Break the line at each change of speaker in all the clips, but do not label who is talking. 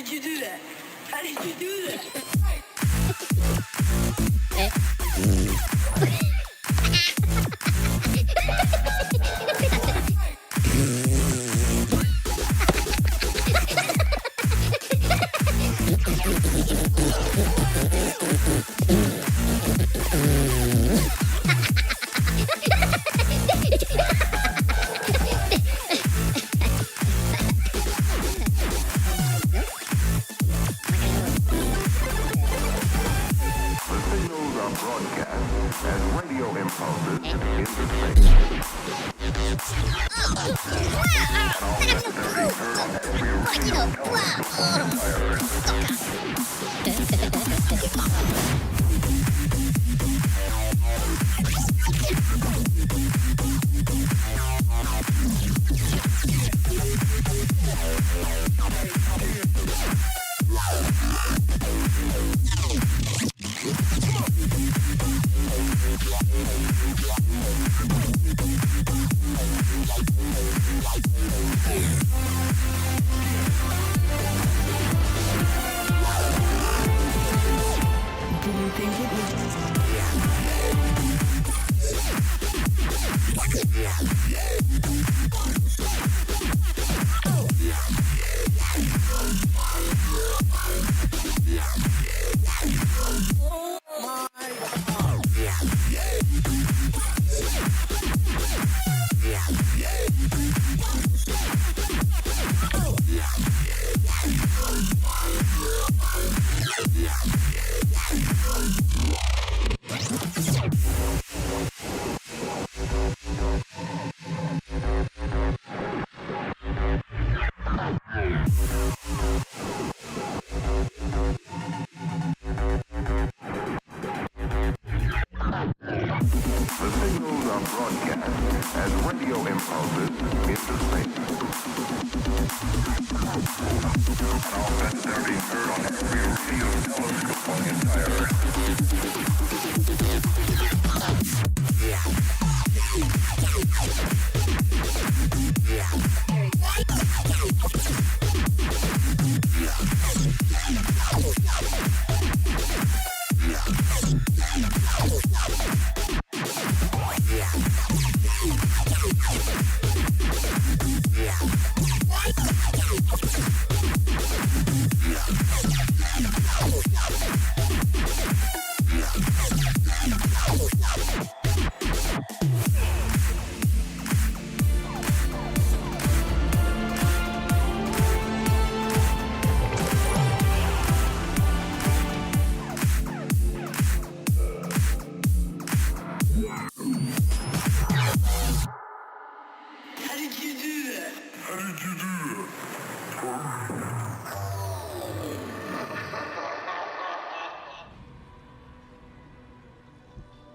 did you do that? How did you do that?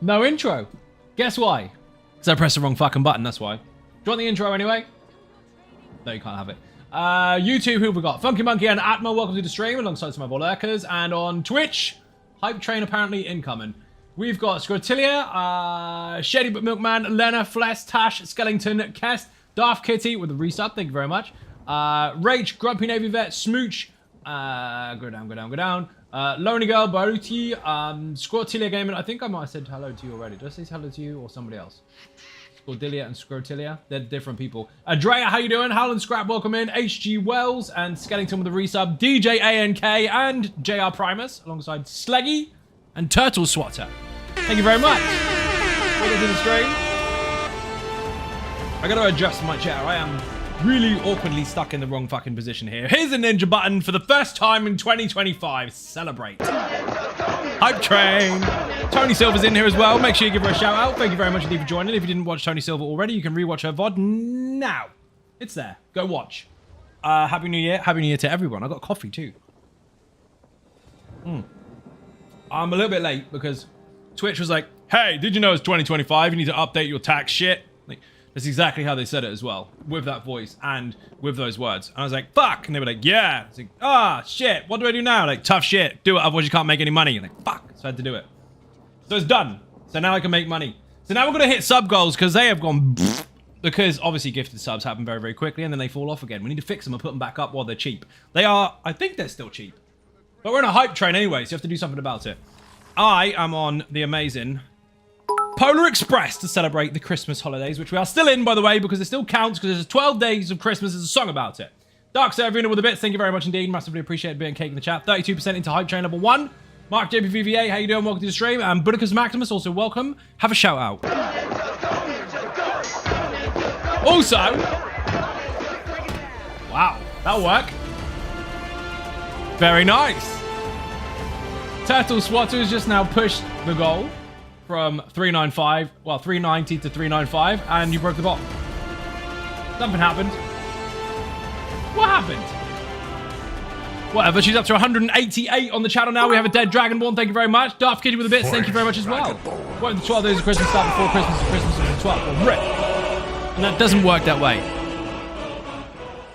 No intro. Guess why? Because I pressed the wrong fucking button, that's why. Do you want the intro anyway? No, you can't have it. YouTube, who have we got? Funky Monkey and Atmo, welcome to the stream alongside some of our lurkers. And on Twitch, Hype Train apparently incoming. We've got Scrotilia, Shady But Milkman, Lena, Fless, Tash, Skellington, Kest, Darth Kitty with a resub, thank you very much. Rach, Grumpy Navy Vet, Smooch, go down. Lonely Girl, Baruti, Scrotilia Gaming. I think I might have said hello to you already. Did I say hello to you or somebody else? Scrotilia and Scrotilia. They're different people. Drea, how you doing? Howland Scrap, welcome in. HG Wells and Skellington with a resub. DJ ANK and JR Primus alongside Sleggy and Turtle Swatter. Thank you very much. Welcome to the stream. I gotta adjust my chair. I am really awkwardly stuck in the wrong fucking position here. Here's a ninja button for the first time in 2025. Celebrate. Hype Train. Tony Silver's in here as well. Make sure you give her a shout out. Thank you very much indeed for joining. If you didn't watch Tony Silver already, you can rewatch her VOD now. It's there. Go watch. Happy New Year. Happy New Year to everyone. I got coffee too. I'm a little bit late because Twitch was like, hey, did you know it's 2025? You need to update your tax shit. Like, that's exactly how they said it as well, with that voice and with those words. And I was like, fuck. And they were like, yeah. It's like, ah, shit. What do I do now? Like, tough shit. Do it, otherwise you can't make any money. And like, fuck. So I had to do it. So it's done. So now I can make money. So now we're going to hit sub goals because they have gone Because obviously gifted subs happen very, very quickly and then they fall off again. We need to fix them and put them back up while they're cheap. They are, I think they're still cheap. But we're in a hype train anyway, so you have to do something about it. I am on the amazing Polar Express to celebrate the Christmas holidays, which we are still in, by the way, because it still counts, because there's 12 days of Christmas. There's a song about it. Dark Servina with the bits, thank you very much indeed. Massively appreciate being cake in the chat. 32% into hype train level 1. Mark JPVVA, how you doing? Welcome to the stream. And Budicus Maximus, also welcome. Have a shout out. Also, wow, that'll work. Very nice. Turtle Swatter has just now pushed the goal from 395, well, 390 to 395, and you broke the bot. Something happened. What happened? Whatever, she's up to 188 on the channel now. We have a dead Dragonborn, thank you very much. Daft Kitty with the bits, thank you very much as well. What if the 12 days of Christmas start before Christmas and Christmas is the 12th? Well, rip. And that doesn't work that way.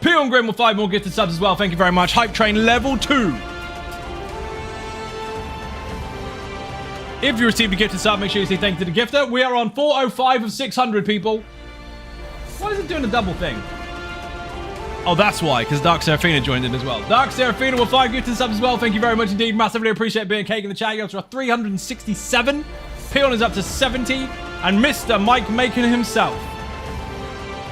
Peon Grim with 5 more gifted subs as well, thank you very much. Hype Train level 2. If you received a gifted sub, make sure you say thank you to the gifter. We are on 405 of 600 people. Why is it doing a double thing? Oh, that's why, because Dark Seraphina joined in as well. Dark Seraphina with 5 gifted subs as well. Thank you very much indeed. Massively appreciate being cake in the chat. You're up to 367. Peon is up to 70. And Mr. Mike Macon himself,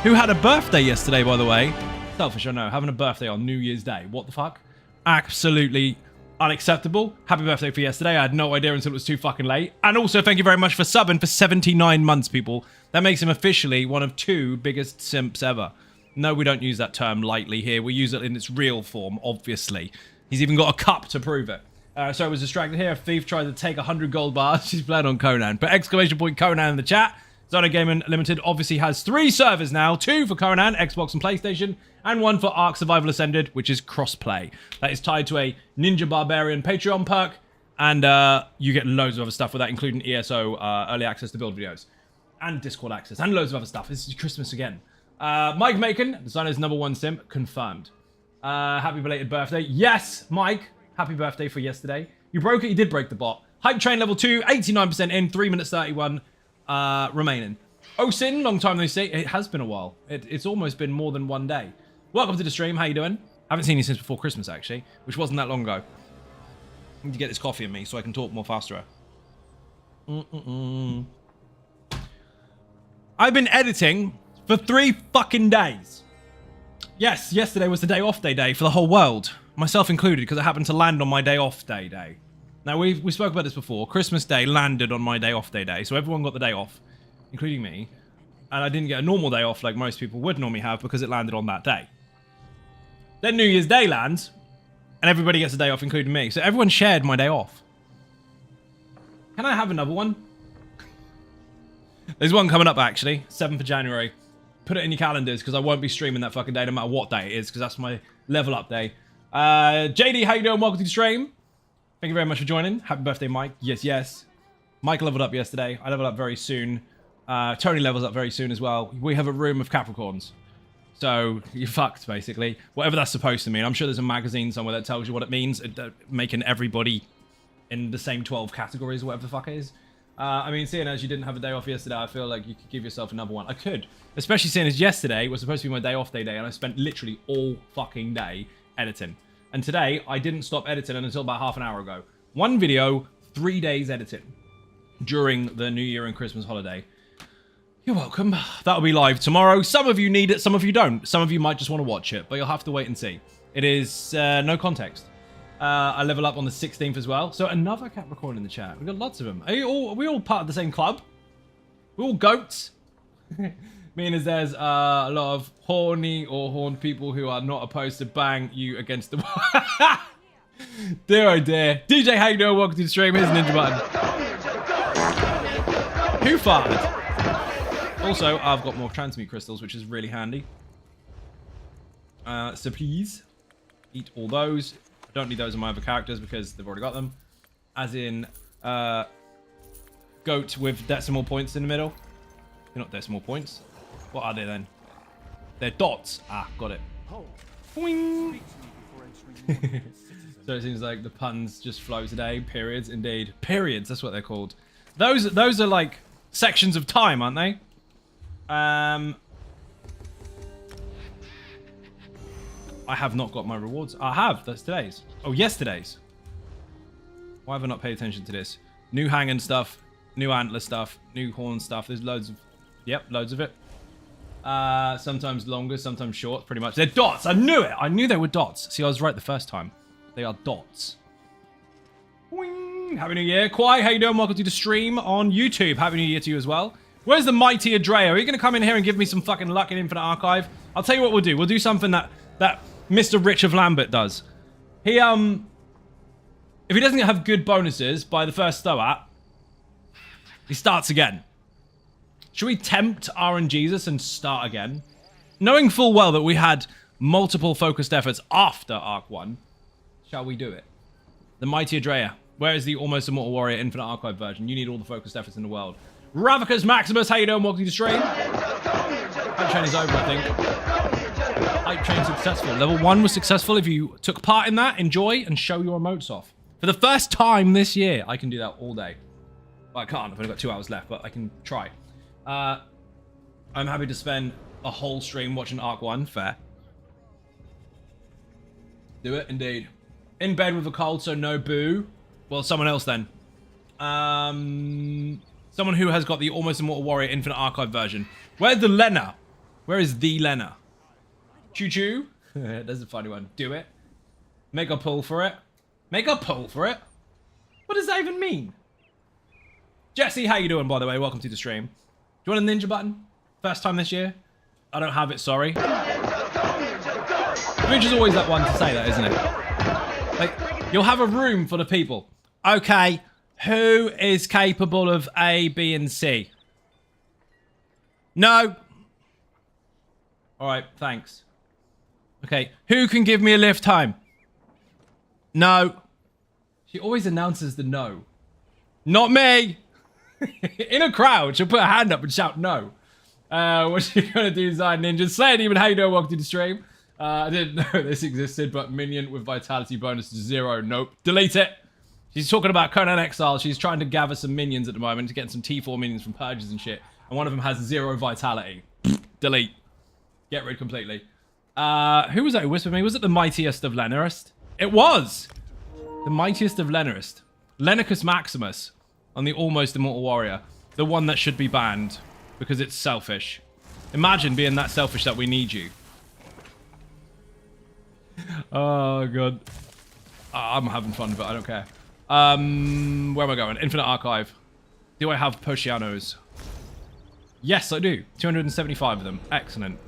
who had a birthday yesterday, by the way. Selfish, I know. Having a birthday on New Year's Day. What the fuck? Absolutely unacceptable. Happy birthday for yesterday. I had no idea until it was too fucking late. And also, thank you very much for subbing for 79 months, people. That makes him officially one of 2 biggest simps ever. No, we don't use that term lightly here. We use it in its real form, obviously. He's even got a cup to prove it. So I was distracted here. A thief tried to take 100 gold bars. She's playing on Conan. But exclamation point Conan in the chat. Zona Gaming Limited obviously has 3 servers now. 2 for Conan, Xbox and PlayStation. And 1 for Ark Survival Ascended, which is cross-play. That is tied to a Ninja Barbarian Patreon perk. And you get loads of other stuff with that, including ESO, early access to build videos. And Discord access. And loads of other stuff. This is Christmas again. Mike Macon, designer's #1 simp, confirmed. Happy belated birthday. Yes, Mike. Happy birthday for yesterday. You broke it. You did break the bot. Hype Train level 2, 89% in, 3 minutes 31 remaining. Osin, long time no see. It has been a while. It's almost been more than 1 day. Welcome to the stream. How you doing? I haven't seen you since before Christmas, actually, which wasn't that long ago. I need to get this coffee in me so I can talk more faster. I've been editing for 3 fucking days. Yes, yesterday was the day off day for the whole world. Myself included, because it happened to land on my day off day. Now, we spoke about this before. Christmas Day landed on my day off day. So everyone got the day off, including me. And I didn't get a normal day off like most people would normally have because it landed on that day. Then New Year's Day lands, and everybody gets a day off, including me. So everyone shared my day off. Can I have another one? There's one coming up, actually. 7th of January. Put it in your calendars, because I won't be streaming that fucking day, no matter what day it is, because that's my level up day. JD, how you doing? Welcome to the stream. Thank you very much for joining. Happy birthday, Mike. Yes, yes. Mike leveled up yesterday. I level up very soon. Tony levels up very soon as well. We have a room of Capricorns. So, you're fucked, basically. Whatever that's supposed to mean. I'm sure there's a magazine somewhere that tells you what it means. Making everybody in the same 12 categories or whatever the fuck it is. I mean, seeing as you didn't have a day off yesterday, I feel like you could give yourself another one. I could. Especially seeing as yesterday was supposed to be my day off day, and I spent literally all fucking day editing. And today, I didn't stop editing until about half an hour ago. 1 video, 3 days editing during the New Year and Christmas holiday. You're welcome. That'll be live tomorrow. Some of you need it, some of you don't. Some of you might just want to watch it, but you'll have to wait and see. It is no context. I level up on the 16th as well. So another Capricorn in the chat. We've got lots of them. Are we all part of the same club? We're all goats. Meaning there's a lot of horny or horned people who are not opposed to bang you against the wall. Dear oh dear. DJ, how you doing? Welcome to the stream. Here's a ninja button. Who farted? Also, I've got more transmute crystals, which is really handy. So please, eat all those. I don't need those on my other characters because they've already got them. As in, goat with decimal points in the middle. They're not decimal points. What are they then? They're dots. Ah, got it. Boing. So it seems like the puns just flow today. Periods, indeed. Periods, that's what they're called. Those are like sections of time, aren't they? I have not got my rewards. I have. That's today's. Oh, yesterday's. Why have I not paid attention to this? New hanging stuff, new antler stuff, new horn stuff. There's loads of... Yep, loads of it. Sometimes longer, sometimes short, pretty much. They're dots. I knew it. I knew they were dots. See, I was right the first time. They are dots. Boing. Happy New Year. Kwai, how you doing? Welcome to the stream on YouTube. Happy New Year to you as well. Where's the mighty Adrea? Are you going to come in here and give me some fucking luck in Infinite Archive? I'll tell you what we'll do. We'll do something that Mr. Rich of Lambert does. He, if he doesn't have good bonuses by the first stoat, he starts again. Should we tempt RNGesus and start again? Knowing full well that we had multiple focused efforts after Arc 1, shall we do it? The mighty Adrea. Where is the Almost Immortal Warrior Infinite Archive version? You need all the focused efforts in the world. Ravicus Maximus, how you doing? Welcome to the stream. Hype train is over, I think. Hype train successful. Level 1 was successful. If you took part in that, enjoy and show your emotes off. For the first time this year, I can do that all day. Well, I can't. I've only got 2 hours left, but I can try. I'm happy to spend a whole stream watching Arc 1. Fair. Do it, indeed. In bed with a cold, so no boo. Well, someone else then. Someone who has got the Almost Immortal Warrior Infinite Archive version. Where's the Lena? Where is the Lena? Choo-choo. That's a funny one. Do it. Make a pull for it. Make a pull for it? What does that even mean? Jesse, how you doing, by the way? Welcome to the stream. Do you want a ninja button? First time this year? I don't have it, sorry. Which is always that one to say that, isn't it? Like, you'll have a room full of people. Okay, who is capable of A, B, and C? No. All right, thanks. Okay, who can give me a lift home? No. She always announces the no. Not me. In a crowd, she'll put her hand up and shout no. What's she gonna do, Zion Ninja? Slay Demon, how you doing? Welcome to the stream. I didn't know this existed, but minion with vitality bonus 0. Nope. Delete it. She's talking about Conan Exile. She's trying to gather some minions at the moment to get some T4 minions from purges and shit. And one of them has 0 vitality. Delete. Get rid completely. Who was that who whispered me? Was it the mightiest of Lenarist? It was! The mightiest of Lenarist. Lenicus Maximus on the Almost Immortal Warrior. The one that should be banned because it's selfish. Imagine being that selfish that we need you. Oh, God. I'm having fun, but I don't care. Where am I going? Infinite Archive. Do I have Poscianos? Yes, I do. 275 of them. Excellent.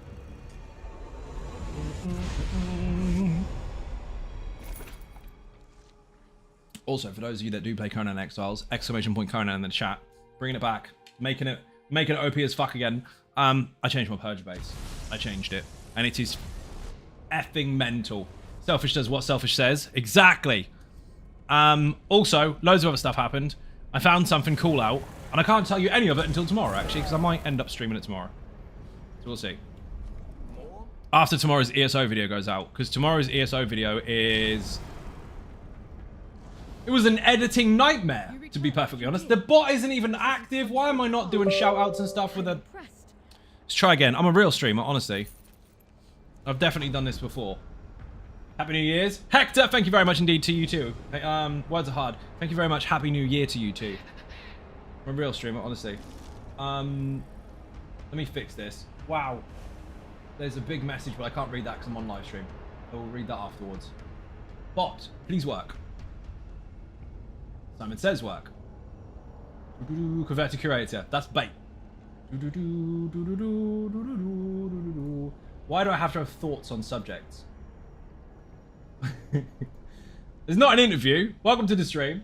Also, for those of you that do play Conan Exiles, exclamation point Conan in the chat. Bringing it back. Making it OP as fuck again. I changed my purge base. I changed it. And it is effing mental. Selfish does what Selfish says. Exactly. Also, loads of other stuff happened. I found something cool out. And I can't tell you any of it until tomorrow, actually, because I might end up streaming it tomorrow. So we'll see. After tomorrow's ESO video goes out. Because tomorrow's ESO video is... It was an editing nightmare, to be perfectly honest. The bot isn't even active. Why am I not doing shout-outs and stuff with a... Let's try again. I'm a real streamer, honestly. I've definitely done this before. Happy New Year's. Hector, thank you very much indeed to you too. Words are hard. Thank you very much. Happy New Year to you too. I'm a real streamer, honestly. Let me fix this. Wow. There's a big message, but I can't read that because I'm on live stream. I will read that afterwards. Bot, please work. Simon says work. Convert to curator. That's bait. Why do I have to have thoughts on subjects? It's not an interview. Welcome to the stream.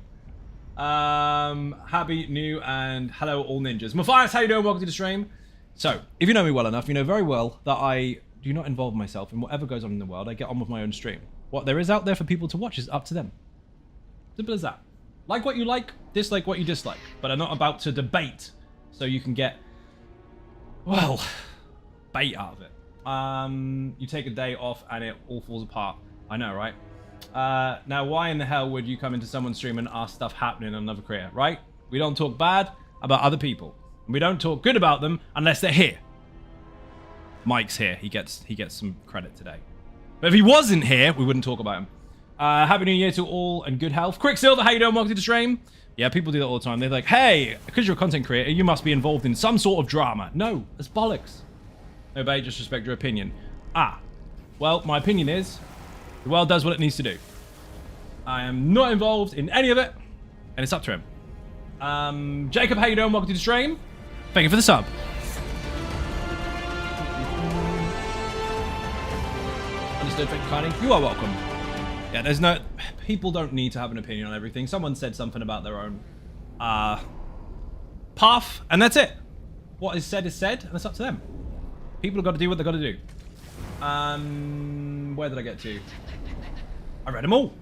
Happy New and hello all ninjas. Matthias, how you doing? Welcome to the stream. So, if you know me well enough, you know very well that I do not involve myself in whatever goes on in the world. I get on with my own stream. What there is out there for people to watch is up to them. Simple as that. Like what you like, dislike what you dislike. But I'm not about to debate so you can get, well, bait out of it. You take a day off and it all falls apart. I know, right? Now, why in the hell would you come into someone's stream and ask stuff happening on another career, right? We don't talk bad about other people. And we don't talk good about them unless they're here. Mike's here. He gets some credit today. But if he wasn't here, we wouldn't talk about him. Happy New Year to all and good health. Quicksilver, how you doing? Welcome to the stream. Yeah, people do that all the time. They're like, hey, because you're a content creator, you must be involved in some sort of drama. No, that's bollocks. Obey, just respect your opinion. Well, my opinion is, the world does what it needs to do. I am not involved in any of it, and it's up to him. Jacob, how you doing? Welcome to the stream. Thank you for the sub. Understood, thank you, Connie. You are welcome. Yeah, there's no... People don't need to have an opinion on everything. Someone said something about their own path, and that's it. What is said, and it's up to them. People have got to do what they've got to do. Where did I get to? I read them all.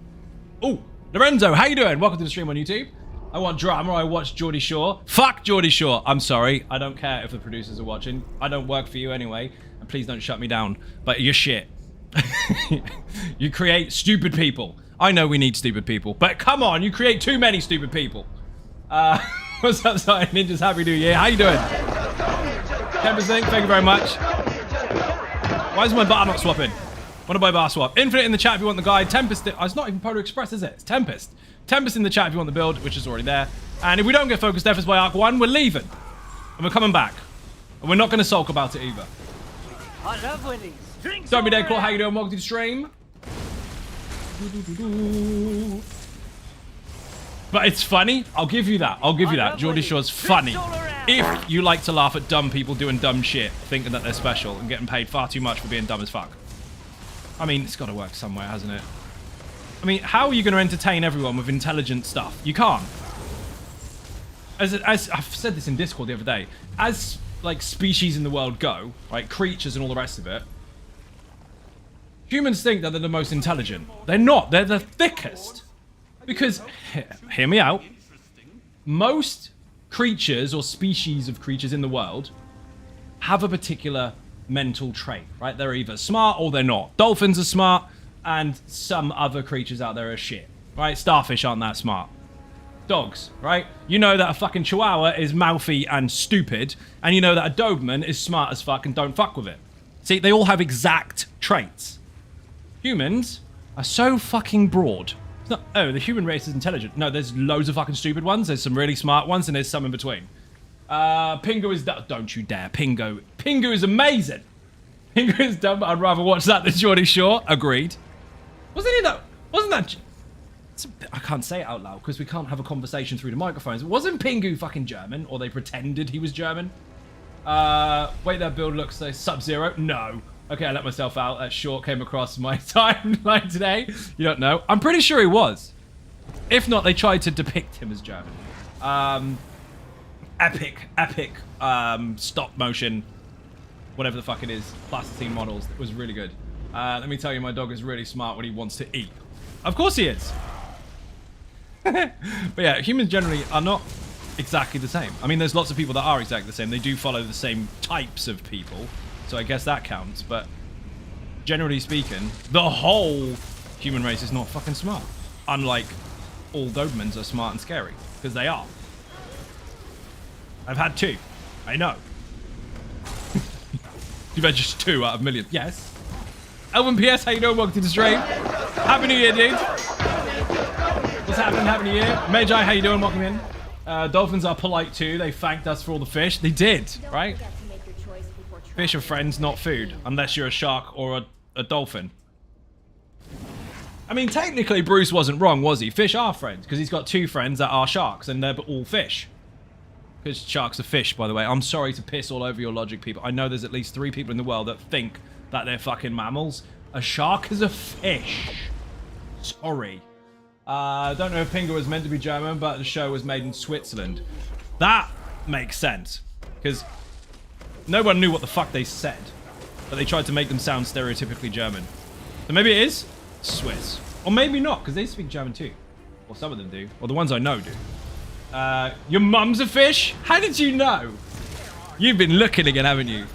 Oh, Lorenzo, how you doing? Welcome to the stream on YouTube. I want drama. I watch Geordie Shore. Fuck Geordie Shore. I'm sorry. I don't care if the producers are watching. I don't work for you anyway. And please don't shut me down. But you're shit. You create stupid people. I know we need stupid people. But come on, you create too many stupid people. What's up, sorry, Ninjas? Happy New Year. How you doing? 10%, thank you very much. Why is my bar not swapping? Want to buy bar swap? Infinite in the chat if you want the guide. Tempest, it's not even Polar Express, is it? It's Tempest. Tempest in the chat if you want the build, which is already there. And if we don't get focused efforts by Arc 1, we're leaving. And we're coming back. And we're not going to sulk about it either.
I love winning.
Don't be dead, Claw. How you doing? Welcome to the stream. But it's funny. I'll give you that. I'll give you that. Geordie Shore's funny. If you like to laugh at dumb people doing dumb shit, thinking that they're special and getting paid far too much for being dumb as fuck. I mean, it's got to work somewhere, hasn't it? I mean, how are you going to entertain everyone with intelligent stuff? You can't. As I've said this in Discord the other day, as like species in the world go, like creatures and all the rest of it, humans think that they're the most intelligent. They're not. They're the thickest. Because, hear me out, most creatures or species of creatures in the world have a particular mental trait, right? They're either smart or they're not. Dolphins are smart, and some other creatures out there are shit, right? Starfish aren't that smart. Dogs, right? You know that a fucking chihuahua is mouthy and stupid, and you know that a Doberman is smart as fuck and don't fuck with it. See, they all have exact traits. Humans are so fucking broad. It's not, oh, the human race is intelligent. No, there's loads of fucking stupid ones. There's some really smart ones, and there's some in between. Pingu is... Don't you dare. Pingu is amazing. Pingu is dumb, but I'd rather watch that than Geordie Shore. Agreed. Wasn't he though? Wasn't that... I can't say it out loud because we can't have a conversation through the microphones. Wasn't Pingu fucking German? Or they pretended he was German? Wait, that build looks like Sub-Zero? No. Okay, I let myself out. That short came across my timeline today. You don't know. I'm pretty sure he was. If not, they tried to depict him as German. Epic, stop motion, whatever the fuck it is, plasticine models. It was really good. Let me tell you, my dog is really smart when he wants to eat. Of course he is. But yeah, humans generally are not exactly the same. I mean, there's lots of people that are exactly the same. They do follow the same types of people. So I guess that counts, but generally speaking, the whole human race is not fucking smart. Unlike all Dobermans are smart and scary, because they are. I've had two. I know. You've had just 2 out of millions. Yes. Elvin PS, how you doing? Welcome to the stream. Happy New Year, dude. What's happening? Happy New Year. Magi, how you doing? Welcome in. Dolphins are polite too. They thanked us for all the fish. They did, right? Fish are friends, not food, unless you're a shark or a dolphin. I mean, technically, Bruce wasn't wrong, was he? Fish are friends, because he's got 2 friends that are sharks, and they're all fish. Because sharks are fish, by the way. I'm sorry to piss all over your logic, people. I know there's at least 3 people in the world that think that they're fucking mammals. A shark is a fish. Sorry. Don't know if Pingu was meant to be German, but the show was made in Switzerland. That makes sense, because no one knew what the fuck they said, but they tried to make them sound stereotypically German. So maybe it is Swiss. Or maybe not, because they speak German too. Or some of them do. Or the ones I know do. Your mum's a fish? How did you know? You've been looking again, haven't you?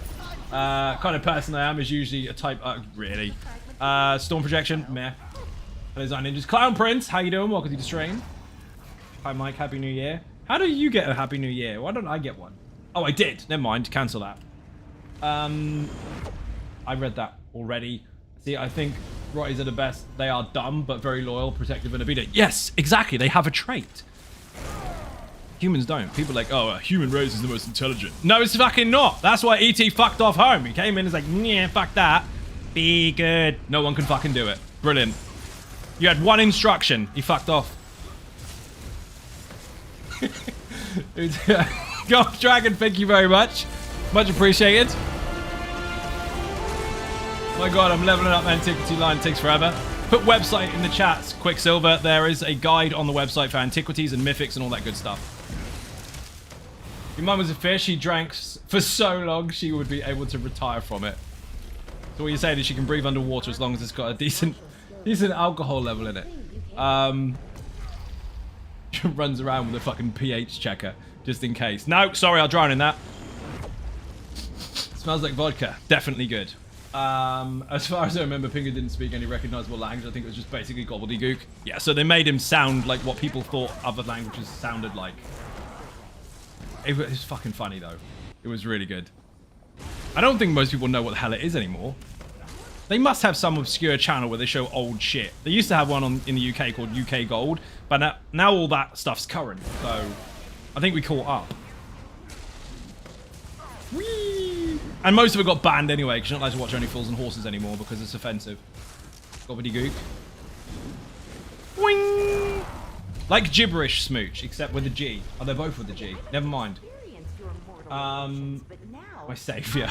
Kind of person I am is usually a type... really? Storm projection? Meh. Those are ninjas. Clown Prince, how you doing? Welcome to the stream. Hi, Mike. Happy New Year. How do you get a Happy New Year? Why don't I get one? Oh, I did. Never mind. Cancel that. I read that already. See, I think Rotties are the best. They are dumb, but very loyal, protective, and obedient. Yes, exactly. They have a trait. Humans don't. People are like, oh, a human race is the most intelligent. No, it's fucking not. That's why E.T. fucked off home. He came in and was like, yeah, fuck that. Be good. No one can fucking do it. Brilliant. You had one instruction. He fucked off. Golf Dragon, thank you very much. Much appreciated. My god, I'm leveling up antiquity line. It takes forever. Put website in the chats, Quicksilver. There is a guide on the website for antiquities and mythics and all that good stuff. Your mum was a fish. She drank for so long she would be able to retire from it. So what you're saying is she can breathe underwater as long as it's got a decent alcohol level in it. Runs around with a fucking pH checker just in case. No, sorry, I'll drown in that. Smells like vodka. Definitely good. As far as I remember, Pingu didn't speak any recognizable language. I think it was just basically gobbledygook. Yeah, so they made him sound like what people thought other languages sounded like. It was fucking funny, though. It was really good. I don't think most people know what the hell it is anymore. They must have some obscure channel where they show old shit. They used to have one in the UK called UK Gold, but now all that stuff's current, so I think we caught up. Whee! And most of it got banned anyway, because you're not allowed to watch Only Fools and Horses anymore because it's offensive. Gobbledygook. Wing! Like gibberish smooch, except with a G. Oh, they're both with a G. Never mind. My savior.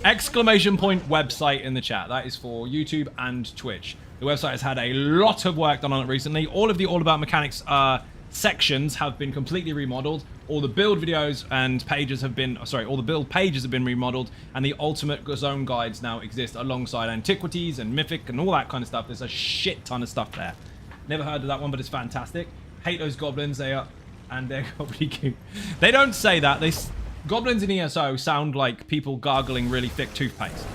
Exclamation point website in the chat. That is for YouTube and Twitch. The website has had a lot of work done on it recently. All of the All About Mechanics sections have been completely remodeled. All the build videos and pages have been, all the build pages have been remodeled, and the ultimate zone guides now exist alongside antiquities and mythic and all that kind of stuff. There's a shit ton of stuff there. Never heard of that one, but it's fantastic. Hate those goblins. They are, and they're gobbledygook. They don't say that. Goblins in ESO sound like people gargling really thick toothpaste.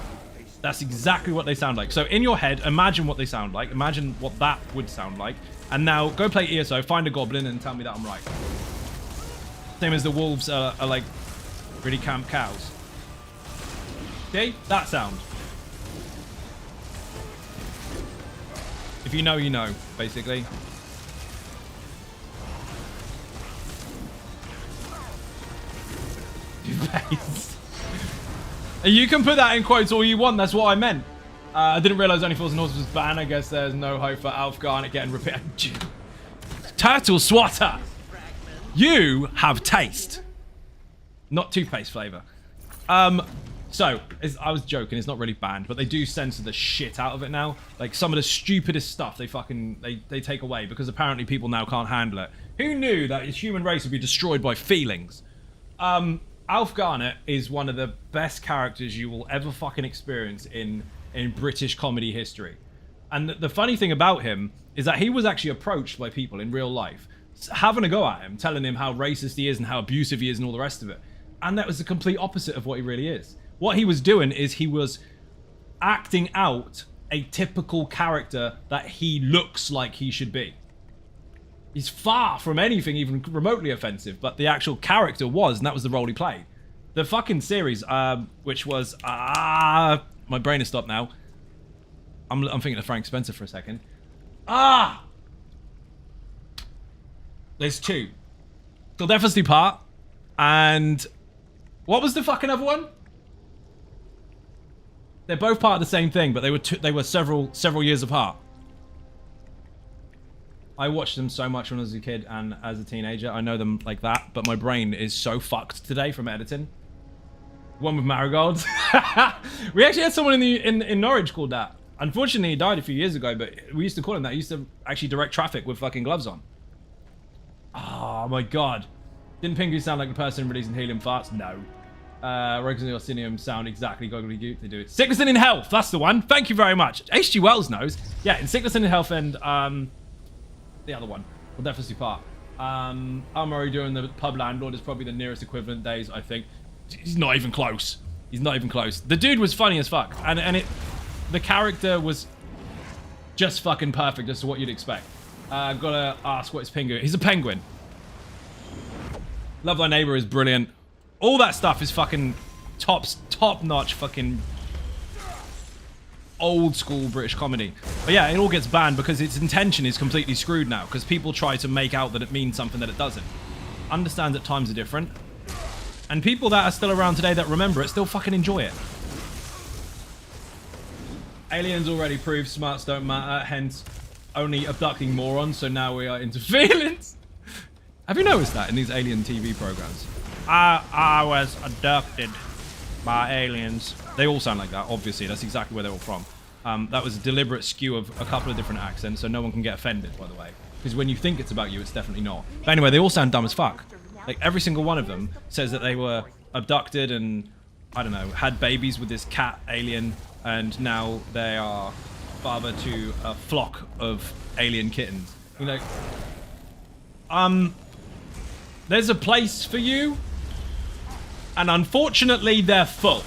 That's exactly what they sound like. So in your head, imagine what they sound like. Imagine what that would sound like. And now go play ESO, find a goblin, and tell me that I'm right. Same as the wolves are like really camp cows. See? That sound. If you know, you know, basically. You can put that in quotes all you want. That's what I meant. I didn't realize Only Fools and Horses was banned. I guess there's no hope for Alf Garnet getting repaired. Turtle Swatter. You have taste. Not toothpaste flavor. So, I was joking. It's not really banned, but they do censor the shit out of it now. Like, some of the stupidest stuff they take away because apparently people now can't handle it. Who knew that the human race would be destroyed by feelings? Alf Garnet is one of the best characters you will ever fucking experience in British comedy history. And the funny thing about him is that he was actually approached by people in real life, having a go at him, telling him how racist he is and how abusive he is and all the rest of it. And that was the complete opposite of what he really is. What he was doing is he was acting out a typical character that he looks like he should be. He's far from anything even remotely offensive, but the actual character was, and that was the role he played. The fucking series, which was, my brain has stopped now. I'm thinking of Frank Spencer for a second. There's two. Till Death Us Do Part, and what was the fucking other one? They're both part of the same thing, but they were several years apart. I watched them so much when I was a kid and as a teenager. I know them like that, but my brain is so fucked today from editing. One with marigolds. We actually had someone in Norwich called that. Unfortunately, he died a few years ago, but we used to call him that. He used to actually direct traffic with fucking gloves on. Oh my god. Didn't Pingu sound like the person releasing helium farts? No. Rogues and the Orsinium sound exactly goggly-goop. They do it. Sickness and in Health. That's the one. Thank you very much. H.G. Wells knows. Yeah, in Sickness and in Health and the other one. We'll definitely part. Murray doing the pub landlord is probably the nearest equivalent days, I think. He's not even close. He's not even close. The dude was funny as fuck. And the character was just fucking perfect as to what you'd expect. Gotta ask what is Pingu. He's a penguin. Love Thy Neighbor is brilliant. All that stuff is fucking top-notch fucking old school British comedy. But yeah, it all gets banned because its intention is completely screwed now, because people try to make out that it means something that it doesn't. Understand that times are different. And people that are still around today that remember it still fucking enjoy it. Aliens already proved smarts don't matter, hence only abducting morons, so now we are into feelings. Have you noticed that in these alien TV programs? I was abducted by aliens. They all sound like that, obviously. That's exactly where they're all from. That was a deliberate skew of a couple of different accents, so no one can get offended, by the way. Because when you think it's about you, it's definitely not. But anyway, they all sound dumb as fuck. Like, every single one of them says that they were abducted and, I don't know, had babies with this cat alien, and now they are father to a flock of alien kittens. You know, there's a place for you, and unfortunately, they're full.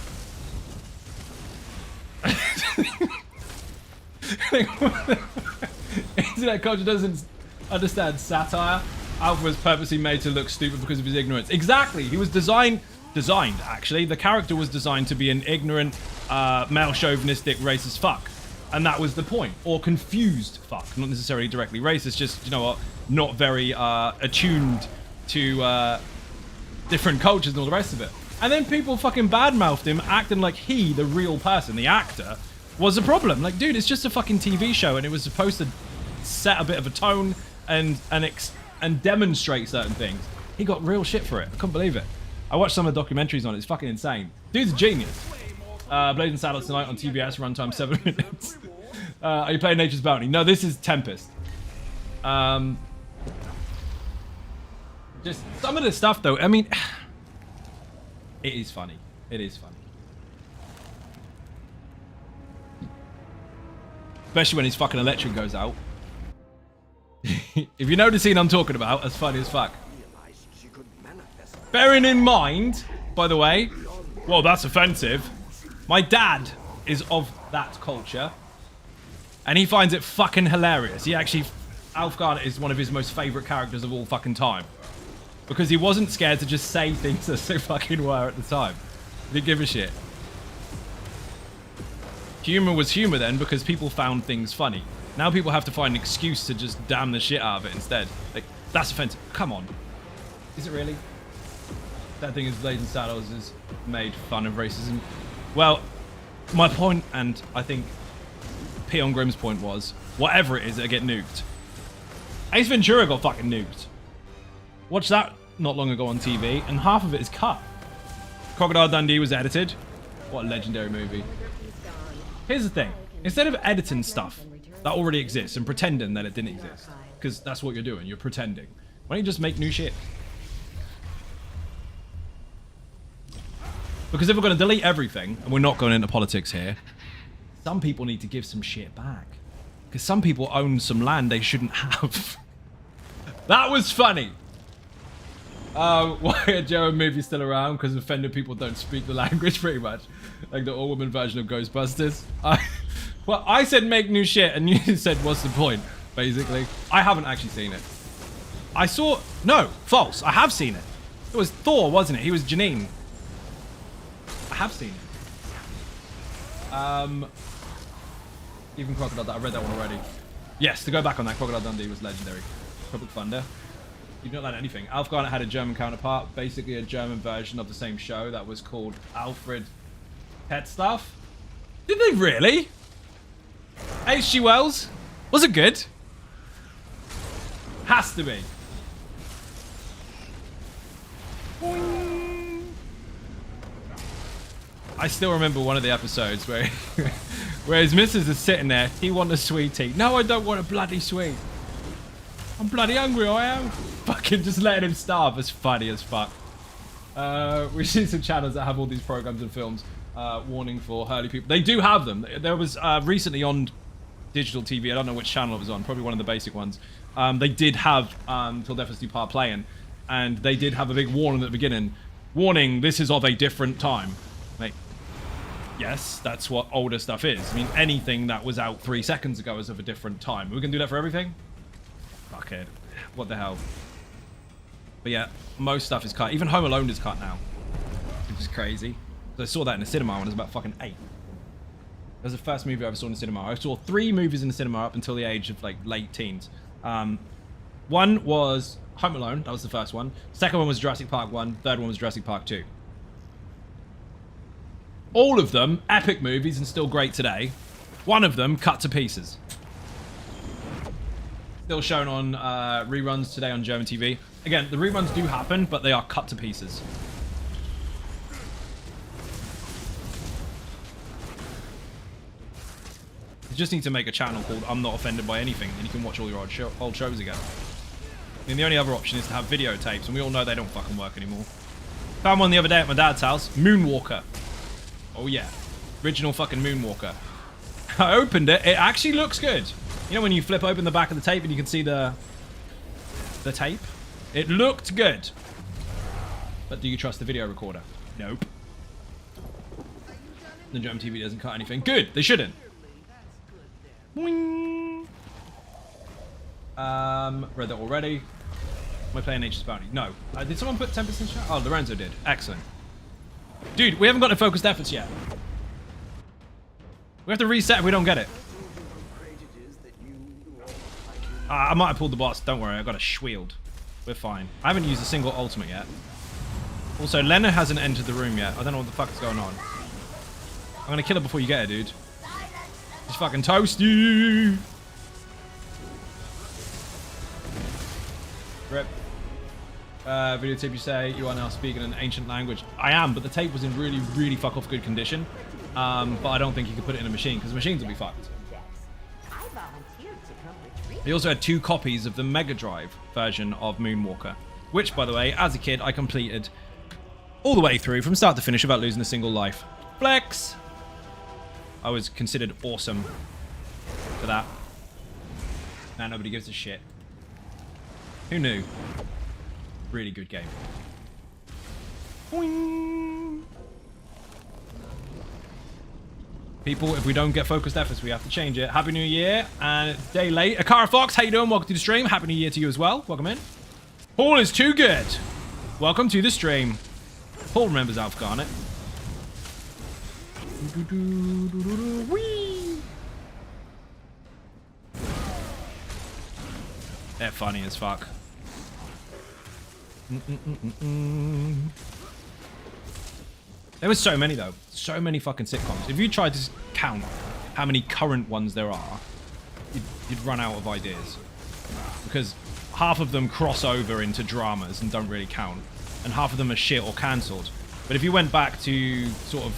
Internet culture doesn't understand satire. Alpha was purposely made to look stupid because of his ignorance. Exactly. He was designed actually. The character was designed to be an ignorant, male chauvinistic, racist fuck. And that was the point. Or confused fuck. Not necessarily directly racist, just, you know what, not very attuned to different cultures and all the rest of it. And then people fucking badmouthed him, acting like he, the real person, the actor, was a problem. Like, dude, it's just a fucking TV show, and it was supposed to set a bit of a tone and demonstrate certain things. He got real shit for it. I couldn't believe it. I watched some of the documentaries on it. It's fucking insane. Dude's a genius. Blazing Saddles tonight on TBS, runtime 7 minutes. Are you playing Nature's Bounty? No, this is Tempest. Just some of the stuff, though. I mean, it is funny. It is funny. Especially when his fucking electric goes out. If you know the scene I'm talking about, that's funny as fuck. Bearing in mind, by the way, well, that's offensive. My dad is of that culture, and he finds it fucking hilarious. He actually, Alf Garnett is one of his most favorite characters of all fucking time, because he wasn't scared to just say things as they fucking were at the time. He didn't give a shit. Humor was humor then, because people found things funny. Now people have to find an excuse to just damn the shit out of it instead. Like, that's offensive. Come on. Is it really? That thing is Blazing Saddles has made fun of racism. Well, my point, and I think Peon Grimm's point was, whatever it is that get nuked. Ace Ventura got fucking nuked. Watched that not long ago on TV, and half of it is cut. Crocodile Dundee was edited. What a legendary movie. Here's the thing. Instead of editing stuff that already exists and pretending that it didn't exist, because that's what you're doing, you're pretending, why don't you just make new shit? Because if we're going to delete everything, and we're not going into politics here, some people need to give some shit back. Because some people own some land they shouldn't have. That was funny. Why are Joe and movie still around? Because offended people don't speak the language, pretty much. Like the all-woman version of Ghostbusters. Well, I said make new shit, and you said what's the point, basically. I haven't actually seen it. I saw... No, false. I have seen it. It was Thor, wasn't it? He was Janine. I have seen it. Even Crocodile Dundee. I read that one already. Yes, to go back on that, Crocodile Dundee was legendary. Tropic Thunder. You've not learned anything. Alf Garnett had a German counterpart, basically a German version of the same show that was called Alfred Pet Stuff. Did they really? H.G. Wells? Was it good? Has to be. Boing. I still remember one of the episodes where where his missus is sitting there. He wants a sweetie. No, I don't want a bloody sweet. I'm bloody hungry, I am. Fucking just letting him starve. It's funny as fuck. We see some channels that have all these programs and films. Warning for Hurley people. They do have them. There was recently on digital TV, I don't know which channel it was on, probably one of the basic ones. They did have Till Death Us Do Part playing, and they did have a big warning at the beginning. Warning, this is of a different time. Like, yes, that's what older stuff is. I mean, anything that was out 3 seconds ago is of a different time. We can do that for everything? Fuck it. What the hell? But yeah, most stuff is cut. Even Home Alone is cut now. Which is crazy. I saw that in the cinema when I was about fucking 8. It was the first movie I ever saw in the cinema. I saw 3 movies in the cinema up until the age of like late teens. One was Home Alone. That was the first one. Second one was Jurassic Park 1. Third one was Jurassic Park 2. All of them epic movies and still great today. One of them cut to pieces. Still shown on reruns today on German TV. Again, the reruns do happen, but they are cut to pieces. You just need to make a channel called I'm Not Offended by Anything, and you can watch all your old shows again. I mean, the only other option is to have videotapes, and we all know they don't fucking work anymore. Found one the other day at my dad's house. Moonwalker. Oh yeah. Original fucking Moonwalker. I opened it. It actually looks good. You know when you flip open the back of the tape and you can see the tape? It looked good. But do you trust the video recorder? Nope. The German TV doesn't cut anything. Good. They shouldn't. Boing. Read that already. Am I playing Nature's Bounty? No. Did someone put 10% shot? Oh, Lorenzo did. Excellent. Dude, we haven't got the focused efforts yet. We have to reset if we don't get it. I might have pulled the boss. Don't worry, I got a shield. We're fine. I haven't used a single ultimate yet. Also, Lena hasn't entered the room yet. I don't know what the fuck is going on. I'm gonna kill her before you get her, dude. She's fucking toasty. Rip. Videotape, you say you are now speaking an ancient language. I am, but the tape was in really, really fuck off good condition. But I don't think you could put it in a machine, because machines will be fucked. He also had 2 copies of the Mega Drive version of Moonwalker, which, by the way, as a kid, I completed all the way through from start to finish without losing a single life. Flex! I was considered awesome for that. Now nobody gives a shit. Who knew? Really good game. Boing. People, if we don't get focused efforts, we have to change it. Happy New Year, and day late. Akara Fox, how you doing? Welcome to the stream. Happy New Year to you as well. Welcome in. Paul is too good. Welcome to the stream. Paul remembers Alf Garnet. Whee! They're funny as fuck. There were so many, though. So many fucking sitcoms. If you tried to count how many current ones there are, you'd run out of ideas. Because half of them cross over into dramas and don't really count. And half of them are shit or cancelled. But if you went back to sort of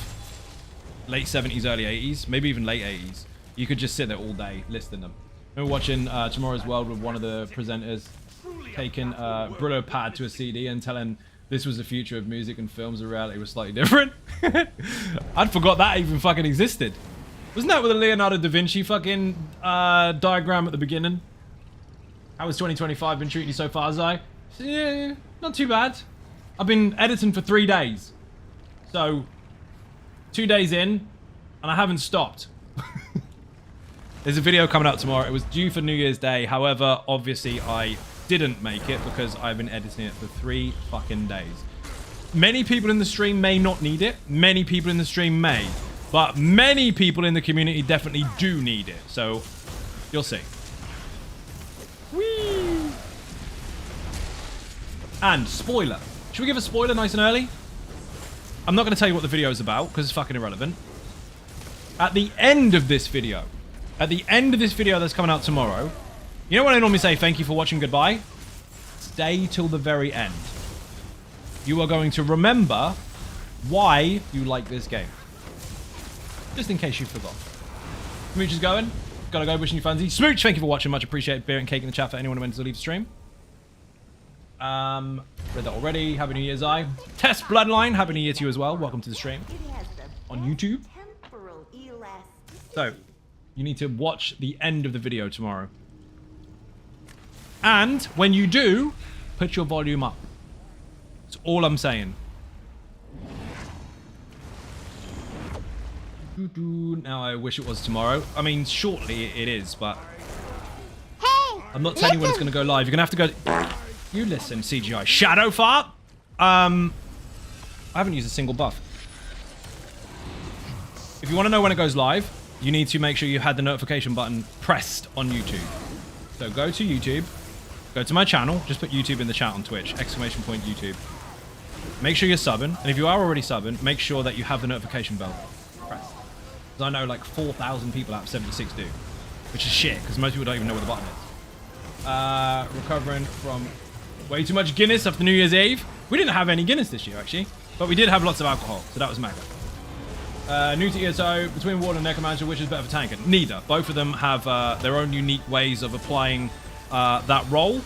late 70s, early 80s, maybe even late 80s, you could just sit there all day listing them. I remember watching Tomorrow's World with one of the presenters taking a Brillo pad to a CD and telling this was the future of music and films, and reality was slightly different. I'd forgot that even fucking existed. Wasn't that with a Leonardo da Vinci fucking diagram at the beginning? How has 2025 been treating you so far, Zai? Yeah, not too bad. I've been editing for 3 days. So, 2 days in, and I haven't stopped. There's a video coming out tomorrow. It was due for New Year's Day. However, obviously, I didn't make it because I've been editing it for 3 fucking days. Many people in the stream may not need it. Many people in the stream may. But many people in the community definitely do need it. So, you'll see. Whee! And, spoiler. Should we give a spoiler nice and early? I'm not going to tell you what the video is about because it's fucking irrelevant. At the end of this video, that's coming out tomorrow, you know when I normally say thank you for watching, goodbye? Stay till the very end. You are going to remember why you like this game. Just in case you forgot. Smooch is going. Gotta go, wishing you funsy. Smooch, thank you for watching. Much appreciated. Beer and cake in the chat for anyone who went to leave the stream. Read that already. Happy New Year's, Eye. Test Bloodline. Happy New Year to you as well. Welcome to the stream. On YouTube. So, you need to watch the end of the video tomorrow. And when you do, put your volume up. That's all I'm saying. Now I wish it was tomorrow. I mean, shortly it is, but I'm not telling you when it's going to go live. You're going to have to go... You listen, CGI. Shadow fart? I haven't used a single buff. If you want to know when it goes live, you need to make sure you had the notification button pressed on YouTube. So go to YouTube, go to my channel, just put YouTube in the chat on Twitch, ! YouTube. Make sure you're subbing, and if you are already subbing, make sure that you have the notification bell pressed. Because I know like 4,000 people out of 76 do, which is shit, because most people don't even know where the button is. Recovering from way too much Guinness after New Year's Eve. We didn't have any Guinness this year, actually, but we did have lots of alcohol, so that was mega. New to ESO, between Warden and Necromancer, which is better for tanking? Neither. Both of them have their own unique ways of applying that role.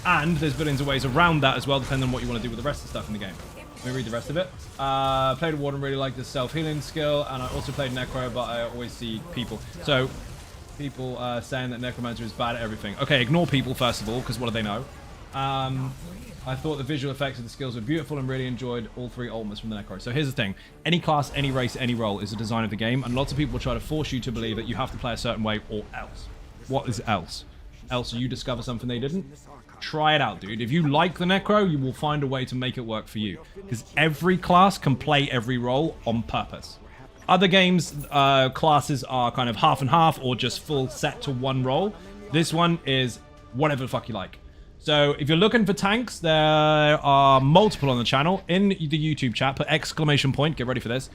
And there's billions of ways around that as well, depending on what you want to do with the rest of the stuff in the game. Let me read the rest of it. Played Warden, really like the self-healing skill, and I also played Necro, but I always see people. So, people saying that Necromancer is bad at everything. Okay, ignore people, first of all, because what do they know? I thought the visual effects of the skills were beautiful and really enjoyed all 3 ultimates from the Necro. So here's the thing. Any class, any race, any role is the design of the game, and lots of people try to force you to believe that you have to play a certain way or else. What is else? Else you discover something they didn't? Try it out, dude. If you like the Necro, you will find a way to make it work for you. Because every class can play every role on purpose. Other games, classes are kind of half and half or just full set to one role. This one is whatever the fuck you like. So if you're looking for tanks, there are multiple on the channel. In the YouTube chat, put ! Get ready for this.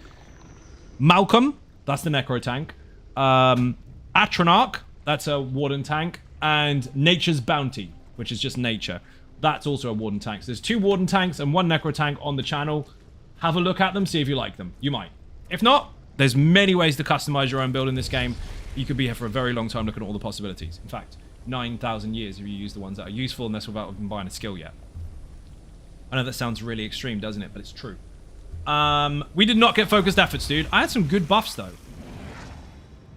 Malcolm, that's the Necro tank. Atronach, that's a Warden tank. And Nature's Bounty, which is just nature. That's also a Warden tank. So there's 2 Warden tanks and 1 Necro tank on the channel. Have a look at them, see if you like them. You might. If not, there's many ways to customize your own build in this game. You could be here for a very long time looking at all the possibilities. In fact, 9,000 years if you use the ones that are useful, and that's without even buying a skill yet. I know that sounds really extreme, doesn't it? But it's true. We did not get focused efforts, dude. I had some good buffs, though.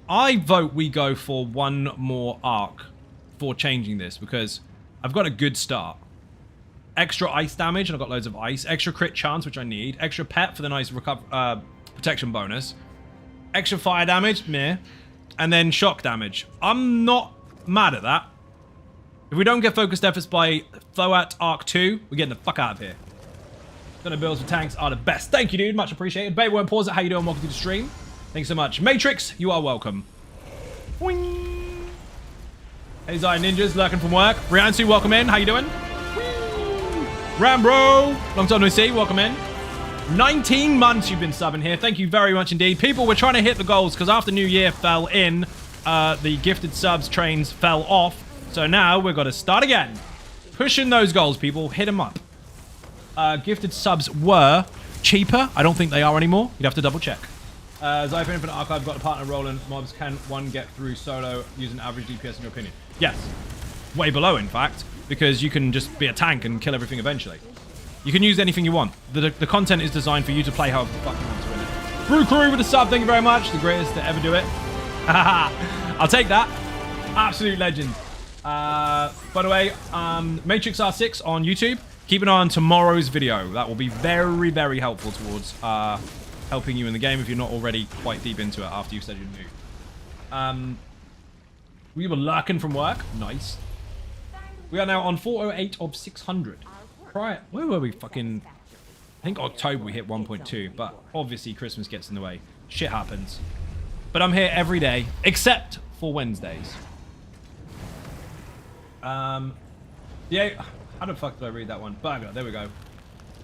I vote we go for 1 more arc for changing this, because I've got a good start. Extra ice damage, and I've got loads of ice. Extra crit chance, which I need. Extra pet for the nice protection bonus. Extra fire damage, meh. And then shock damage. I'm not mad at that. If we don't get focused efforts by Thoat Arc 2, we're getting the fuck out of here. Gonna builds for tanks are the best. Thank you, dude. Much appreciated. Bay won't pause it. How you doing? Welcome to the stream. Thanks so much. Matrix, you are welcome. Boing. Hey, Zion Ninjas, lurking from work. Riansu, welcome in. How you doing? Rambro, long time no see. Welcome in. 19 months you've been subbing here. Thank you very much indeed. People, we're trying to hit the goals because after New Year fell in, the gifted subs trains fell off. So now we've got to start again. Pushing those goals, people. Hit them up. Gifted subs were cheaper. I don't think they are anymore. You'd have to double check. Zypher Infinite Archive got a partner rolling. Mobs can one get through solo using average DPS in your opinion? Yes. Way below, in fact, because you can just be a tank and kill everything eventually. You can use anything you want. The content is designed for you to play however the fuck you want to win it. Brew Crew with a sub, thank you very much. The greatest to ever do it. I'll take that. Absolute legend. By the way, Matrix R6 on YouTube. Keep an eye on tomorrow's video. That will be very, very helpful towards helping you in the game if you're not already quite deep into it after you've said you're new. We were lurking from work. Nice. We are now on 408 of 600. Where were we? Fucking... I think October we hit 1.2, but obviously Christmas gets in the way. Shit happens. But I'm here every day, except for Wednesdays. Yeah, how the fuck did I read that one? Burger, there we go.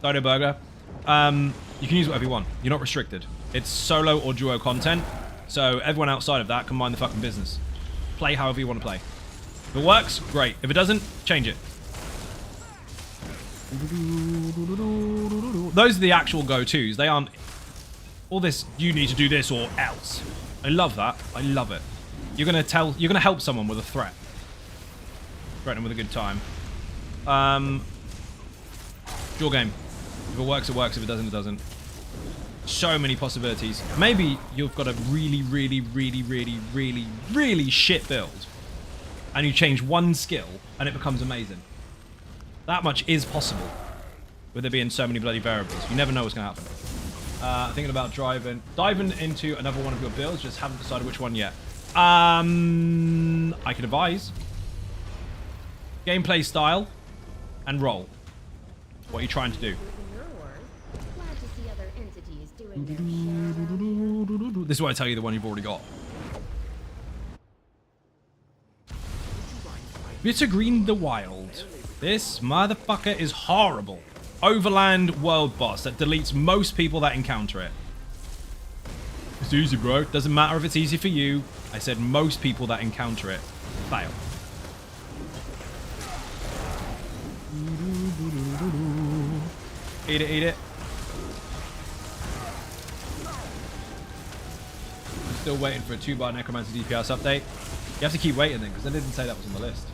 Dodo Burger. You can use whatever you want. You're not restricted. It's solo or duo content, so everyone outside of that can mind the fucking business. Play however you want to play. If it works, great. If it doesn't, change it. Those are the actual go-tos. They aren't all this, you need to do this or else. I love that. I love it. You're gonna help someone with a threat. Threaten them with a good time. Your game. If it works, it works. If it doesn't, it doesn't. So many possibilities. Maybe you've got a really, really, really, really, really, really shit build, and you change one skill, and it becomes amazing. That much is possible, with there being so many bloody variables. You never know what's going to happen. Thinking about diving into another one of your builds, just haven't decided which one yet. I can advise. Gameplay style and role. What are you trying to do? This is why I tell you the one you've already got. Bitter Green the Wild. This motherfucker is horrible. Overland world boss that deletes most people that encounter it. It's easy, bro. Doesn't matter if it's easy for you. I said most people that encounter it fail. Eat it, eat it. I'm still waiting for a 2-bar Necromancer DPS update. You have to keep waiting then, because I didn't say that was on the list.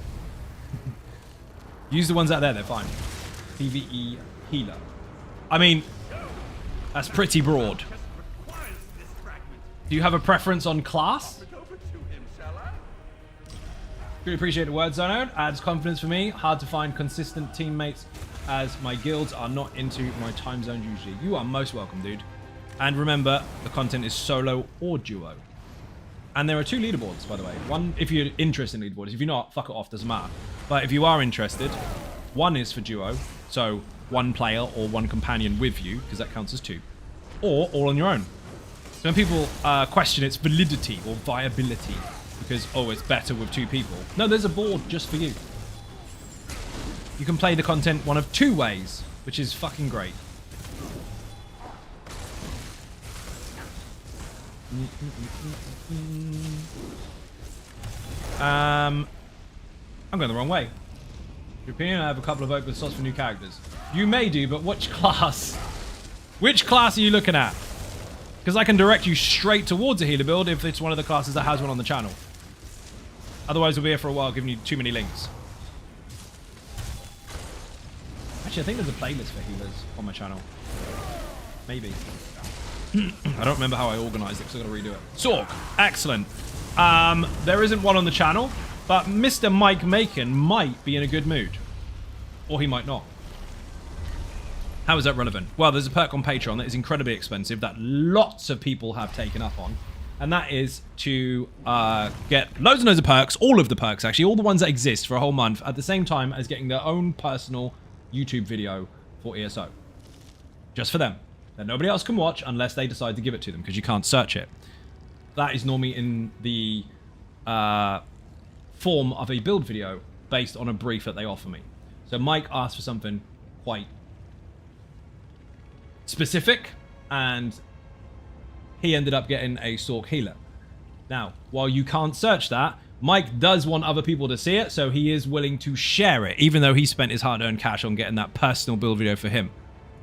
Use the ones out there, they're fine. PvE healer. I mean, that's pretty broad. Do you have a preference on class? Really appreciate the word, Zono. Adds confidence for me. Hard to find consistent teammates as my guilds are not into my time zone usually. You are most welcome, dude. And remember, the content is solo or duo. And there are 2 leaderboards, by the way. One, if you're interested in leaderboards. If you're not, fuck it off, doesn't matter. But if you are interested, one is for duo. So 1 player or 1 companion with you, because that counts as 2. Or all on your own. So when people question its validity or viability, because, oh, it's better with 2 people. No, there's a board just for you. You can play the content one of 2 ways, which is fucking great. I'm going the wrong way. Your opinion, I have a couple of open slots for new characters. You may do, but which class? Which class are you looking at? Because I can direct you straight towards a healer build if it's one of the classes that has one on the channel. Otherwise, we'll be here for a while giving you too many links. Actually, I think there's a playlist for healers on my channel. Maybe. I don't remember how I organized it because I've got to redo it. Sorg, excellent. There isn't one on the channel, but Mr. Mike Macon might be in a good mood. Or he might not. How is that relevant? Well, there's a perk on Patreon that is incredibly expensive that lots of people have taken up on. And that is to get loads and loads of perks, all of the perks actually, all the ones that exist for a whole month at the same time as getting their own personal YouTube video for ESO. Just for them. That nobody else can watch unless they decide to give it to them because you can't search it. That is normally in the form of a build video based on a brief that they offer me. So Mike asked for something quite specific and he ended up getting a Sork healer. Now, while you can't search that, Mike does want other people to see it, so he is willing to share it, even though he spent his hard-earned cash on getting that personal build video for him.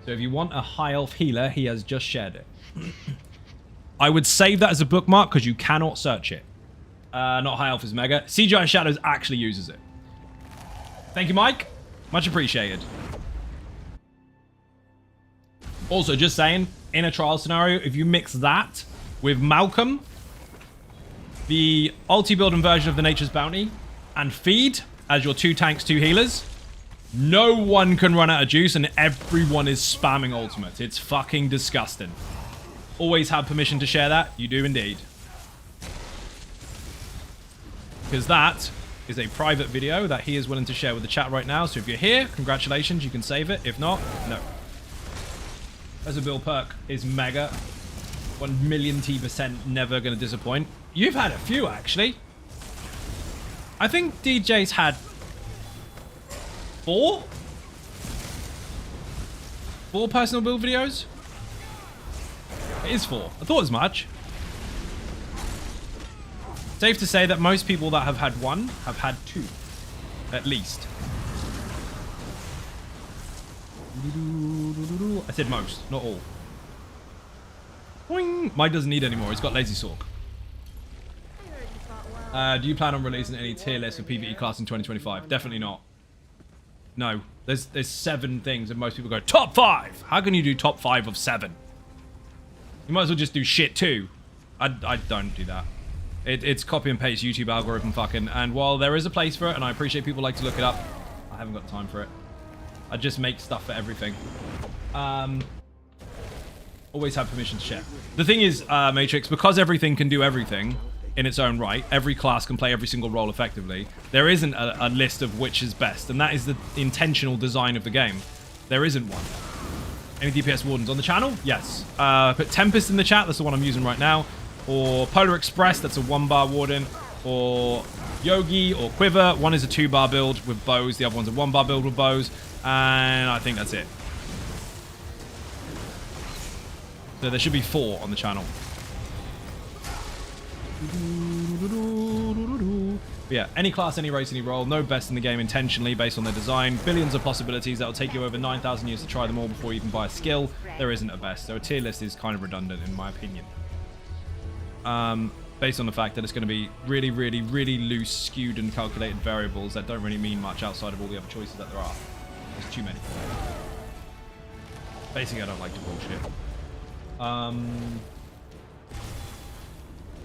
So if you want a high elf healer, he has just shared it. I would save that as a bookmark because you cannot search it. Not high elf is mega. CGI Shadows actually uses it. Thank you, Mike. Much appreciated. Also, just saying, in a trial scenario, if you mix that with Malcolm, the ulti-build and version of the Nature's Bounty, and Feed as your 2 tanks, 2 healers, no one can run out of juice and everyone is spamming ultimates. It's fucking disgusting. Always have permission to share that? You do indeed. Because that is a private video that he is willing to share with the chat right now. So if you're here, congratulations, you can save it. If not, no. As a build perk is mega. 1,000,000% never going to disappoint. You've had a few, actually. I think DJ's had 4? 4 personal build videos? It is 4. I thought as much. Safe to say that most people that have had 1 have had 2. At least. I said most, not all. Boing. Mike doesn't need any more. He's got Lazy Sork. Do you plan on releasing any tier lists for PvE class in 2025? Definitely not. No. There's 7 things and most people go, top 5! How can you do top 5 of 7? You might as well just do shit too. I don't do that. It's copy and paste YouTube algorithm fucking. And while there is a place for it, and I appreciate people like to look it up, I haven't got time for it. I just make stuff for everything. Always have permission to share. The thing is, Matrix, because everything can do everything in its own right, every class can play every single role effectively, there isn't a list of which is best, and that is the intentional design of the game. There isn't one. Any DPS wardens on the channel? Yes. Put Tempest in the chat, that's the one I'm using right now. Or Polar Express, that's a 1-bar warden. or Yogi or Quiver. One is a 2-bar build with bows. The other one's a 1-bar build with bows. And I think that's it. So there should be 4 on the channel. But yeah, any class, any race, any role. No best in the game intentionally based on their design. Billions of possibilities that will take you over 9,000 years to try them all before you can buy a skill. There isn't a best. So a tier list is kind of redundant in my opinion. Based on the fact that it's going to be really, really, really loose, skewed and calculated variables that don't really mean much outside of all the other choices that there are. There's too many. Basically, I don't like to bullshit.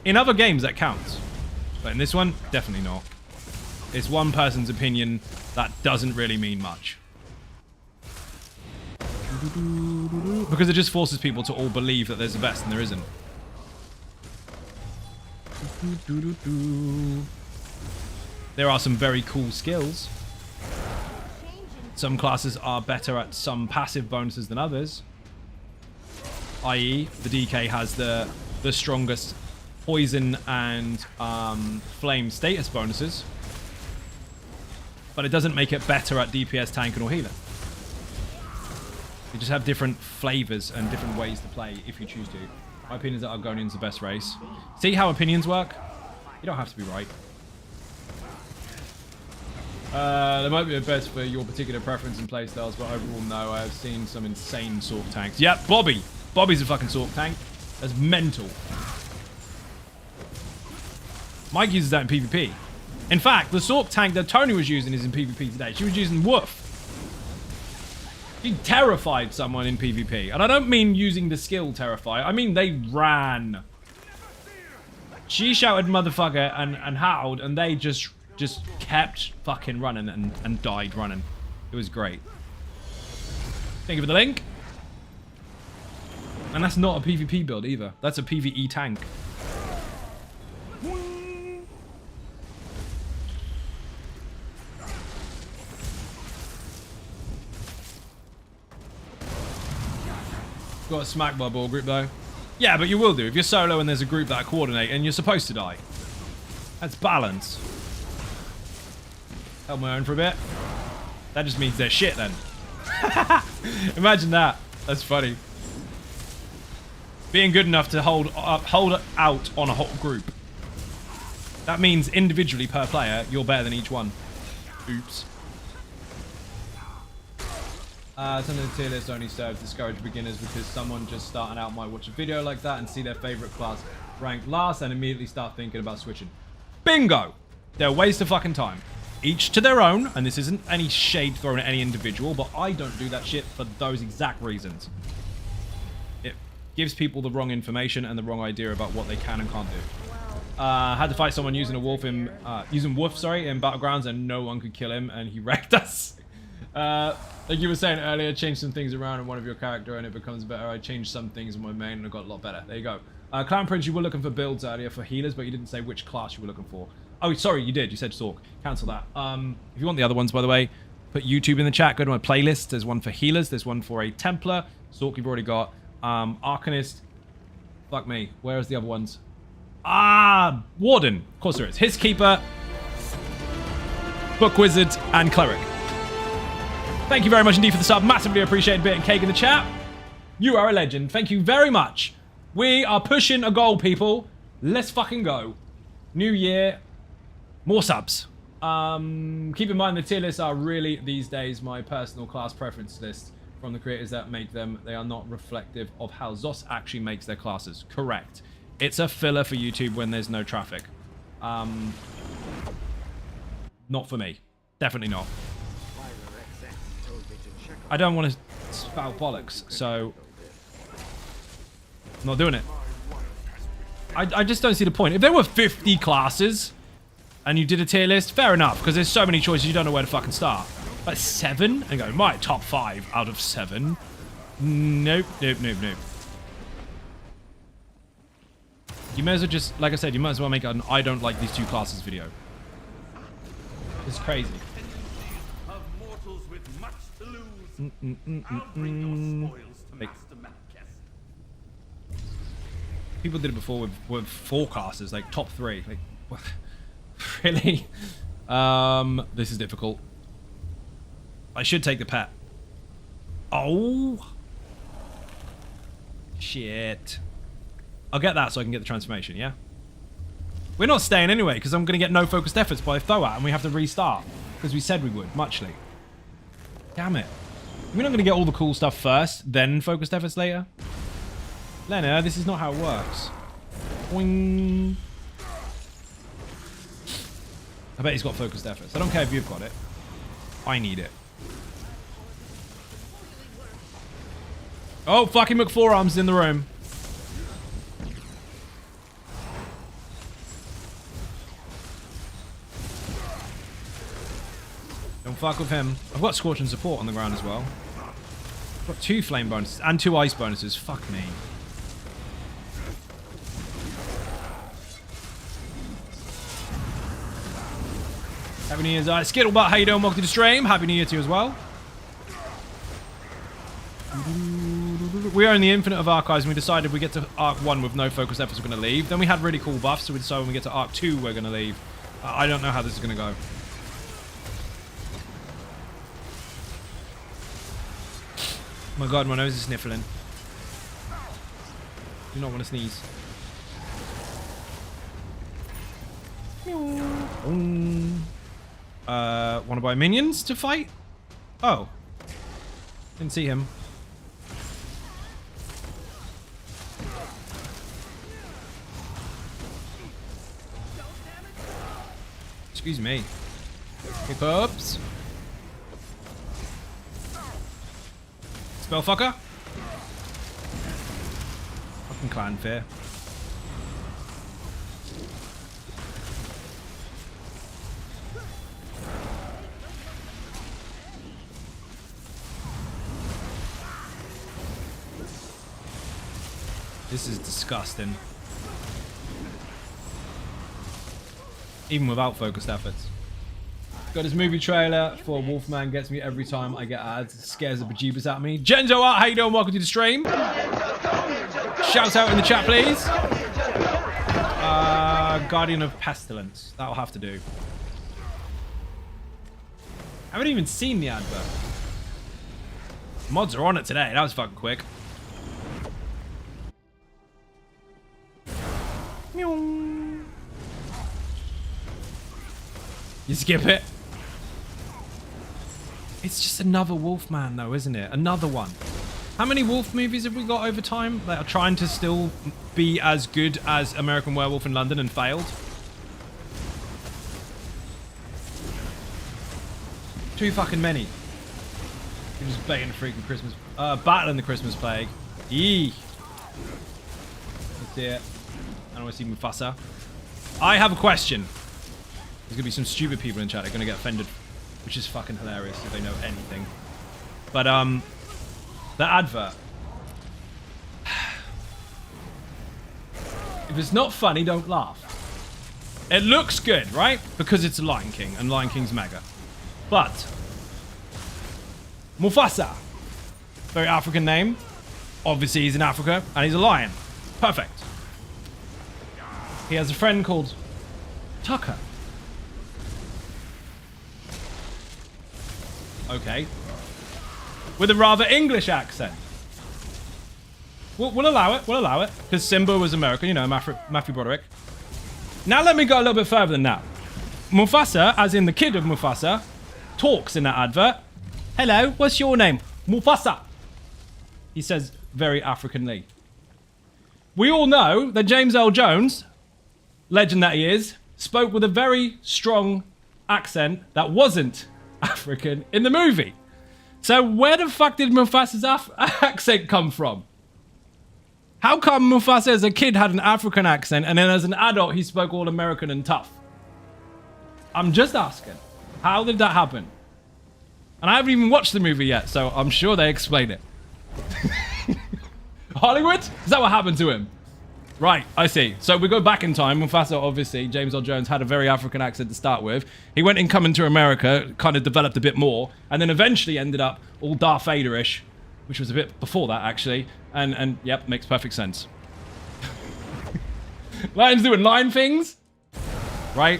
In other games, that counts. But in this one, definitely not. It's one person's opinion that doesn't really mean much. Because it just forces people to all believe that there's the best and there isn't. There are some very cool skills. Some classes are better at some passive bonuses than others. I.e., the DK has the strongest poison and flame status bonuses. But it doesn't make it better at DPS, tank, or healer. You just have different flavors and different ways to play if you choose to. My opinion is that Argonian's the best race. See how opinions work? You don't have to be right. There might be a best for your particular preference and playstyles, but overall, no. I have seen some insane Sork tanks. Yep, Bobby. Bobby's a fucking Sork tank. That's mental. Mike uses that in PvP. In fact, the Sork tank that Tony was using is in PvP today. She was using Woof. She terrified someone in PvP. And I don't mean using the skill terrify. I mean they ran. She shouted motherfucker and howled, and they just kept fucking running and died running. It was great. Thank you for the link. And that's not a PvP build either. That's a PvE tank. Got a smack by ball group though. Yeah, but you will do if you're solo and there's a group that coordinate and you're supposed to die. That's balance. Held my own for a bit. That just means they're shit then. Imagine that. That's funny. Being good enough to hold out on a whole group. That means individually per player, you're better than each one. Oops. Some of the tier list only serve to discourage beginners because someone just starting out might watch a video like that and see their favorite class ranked last and immediately start thinking about switching. Bingo! They're a waste of fucking time. Each to their own, and this isn't any shade thrown at any individual, but I don't do that shit for those exact reasons. It gives people the wrong information and the wrong idea about what they can and can't do. Had to fight someone using a wolf in Battlegrounds and no one could kill him and he wrecked us. Like you were saying earlier, change some things around in one of your character and it becomes better. I changed some things in my main and it got a lot better. There you go. Clown Prince, you were looking for builds earlier for healers, but you didn't say which class you were looking for. Oh, sorry, you did. You said Sork. Cancel that. If you want the other ones, by the way, put YouTube in the chat. Go to my playlist. There's one for healers. There's one for a Templar. Sork, you've already got. Arcanist. Fuck me. Where is the other ones? Warden. Of course there is. His Keeper. Book Wizard and Cleric. Thank you very much indeed for the sub. Massively appreciated. Bit and cake in the chat. You are a legend. Thank you very much. We are pushing a goal, people. Let's fucking go. New year. More subs. Keep in mind the tier lists are really, these days, my personal class preference list from the creators that make them. They are not reflective of how ZOS actually makes their classes. Correct. It's a filler for YouTube when there's no traffic. Not for me. Definitely not. I don't want to spout bollocks, so I'm not doing it. I just don't see the point. If there were 50 classes and you did a tier list, fair enough, because there's so many choices you don't know where to fucking start. But 7? And go, my top 5 out of 7? Nope, nope, nope, nope. You may as well just, like I said, you might as well make an I don't like these two classes video. It's crazy. People did it before with 4 classes, like top 3. Like, Really? This is difficult. I should take the pet. Oh. Shit. I'll get that so I can get the transformation, yeah? We're not staying anyway, because I'm going to get no focused efforts by a throw-out, and we have to restart. Because we said we would, muchly. Damn it. We're not going to get all the cool stuff first, then focused efforts later? Lena, this is not how it works. Boing. I bet he's got focused efforts. I don't care if you've got it. I need it. Oh, fucking McForearms in the room. Don't fuck with him. I've got Scorching Support on the ground as well. I've got 2 flame bonuses and 2 ice bonuses. Fuck me. Happy New Year's, Skittlebutt, how you doing? Welcome to the stream. Happy New Year to you as well. We are in the Infinite of Archives, and we decided we get to Arc 1 with no focus efforts, we're going to leave. Then we had really cool buffs, so we decided when we get to Arc 2, we're going to leave. I don't know how this is going to go. Oh my god, my nose is sniffling. Do not want to sneeze. Want to buy minions to fight? Oh. Didn't see him. Excuse me. Hiccups. Spellfucker. Fucking clan fear. This is disgusting. Even without focused efforts. Got his movie trailer for Wolfman, gets me every time I get ads. It scares the bejeebus out of me. Genzo Art, how you doing? Welcome to the stream. Shout out in the chat, please. Guardian of Pestilence. That'll have to do. I haven't even seen the advert. Mods are on it today. That was fucking quick. You skip it. It's just another Wolfman though, isn't it? Another one. How many Wolf movies have we got over time that are trying to still be as good as American Werewolf in London and failed? Too fucking many. You're just baiting the freaking Christmas... battling the Christmas plague. Yee. Let's see it. I don't want to see Mufasa. I have a question. There's gonna be some stupid people in chat that are gonna get offended, which is fucking hilarious if they know anything. But the advert. If it's not funny, don't laugh. It looks good, right? Because it's Lion King, and Lion King's mega. But Mufasa, very African name. Obviously, he's in Africa, and he's a lion. Perfect. He has a friend called Tucker. Okay. With a rather English accent. We'll allow it. We'll allow it. Because Simba was American, you know, Matthew Broderick. Now let me go a little bit further than that. Mufasa, as in the kid of Mufasa, talks in that advert. Hello, what's your name? Mufasa. He says very Africanly. We all know that James Earl Jones, legend that he is, spoke with a very strong accent that wasn't African in the movie. So where the fuck did Mufasa's accent come from? How come Mufasa as a kid had an African accent and then as an adult he spoke all American and tough? I'm just asking. How did that happen? And I haven't even watched the movie yet, so I'm sure they explain it. Hollywood? Is that what happened to him? Right, I see. So we go back in time. Mufasa, obviously, James Earl Jones had a very African accent to start with. He went in Coming to America, kind of developed a bit more, and then eventually ended up all Darth Vader-ish, which was a bit before that, actually. And yep, makes perfect sense. Lions doing lion things, right?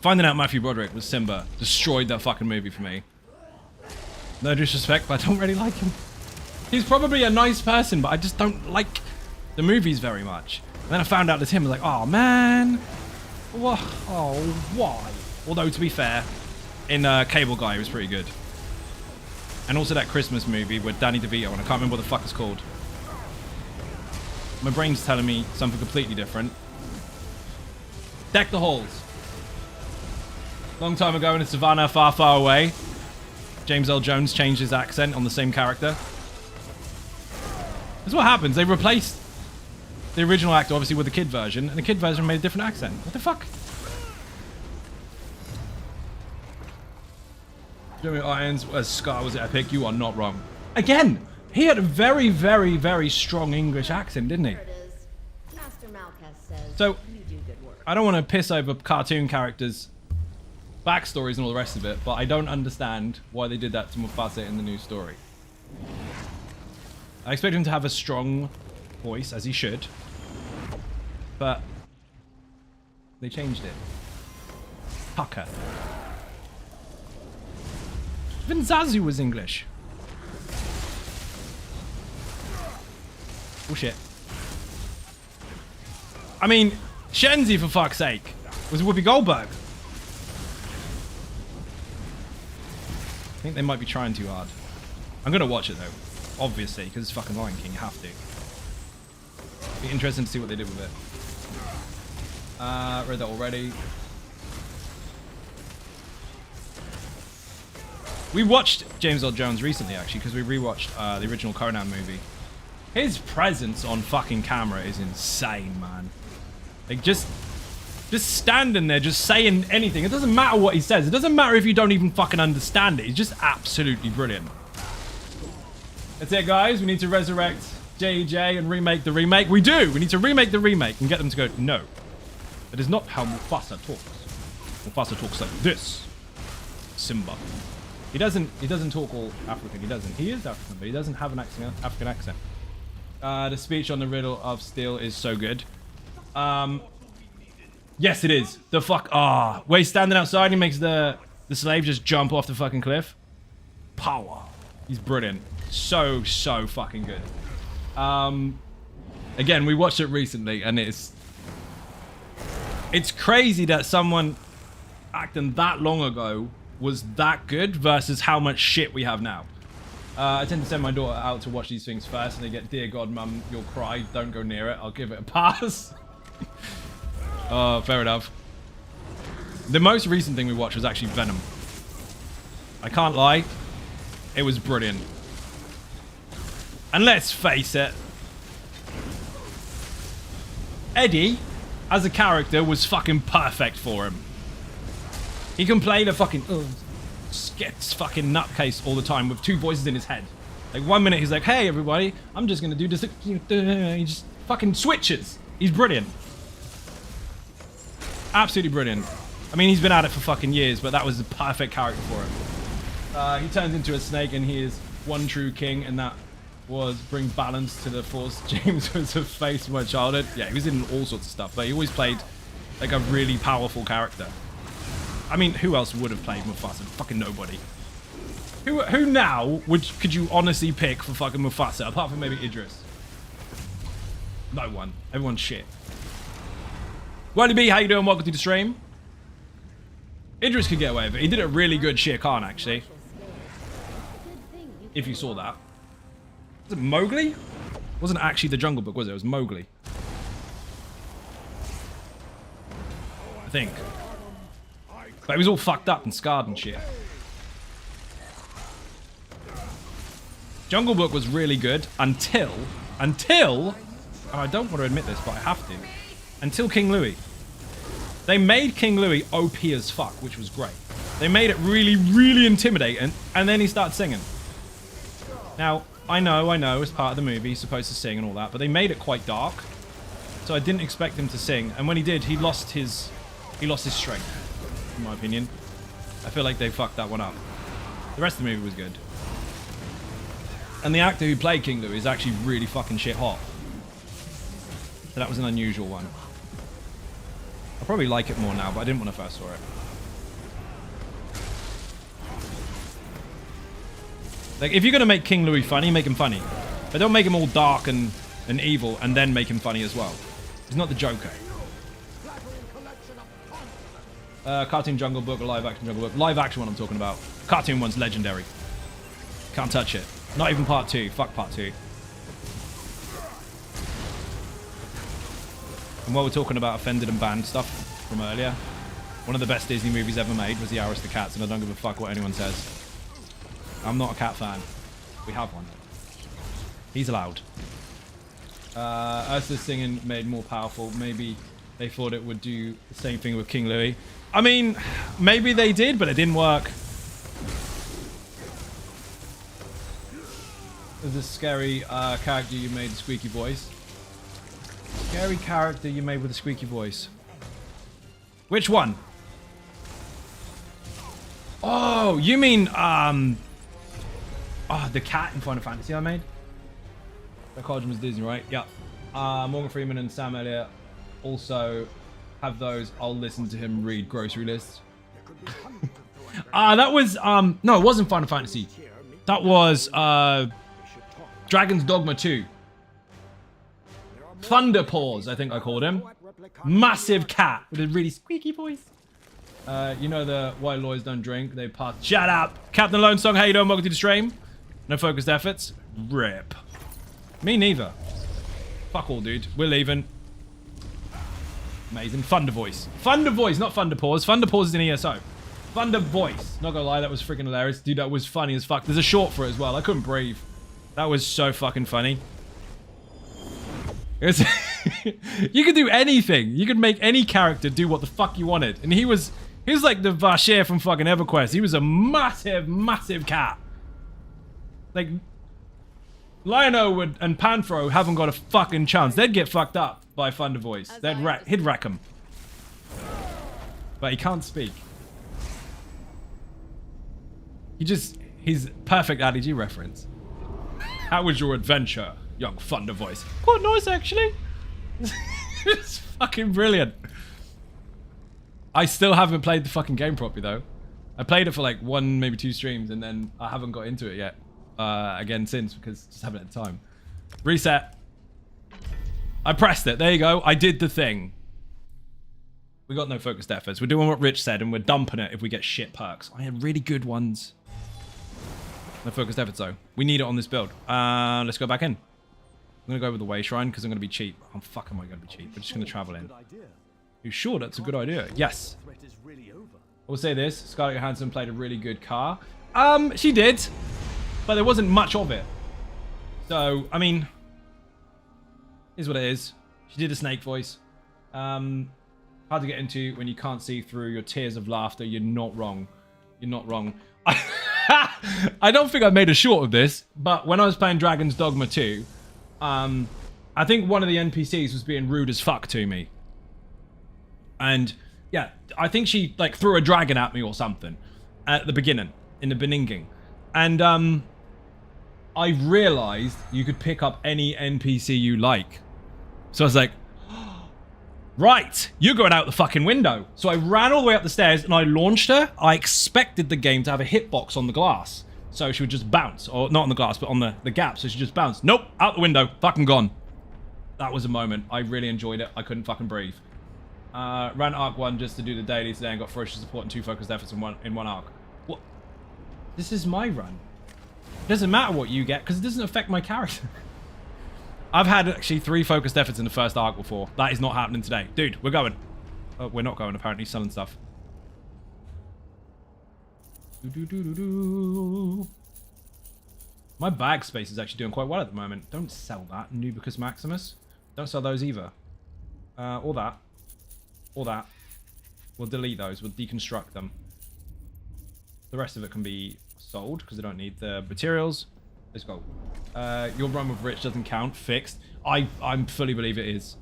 Finding out Matthew Broderick was Simba destroyed that fucking movie for me. No disrespect, but I don't really like him. He's probably a nice person, but I just don't like the movies very much. And then I found out it's him. I was like, oh man, what? Oh, why? Although to be fair, in Cable Guy, it was pretty good. And also that Christmas movie with Danny DeVito, and I can't remember what the fuck it's called. My brain's telling me something completely different. Deck the Halls. Long time ago in a savannah far, far away, James L. Jones changed his accent on the same character. That's what happens. They replaced the original actor, obviously, with the kid version, and the kid version made a different accent. What the fuck? Jeremy Irons as Scar was epic. You are not wrong. Again, he had a very, very, very strong English accent, didn't he? So, I don't want to piss over cartoon characters' backstories and all the rest of it, but I don't understand why they did that to Mufasa in the new story. I expect him to have a strong voice, as he should, but they changed it. Pucker. Even Zazu was English. Oh shit. I mean, Shenzi, for fuck's sake, was Whoopi Goldberg. I think they might be trying too hard. I'm gonna watch it though, obviously, because it's fucking Lion King. You have to. Be interesting to see what they did with it. Read that already. We watched James Earl Jones recently, actually, because we rewatched the original Conan movie. His presence on fucking camera is insane, man. Like, just standing there, just saying anything. It doesn't matter what he says. It doesn't matter if you don't even fucking understand it. He's just absolutely brilliant. That's it, guys. We need to resurrect J.J. and remake the remake. We do. We need to remake the remake and get them to go, no. That is not how Mufasa talks. Mufasa talks like this. Simba. He doesn't talk all African. He doesn't. He is African, but he doesn't have an African accent. The speech on the Riddle of Steel is so good. Yes, it is. The fuck. Where he's standing outside, he makes the slave just jump off the fucking cliff. Power. He's brilliant. So fucking good. Again, we watched it recently, and it's crazy that someone acting that long ago was that good versus how much shit we have now. I tend to send my daughter out to watch these things first, and they get, dear God, mum, you'll cry. Don't go near it. I'll give it a pass. Oh, fair enough. The most recent thing we watched was actually Venom. I can't lie. It was brilliant. And let's face it, Eddie, as a character, was fucking perfect for him. He can play the fucking skits fucking nutcase all the time with two voices in his head. Like, 1 minute he's like, hey everybody, I'm just gonna do this. He just fucking switches. He's brilliant. Absolutely brilliant. I mean, he's been at it for fucking years, but that was the perfect character for him. He turns into a snake, and he is one true king, and that was bring balance to the force. James was a face from my childhood. Yeah, he was in all sorts of stuff, but he always played like a really powerful character. I mean, who else would have played Mufasa? Fucking nobody. Who now could you honestly pick for fucking Mufasa, apart from maybe Idris? No one. Everyone's shit. Wiley B, how you doing? Welcome to the stream. Idris could get away with it. He did a really good Shere Khan, actually. If you saw that. Was it Mowgli? It wasn't actually the Jungle Book, was it? It was Mowgli. I think. But he was all fucked up and scarred and shit. Jungle Book was really good until, oh, I don't want to admit this, but I have to. Until King Louis. They made King Louis OP as fuck, which was great. They made it really, really intimidating, and then he started singing. Now, I know, as part of the movie, he's supposed to sing and all that, but they made it quite dark. So I didn't expect him to sing, and when he did, he lost his strength. In my opinion. I feel like they fucked that one up. The rest of the movie was good. And the actor who played King Louis is actually really fucking shit hot. So that was an unusual one. I probably like it more now, but I didn't when I first saw it. Like, if you're going to make King Louis funny, make him funny. But don't make him all dark and evil and then make him funny as well. He's not the Joker. Cartoon Jungle Book or live action Jungle Book? Live action one I'm talking about. Cartoon one's legendary. Can't touch it. Not even part 2. Fuck part 2. And while we're talking about offended and banned stuff from earlier, one of the best Disney movies ever made was The Hours to Cats, and I don't give a fuck what anyone says. I'm not a cat fan. We have one. He's allowed. Ursula's singing made more powerful. Maybe they thought it would do the same thing with King Louis. I mean, maybe they did, but it didn't work. There's a scary character you made, the squeaky voice. Scary character you made with a squeaky voice. Which one? Oh, you mean, the cat in Final Fantasy I made? That cartoon was Disney, right? Yeah. Morgan Freeman and Sam Elliott also have those. I'll listen to him read grocery lists. That was, no, it wasn't Final Fantasy. That was, Dragon's Dogma 2. Thunder Paws, I think I called him. Massive cat with a really squeaky voice. You know the white lawyers don't drink. They pass. Shut up! Captain Lone Song, how you doing? Welcome to the stream. No focused efforts. Rip. Me neither. Fuck all, dude. We're leaving. Amazing. Thunder Voice. Thunder Voice, not Thunder Paws. Thunder Paws is in ESO. Thunder Voice. Not gonna lie, that was freaking hilarious. Dude, that was funny as fuck. There's a short for it as well. I couldn't breathe. That was so fucking funny. You could do anything. You could make any character do what the fuck you wanted. And he was like the Vashir from fucking EverQuest. He was a massive, massive cat. Like, Lionel and Panthro haven't got a fucking chance. They'd get fucked up by Thunder Voice. He'd wreck them. But he can't speak. He's perfect Ali G reference. How was your adventure, young Thunder Voice? Quite nice, actually. It's fucking brilliant. I still haven't played the fucking game properly, though. I played it for like 1, maybe 2 streams, and then I haven't got into it yet. Again, since, because just haven't had time. Reset. I pressed it. There you go. I did the thing. We got no focused efforts. We're doing what Rich said, and we're dumping it if we get shit perks. I had really good ones. No focused efforts, though. We need it on this build. Let's go back in. I'm going to go with the Way Shrine because I'm going to be cheap. Oh, fuck, am I going to be cheap? We're just going to travel in. You sure that's a good idea? Yes. I will say this. Scarlett Johansson played a really good car. She did. But there wasn't much of it. So, I mean, is what it is. She did a snake voice. Hard to get into when you can't see through your tears of laughter. You're not wrong. You're not wrong. I don't think I made a short of this, but when I was playing Dragon's Dogma 2, I think one of the NPCs was being rude as fuck to me. And, yeah, I think she, like, threw a dragon at me or something at the beginning, in the beninging. And, I realized you could pick up any NPC you like. So I was like, right, you're going out the fucking window. So I ran all the way up the stairs and I launched her. I expected the game to have a hitbox on the glass. So she would just bounce. Or not on the glass, but on the gap. So she just bounced. Nope, out the window. Fucking gone. That was a moment. I really enjoyed it. I couldn't fucking breathe. Ran Arc 1 just to do the daily today and got ferocious support and 2 focused efforts in one arc. What? This is my run. It doesn't matter what you get because it doesn't affect my character. I've had actually 3 focused efforts in the first arc before. That is not happening today. Dude, we're going. Oh, we're not going, apparently. Selling stuff. My bag space is actually doing quite well at the moment. Don't sell that. Nubicus Maximus. Don't sell those either. Or that. Or that. We'll delete those. We'll deconstruct them. The rest of it can be sold because I don't need the materials. Let's go. Your run with Rich doesn't count. Fixed. I fully believe it is.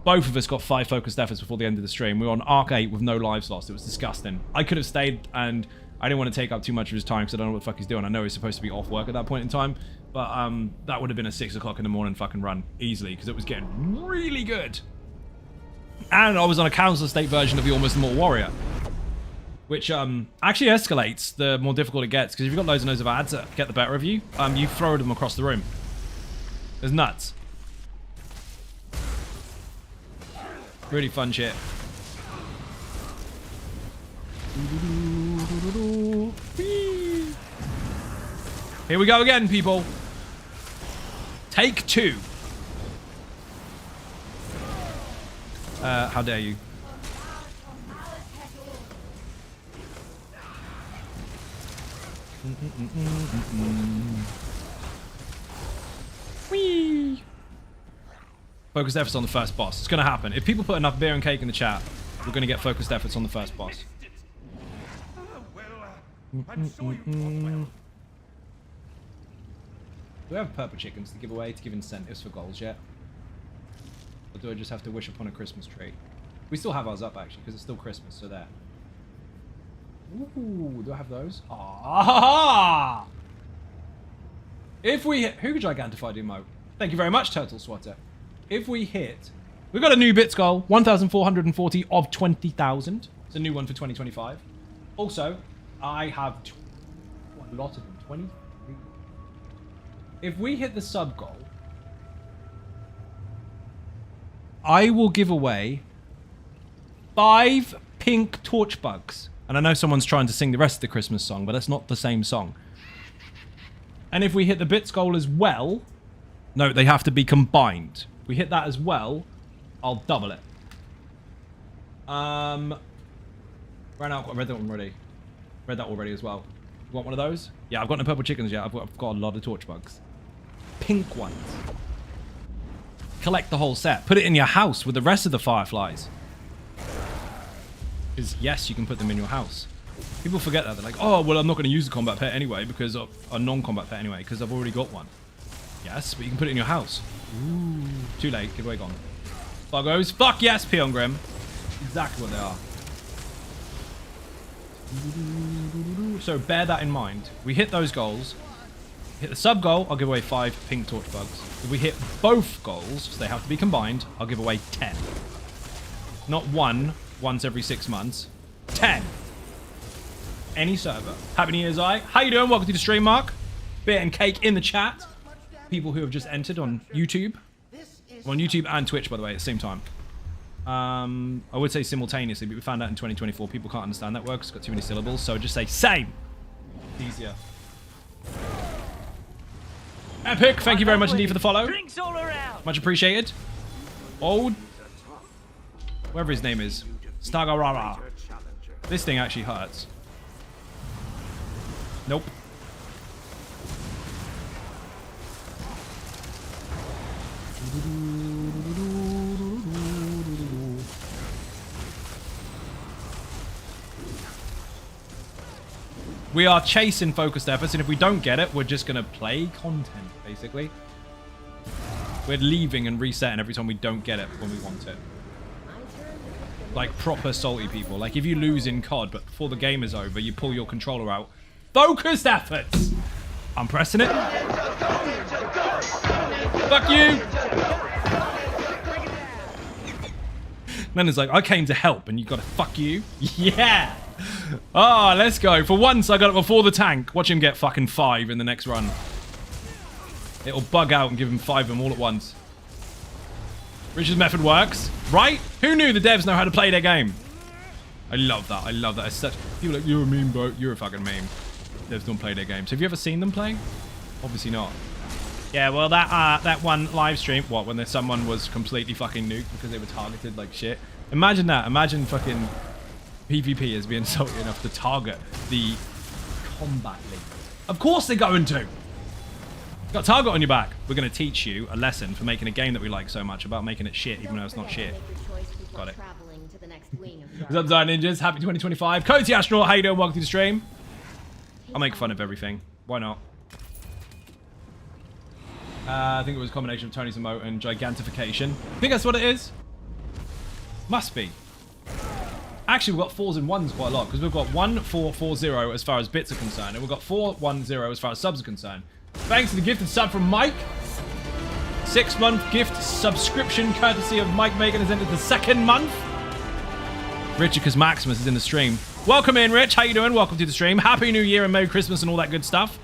Both of us got 5 focused efforts before the end of the stream. We were on Arc 8 with no lives lost. It was disgusting. I could have stayed, and I didn't want to take up too much of his time because I don't know what the fuck he's doing. I know he's supposed to be off work at that point in time, but that would have been a 6 o'clock in the morning fucking run easily because it was getting really good. And I was on a council estate version of the Almost Immortal Warrior, which actually escalates the more difficult it gets. Because if you've got loads and loads of ads that get the better of you, you throw them across the room. It's nuts. Really fun shit. Here we go again, people. Take 2. How dare you? Whee! Focused efforts on the first boss. It's going to happen. If people put enough beer and cake in the chat, we're going to get focused efforts on the first boss. Do we have purple chickens to give away to give incentives for goals yet? Or do I just have to wish upon a Christmas tree? We still have ours up, actually, because it's still Christmas, so there. Ooh, do I have those? Ah! If we hit... Who gigantified emote? Thank you very much, Turtle Swatter. If we hit... We've got a new bits goal. 1,440 of 20,000. It's a new one for 2025. Also, I have... a lot of them. 23. If we hit the sub goal... I will give away 5 pink torch bugs. And I know someone's trying to sing the rest of the Christmas song, but that's not the same song. And if we hit the bits goal as well... No, they have to be combined. If we hit that as well, I'll double it. Right now, I've read that one already. Read that already as well. You want one of those? Yeah, I've got no purple chickens yet. I've got a lot of torch bugs. Pink ones. Collect the whole set. Put it in your house with the rest of the fireflies. Because, yes, you can put them in your house. People forget that. They're like, oh, well, I'm not going to use the combat pet anyway, because of a non-combat pet anyway, because I've already got one. Yes, but you can put it in your house. Ooh. Too late. Giveaway gone. Buggos. Fuck yes, Peon Grim. Exactly what they are. So bear that in mind. We hit those goals. Hit the sub goal, I'll give away 5 pink torch bugs. If we hit both goals, so they have to be combined, I'll give away 10. Not one, once every 6 months. 10. Any server. Happy New Year's, I. How you doing? Welcome to the stream, Mark. Beer and cake in the chat. People who have just entered on YouTube. On YouTube and Twitch, by the way, at the same time. I would say simultaneously, but we found out in 2024 people can't understand that word because it's got too many syllables, so just say same. It's easier. Epic, thank you very much indeed for the follow. Much appreciated. Old, whatever his name is, Stagarara. This thing actually hurts. Nope. We are chasing focused efforts, and if we don't get it, we're just going to play content, basically. We're leaving and resetting every time we don't get it when we want it. Like proper salty people. Like if you lose in COD, but before the game is over, you pull your controller out. Focused efforts! I'm pressing it. Fuck you! Then it's like, I came to help, and you got to fuck you? Yeah! Oh, let's go. For once, I got it before the tank. Watch him get fucking 5 in the next run. It'll bug out and give him 5 of them all at once. Richard's method works, right? Who knew the devs know how to play their game? I love that. I love that. It's such... People are like, you're a meme, bro. You're a fucking meme. Devs don't play their games. Have you ever seen them playing? Obviously not. Yeah, well, that one live stream... What, when someone was completely fucking nuked because they were targeted like shit? Imagine that. Imagine fucking... PvP is being salty enough to target the combat league. Of course they're going to. Got a target on your back. We're going to teach you a lesson for making a game that we like so much about making it shit, even though it's not shit. Got it. What's up, Design Ninjas? Happy 2025. Cozy Astronaut, how you doing? Welcome to the stream. I'll make fun of everything. Why not? I think it was a combination of Tony's emote and gigantification. I think that's what it is. Must be. Actually, we've got 4s and 1s quite a lot, because we've got 1440 as far as bits are concerned, and we've got 410 as far as subs are concerned. Thanks to the gifted sub from Mike. 6-month gift subscription courtesy of Mike Megan has entered the 2nd month. Richicus Maximus is in the stream. Welcome in, Rich. How you doing? Welcome to the stream. Happy New Year and Merry Christmas and all that good stuff.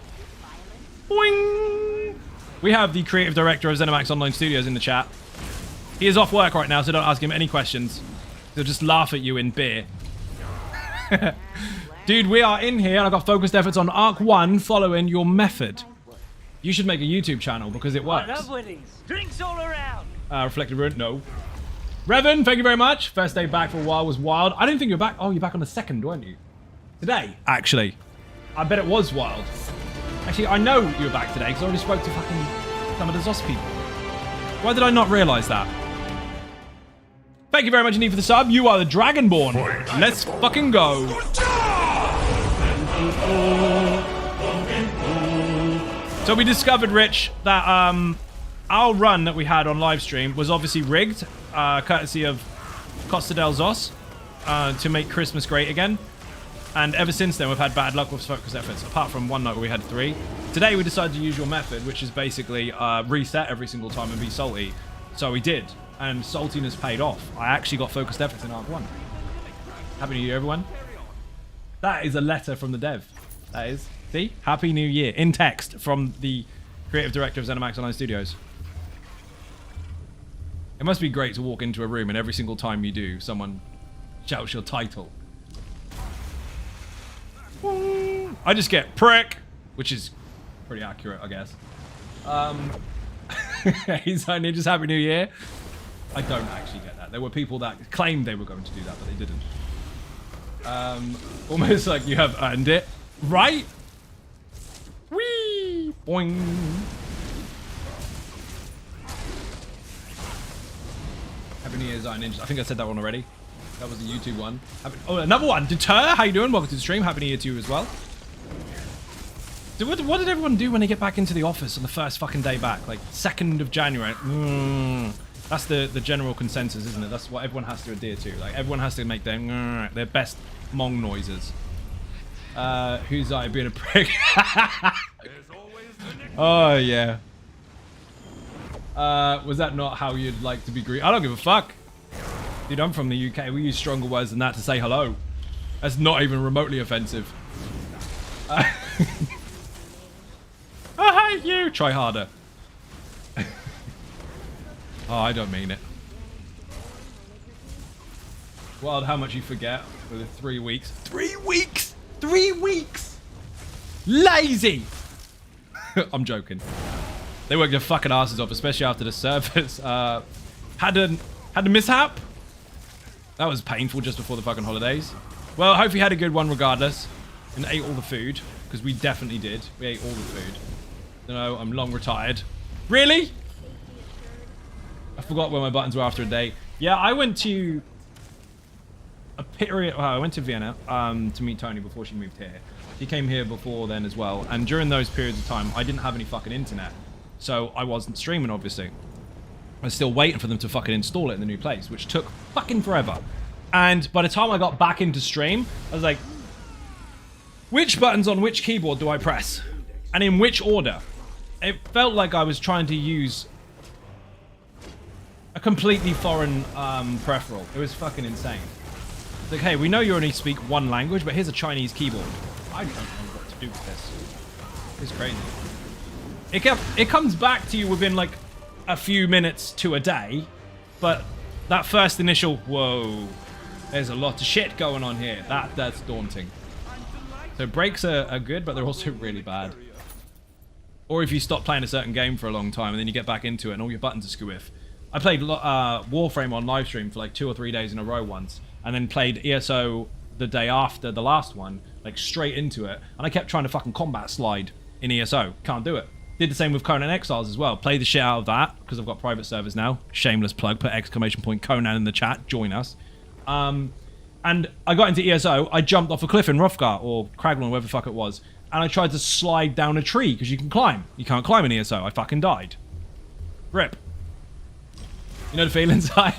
Boing! We have the creative director of ZeniMax Online Studios in the chat. He is off work right now, so don't ask him any questions. He'll just laugh at you in beer. Dude, we are in here and I got focused efforts on Arc 1 following your method. You should make a YouTube channel because it works.
I love winnings. Drinks all around.
Reflective Ruin, no. Revan, thank you very much. First day back for a while was wild. I didn't think you were back. Oh, you're back on the 2nd, weren't you? Today, actually. I bet it was wild. Actually, I know you were back today because I already spoke to fucking some of the ZOS people. Why did I not realise that? Thank you very much indeed for the sub. You are the Dragonborn. Let's fucking go. So we discovered, Rich, that our run that we had on live stream was obviously rigged, courtesy of Costa del Zos, to make Christmas great again. And ever since then, we've had bad luck with focus efforts, apart from one night where we had 3. Today, we decided to use your method, which is basically reset every single time and be salty. So we did, and saltiness paid off. I actually got focused efforts in Arc 1. Happy New Year, everyone. That is a letter from the dev. That is. See? Happy New Year. In text from the creative director of ZeniMax Online Studios. It must be great to walk into a room and every single time you do, someone shouts your title. I just get prick, which is pretty accurate, I guess. He's NINJAS, Happy New Year. I don't actually get that. There were people that claimed they were going to do that, but they didn't. Almost like you have earned it, right? Whee! Boing! Happy New Year, NINJAS. I think I said that one already. That was the YouTube one. Oh, another one. Deter, how you doing? Welcome to the stream. Happy New Year to you as well. So what did everyone do when they get back into the office on the first fucking day back? Like, 2nd of January. That's the general consensus, isn't it? That's what everyone has to adhere to. Like, everyone has to make their best mong noises. Who's I being a prick? Oh, yeah. Was that not how you'd like to be greeted? I don't give a fuck. Dude, I'm from the UK. We use stronger words than that to say hello. That's not even remotely offensive. I hate you. Try harder. Oh, I don't mean it. Wild how much you forget with the 3 weeks. 3 weeks! 3 weeks! Lazy! I'm joking. They worked their fucking asses off, especially after the servers had a mishap. That was painful just before the fucking holidays. Well, I hope you had a good one regardless. And ate all the food. Because we definitely did. We ate all the food. No, I'm long retired. Really? I forgot where my buttons were after a day. Yeah, I went to a period... Well, I went to Vienna to meet Tony before she moved here. She came here before then as well. And during those periods of time, I didn't have any fucking internet. So I wasn't streaming, obviously. I was still waiting for them to fucking install it in the new place, which took fucking forever. And by the time I got back into stream, I was like, which buttons on which keyboard do I press? And in which order? It felt like I was trying to use a completely foreign peripheral. It was fucking insane. It's like, hey, we know you only speak one language, but here's a Chinese keyboard. I don't know what to do with this. It's crazy. It comes back to you within like a few minutes to a day, but that first initial, whoa, there's a lot of shit going on here. That's daunting. So breaks are good, but they're also really bad. Or if you stop playing a certain game for a long time and then you get back into it and all your buttons are screw with. I played Warframe on live stream for like 2 or 3 days in a row once, and then played ESO the day after the last one, like straight into it, and I kept trying to fucking combat slide in ESO. Can't do it. Did the same with Conan Exiles as well. Played the shit out of that, because I've got private servers now. Shameless plug, put exclamation point Conan in the chat, join us. And I got into ESO, I jumped off a cliff in Hrofgar, or Craglorn, wherever the fuck it was, and I tried to slide down a tree, because you can climb. You can't climb in ESO, I fucking died. Rip. You know the feelings, They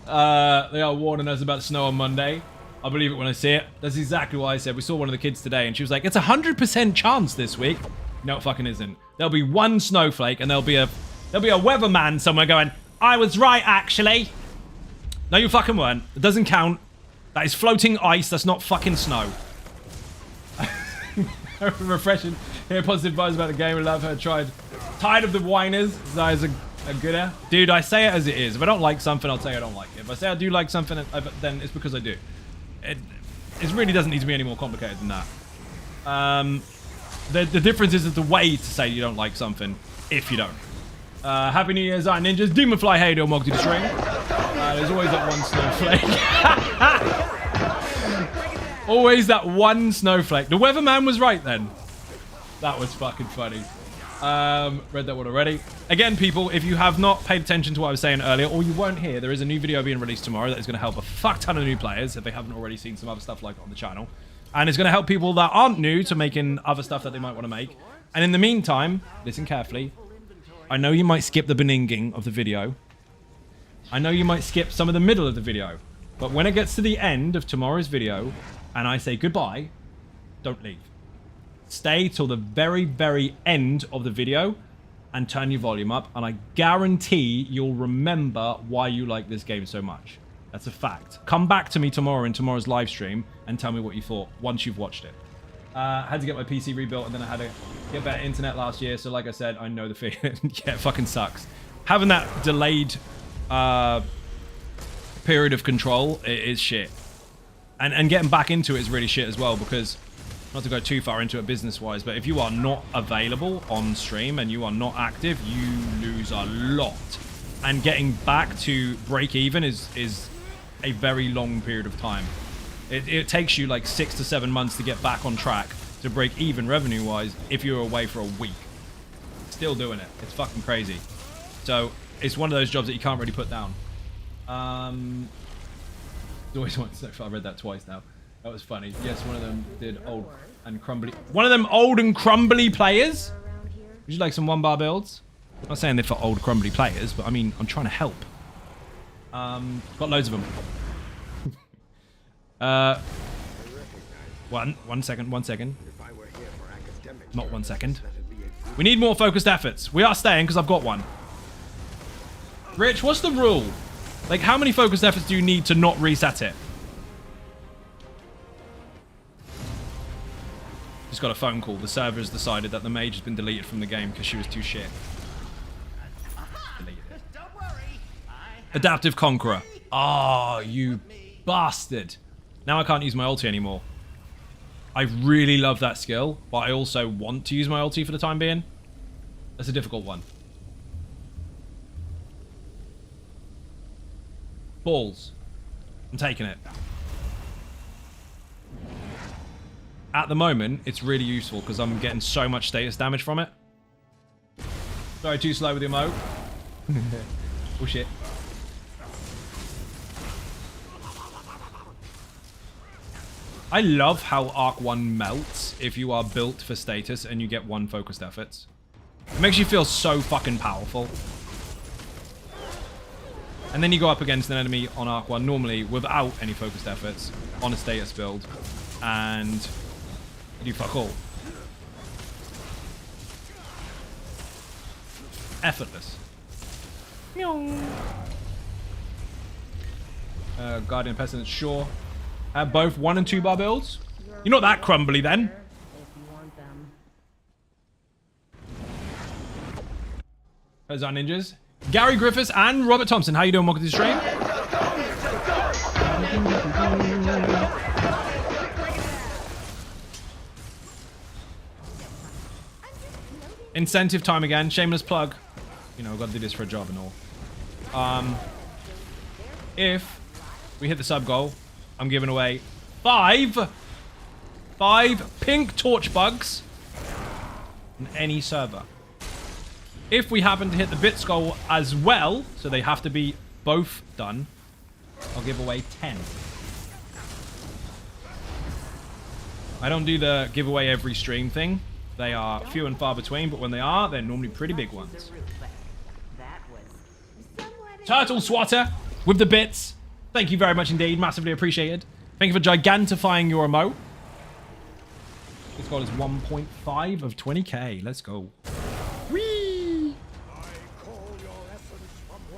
are warning us about snow on Monday. I'll believe it when I see it. That's exactly what I said. We saw one of the kids today, and she was like, it's 100% chance this week. No, it fucking isn't. There'll be one snowflake, and there'll be a weatherman somewhere going, I was right, actually. No, you fucking weren't. It doesn't count. That is floating ice. That's not fucking snow. Refreshing. Hear positive vibes about the game. I love her. Tired of the whiners. That is a gooder. Dude, I say it as it is. If I don't like something, I'll say I don't like it. If I say I do like something, then it's because I do. It really doesn't need to be any more complicated than that. The difference is the way to say you don't like something if you don't. Happy New Year's, Ninjas. Demonfly, hey, don't welcome to the stream. There's always that one snowflake. Always that one snowflake. The weatherman was right then. That was fucking funny. Read that one already. Again, people, if you have not paid attention to what I was saying earlier, or you weren't here, there is a new video being released tomorrow that is going to help a fuck ton of new players if they haven't already seen some other stuff like it on the channel. And it's going to help people that aren't new to making other stuff that they might want to make. And in the meantime, listen carefully. I know you might skip the beninging of the video. I know you might skip some of the middle of the video. But when it gets to the end of tomorrow's video, and I say goodbye, don't leave. Stay till the very, very end of the video and turn your volume up. And I guarantee you'll remember why you like this game so much. That's a fact. Come back to me tomorrow in tomorrow's live stream and tell me what you thought once you've watched it. Had to get my PC rebuilt and then I had to get better internet last year. So like I said, I know the feeling. Yeah, it fucking sucks. Having that delayed period of control is shit. And getting back into it is really shit as well because, not to go too far into it business-wise, but if you are not available on stream and you are not active, you lose a lot. And getting back to break even is a very long period of time. It takes you like 6 to 7 months to get back on track to break even revenue-wise if you're away for a week. Still doing it. It's fucking crazy. So it's one of those jobs that you can't really put down. Always want to. I read that twice now. That was funny. Yes, one of them did old and crumbly. One of them old and crumbly players? Would you like some one-bar builds? I'm not saying they're for old crumbly players, but I mean, I'm trying to help. Got loads of them. One second. Not 1 second. We need more focused efforts. We are staying because I've got one. Rich, what's the rule? Like, how many focused efforts do you need to not reset it? Just got a phone call. The server has decided that the mage has been deleted from the game because she was too shit. Deleted it. Adaptive Conqueror. Oh, you bastard. Now I can't use my ulti anymore. I really love that skill, but I also want to use my ulti for the time being. That's a difficult one. Balls. I'm taking it. At the moment, it's really useful because I'm getting so much status damage from it. Sorry, too slow with the emote. Oh shit. I love how Arc 1 melts if you are built for status and you get 1 focused efforts. It makes you feel so fucking powerful. And then you go up against an enemy on Arc 1 normally without any focused efforts on a status build. And you fuck all. Effortless. Guardian Pestilence, sure. Both 1 and 2 bar builds. You're not that crumbly then. Those are ninjas. Gary Griffiths and Robert Thompson. How you doing? Welcome to the stream. Incentive time again. Shameless plug. You know, I've got to do this for a job and all. If we hit the sub goal, I'm giving away 5 pink torch bugs on any server. If we happen to hit the bits goal as well, so they have to be both done, I'll give away 10. I don't do the giveaway every stream thing. They are few and far between, but when they are, they're normally pretty big ones. Turtle Swatter with the bits. Thank you very much indeed. Massively appreciated. Thank you for gigantifying your emote. This goal is 1.5 of 20k. Let's go. Whee!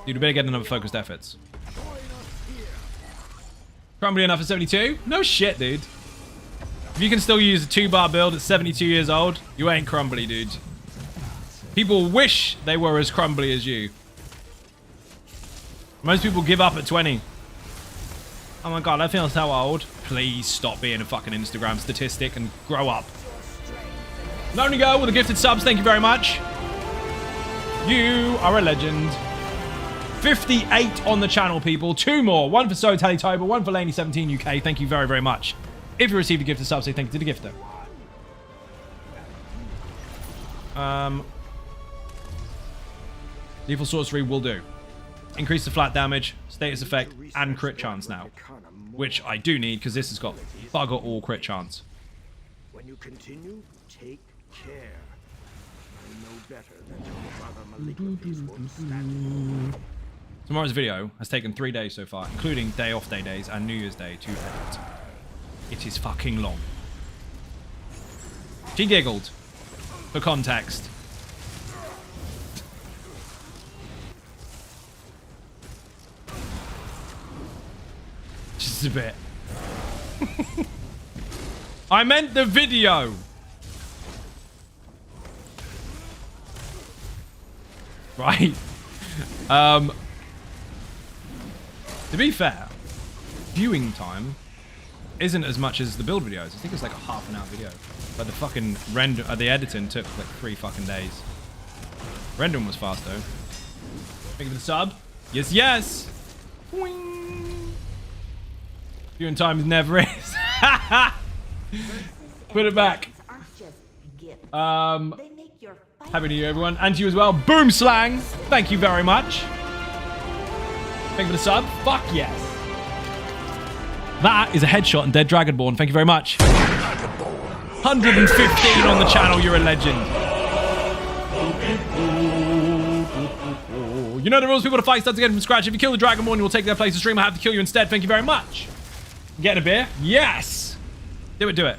Dude, we better get another focused efforts. Crumbly enough at 72? No shit, dude. If you can still use a 2-bar build at 72 years old, you ain't crumbly, dude. People wish they were as crumbly as you. Most people give up at 20. Oh my god, I feel so old. Please stop being a fucking Instagram statistic and grow up. Lonely Girl with the gifted subs, thank you very much. You are a legend. 58 on the channel, people. 2 more. 1 for So Tally Toba, 1 for Laney17 UK. Thank you very, very much. If you received a gifted sub, say thank you to the gifter. Lethal Sorcery will do. Increase the flat damage, status effect, and crit chance now. Which I do need, because this has got bugger all crit chance.
When you continue, take care. I know better than your brother malignancies won't stand.
Tomorrow's video has taken 3 days so far, including day off day days and New Year's Day to edit. It is fucking long. She giggled. For context. Just a bit. I meant the video. Right. To be fair, viewing time isn't as much as the build videos. I think it's like a half-an-hour video. But the fucking render, the editing took like 3 fucking days. Rendering was fast though. Thank you for the sub. Yes, yes. Boing. Viewing time is never is. Put it back. Happy New Year, everyone, and to you as well. Boom Slang. Thank you very much. Thank you for the sub. Fuck yes. That is a headshot and dead Dragonborn. Thank you very much. 115 on the channel. You're a legend. You know the rules. People to fight starts again from scratch. If you kill the Dragonborn, you will take their place to stream. I have to kill you instead. Thank you very much. Getting a beer? Yes. Do it. Do it.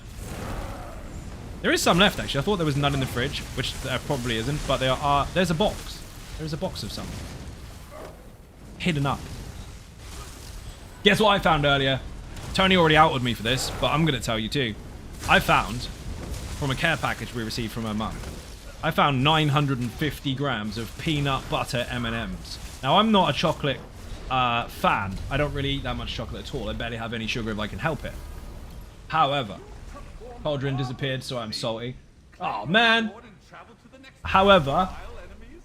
There is some left, actually. I thought there was none in the fridge, which there probably isn't, but there are. There's a box. There's a box of some. Hidden up. Guess what I found earlier? Tony already outed me for this, but I'm going to tell you too. I found, from a care package we received from her mum, I found 950 grams of peanut butter M&Ms. Now, I'm not a chocolate fan. I don't really eat that much chocolate at all. I barely have any sugar if I can help it. However, Cauldron disappeared, so I'm salty. Oh, man. However,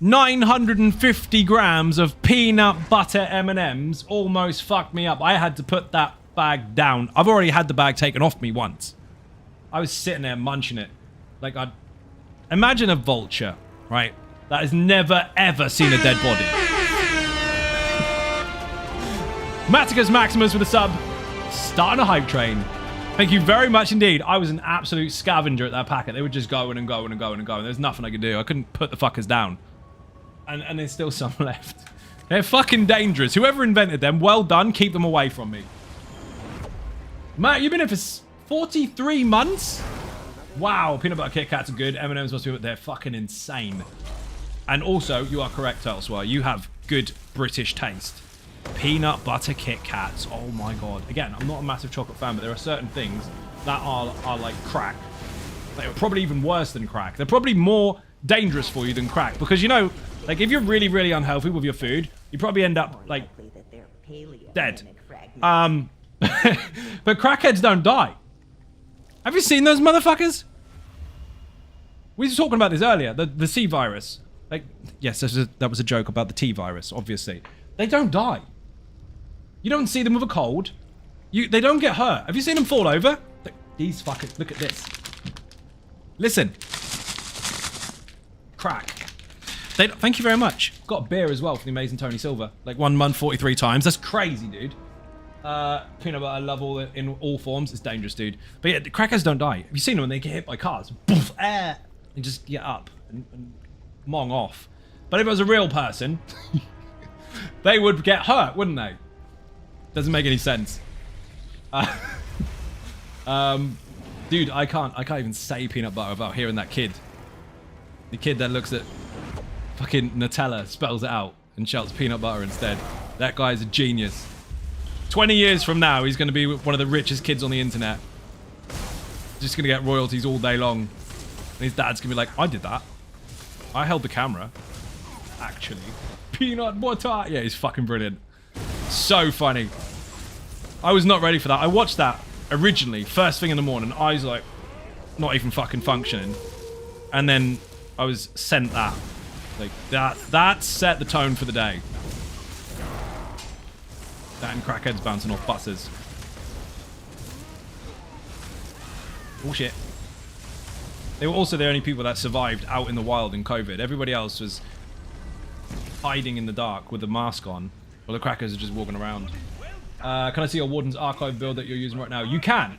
950 grams of peanut butter M&Ms almost fucked me up. I had to put that bag down. I've already had the bag taken off me once. I was sitting there munching it. Like, I'd... Imagine a vulture, right? That has never, ever seen a dead body. Maticus Maximus with a sub. Starting a hype train. Thank you very much indeed. I was an absolute scavenger at that packet. They were just going and going and going and going. There's nothing I could do. I couldn't put the fuckers down. And there's still some left. They're fucking dangerous. Whoever invented them, well done. Keep them away from me. Matt, you've been here for 43 months? Wow, peanut butter Kit Kats are good. M&M's must be, but they're fucking insane. And also, you are correct, Elsewhere. You have good British taste. Peanut butter Kit Kats. Oh my god. Again, I'm not a massive chocolate fan, but there are certain things that are like crack. They're probably even worse than crack. They're probably more dangerous for you than crack. Because, you know, like, if you're really, really unhealthy with your food, you probably end up, like, dead. But crackheads don't die. Have you seen those motherfuckers? We were talking about this earlier. The C virus. Like, yes, that was a joke about the T virus, obviously. They don't die. You don't see them with a cold. They don't get hurt. Have you seen them fall over? These fuckers. Look at this. Listen. Crack. Thank you very much. Got a beer as well for the amazing Tony Silver. Like 1 month, 43 times. That's crazy, dude. Peanut butter, I love in all forms. It's dangerous, dude. But yeah, the crackers don't die. Have you seen them when they get hit by cars? Boof, and just get up and mong off. But if it was a real person, they would get hurt, wouldn't they? Doesn't make any sense. Dude, I can't even say peanut butter without hearing that kid. The kid that looks at fucking Nutella, spells it out, and shouts peanut butter instead. That guy is a genius. 20 years from now, he's going to be one of the richest kids on the internet. Just going to get royalties all day long. And his dad's going to be like, I did that. I held the camera. Actually. Peanut butter. Yeah, he's fucking brilliant. So funny. I was not ready for that. I watched that originally, first thing in the morning. Eyes like, not even fucking functioning. And then I was sent that. Like, that set the tone for the day. That and crackheads bouncing off buses. Oh shit. They were also the only people that survived out in the wild in COVID. Everybody else was hiding in the dark with a mask on. While the crackers are just walking around. Can I see your Warden's archive build that you're using right now? You can.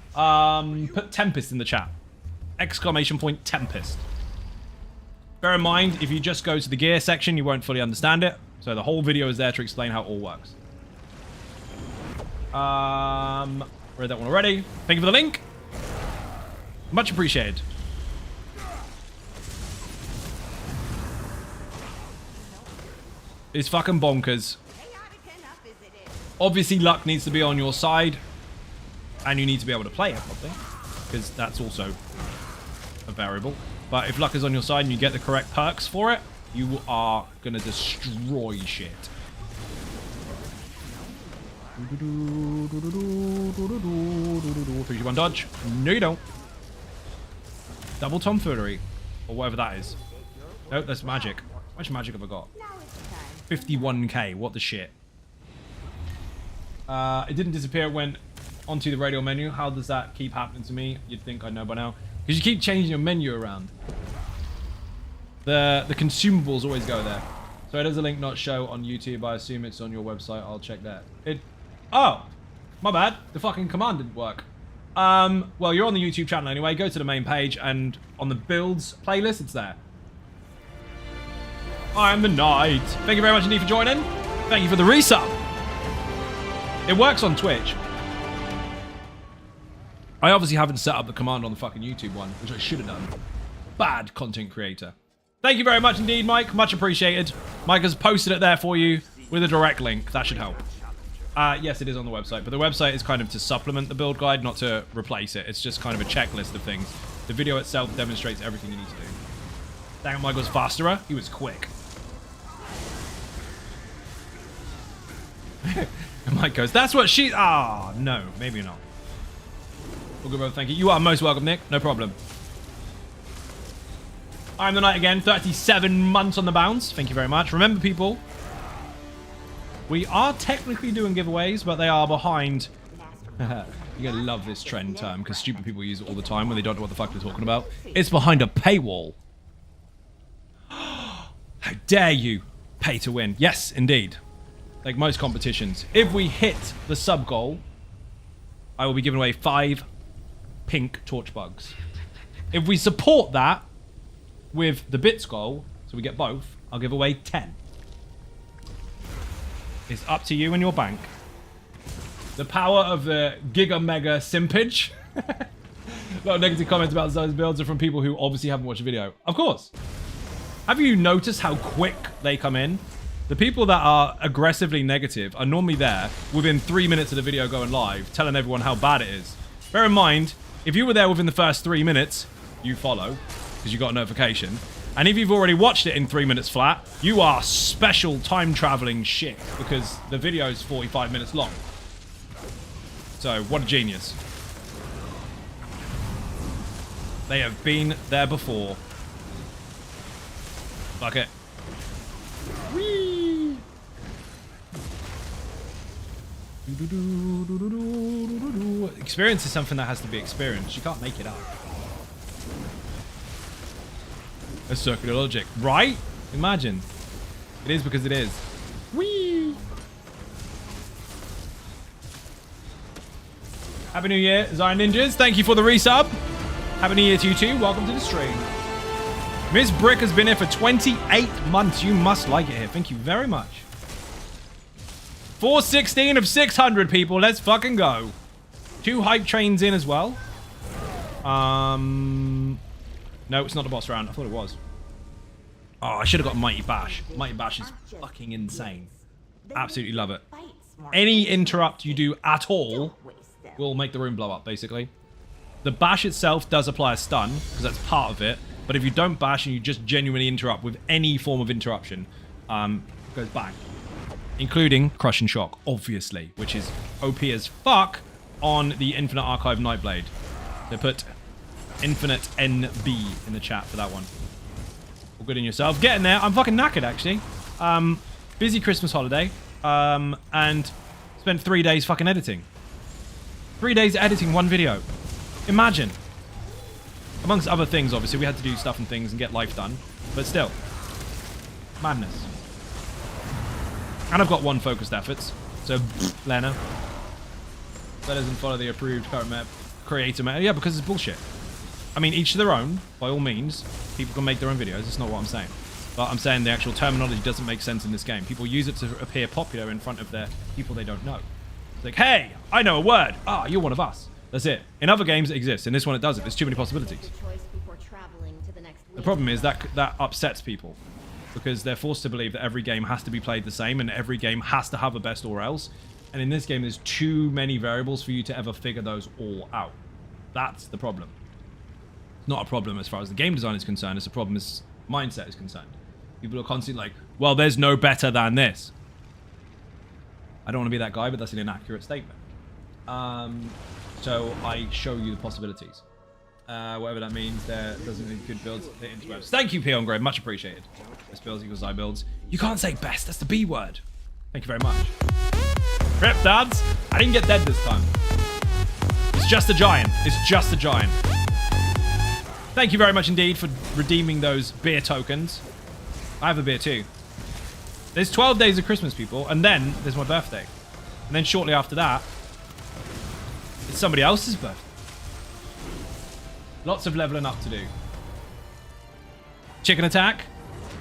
Put Tempest in the chat. Exclamation point Tempest. Bear in mind, if you just go to the gear section, you won't fully understand it. So the whole video is there to explain how it all works. Read that one already. Thank you for the link. Much appreciated. It's fucking bonkers. Obviously, luck needs to be on your side. And you need to be able to play it properly. Because that's also a variable. But if luck is on your side and you get the correct perks for it, you are going to destroy shit. 3-2-1 dodge. No, you don't. Double tomfoolery. Or whatever that is. Nope, that's magic. How much magic have I got? 51k. What the shit? It didn't disappear. It went onto the radio menu. How does that keep happening to me? You'd think I know by now. Because you keep changing your menu around. The consumables always go there. So does a link not show on YouTube? I assume it's on your website. I'll check that. Oh, my bad. The fucking command didn't work. Well, you're on the YouTube channel anyway. Go to the main page and on the builds playlist, it's there. I'm the knight. Thank you very much indeed for joining. Thank you for the resub. It works on Twitch. I obviously haven't set up the command on the fucking YouTube one, which I should have done. Bad content creator. Thank you very much indeed, Mike. Much appreciated. Mike has posted it there for you with a direct link. That should help. Yes, it is on the website, but the website is kind of to supplement the build guide, not to replace it. It's just kind of a checklist of things. The video itself demonstrates everything you need to do. Dang it, Mike was faster. He was quick. And Mike goes, that's what she... Ah, no, maybe not. Well, good, brother, thank you. You are most welcome, Nick. No problem. I'm the knight again. 37 months on the bounce. Thank you very much. Remember, people, we are technically doing giveaways, but they are behind... You're going to love this trend term, because stupid people use it all the time when they don't know what the fuck they're talking about. It's behind a paywall. How dare you pay to win. Yes, indeed. Like most competitions. If we hit the sub goal, I will be giving away 5 pink torch bugs. If we support that with the bits goal, so we get both, I'll give away 10. It's up to you and your bank. The power of the Giga Mega Simpage. A lot of negative comments about those builds are from people who obviously haven't watched the video. Of course. Have you noticed how quick they come in? The people that are aggressively negative are normally there within 3 minutes of the video going live, telling everyone how bad it is. Bear in mind, if you were there within the first 3 minutes, you follow, because you got a notification. And if you've already watched it in 3 minutes flat, you are special time-traveling shit, because the video is 45 minutes long. So, what a genius. They have been there before. Fuck it. Whee! Experience is something that has to be experienced. You can't make it up. A circular logic, right? Imagine. It is because it is. Whee! Happy New Year, Zion Ninjas. Thank you for the resub. Happy New Year to you too. Welcome to the stream. Miss Brick has been here for 28 months. You must like it here. Thank you very much. 416 of 600 people. Let's fucking go. 2 hype trains in as well. No, it's not the boss round. I thought it was. Oh, I should have got Mighty Bash. Mighty Bash is fucking insane. Absolutely love it. any interrupt you do at all will make the room blow up, basically. The bash itself does apply a stun, because that's part of it. But if you don't bash and you just genuinely interrupt with any form of interruption, it goes bang. Including Crush and Shock, obviously, which is OP as fuck on the Infinite Archive Nightblade. They put Infinite NB in the chat for that one. All good in yourself. Getting there. I'm fucking knackered, actually. Busy Christmas holiday. And spent 3 days fucking editing. 3 days editing one video. Imagine. Amongst other things, obviously, we had to do stuff and things and get life done. But still. Madness. And I've got one focused efforts. So, Lena. That doesn't follow the approved current map. Creator map. Yeah, because it's bullshit. I mean, each to their own, by all means. People can make their own videos. That's not what I'm saying. But I'm saying the actual terminology doesn't make sense in this game. People use it to appear popular in front of their people they don't know. It's like, hey, I know a word. Ah, you're one of us. That's it. In other games, it exists. In this one, it doesn't. There's too many possibilities. The problem is that upsets people. Because they're forced to believe that every game has to be played the same and every game has to have a best or else. And in this game, there's too many variables for you to ever figure those all out. That's the problem. It's not a problem as far as the game design is concerned. It's a problem as mindset is concerned. People are constantly like, well, there's no better than this. I don't want to be that guy, but that's an inaccurate statement. So I show you the possibilities. Whatever that means, there doesn't need good builds hit into webs. Thank you, Peon Grave. Much appreciated. Best builds equals I builds. You can't say best. That's the B word. Thank you very much. Rip, dads. I didn't get dead this time. It's just a giant. It's just a giant. Thank you very much indeed for redeeming those beer tokens. I have a beer too. There's 12 days of Christmas, people, and then there's my birthday. And then shortly after that, it's somebody else's birthday. Lots of leveling up to do. Chicken attack.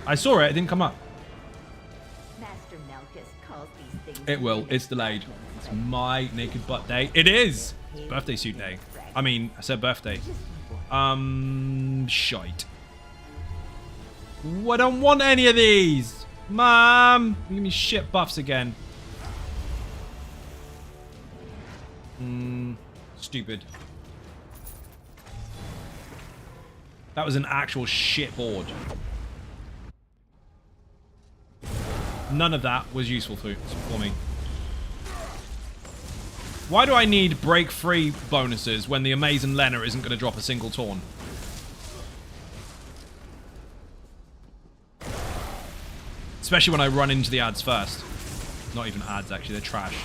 I saw it. It didn't come up. It will. It's delayed. It's my naked butt day. It is. It's birthday suit day. I mean, I said birthday. Shite. I don't want any of these. Mom, give me shit buffs again. Stupid. That was an actual shit board. None of that was useful for me. Why do I need break free bonuses when the amazing Lena isn't going to drop a single taunt? Especially when I run into the ads first. Not even ads, actually. They're trash.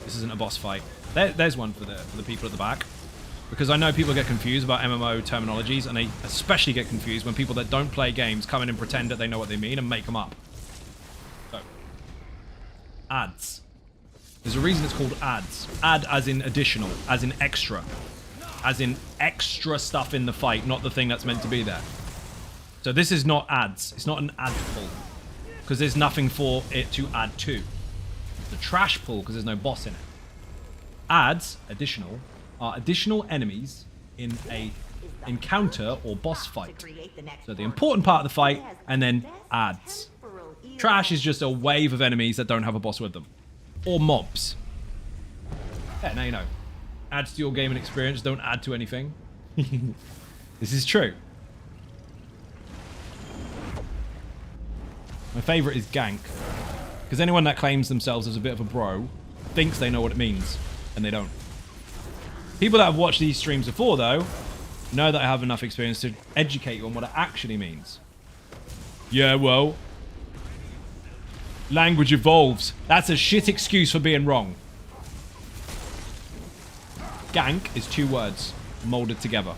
This isn't a boss fight. There's one for the people at the back. Because I know people get confused about MMO terminologies, and they especially get confused when people that don't play games come in and pretend that they know what they mean and make them up. So, ads. There's a reason it's called ads. Ad as in additional, as in extra. As in extra stuff in the fight, not the thing that's meant to be there. So this is not ads. It's not an ad pull. Because there's nothing for it to add to. It's a trash pull because there's no boss in it. Ads, additional, are additional enemies in a encounter or boss fight. So the important part of the fight, and then ads. Trash is just a wave of enemies that don't have a boss with them. Or mobs. Yeah, now you know. Adds to your gaming experience, don't add to anything. This is true. My favourite is gank. Because anyone that claims themselves as a bit of a bro thinks they know what it means, and they don't. People that have watched these streams before, though, know that I have enough experience to educate you on what it actually means. Yeah, well, language evolves. That's a shit excuse for being wrong. Gank is 2 words molded together.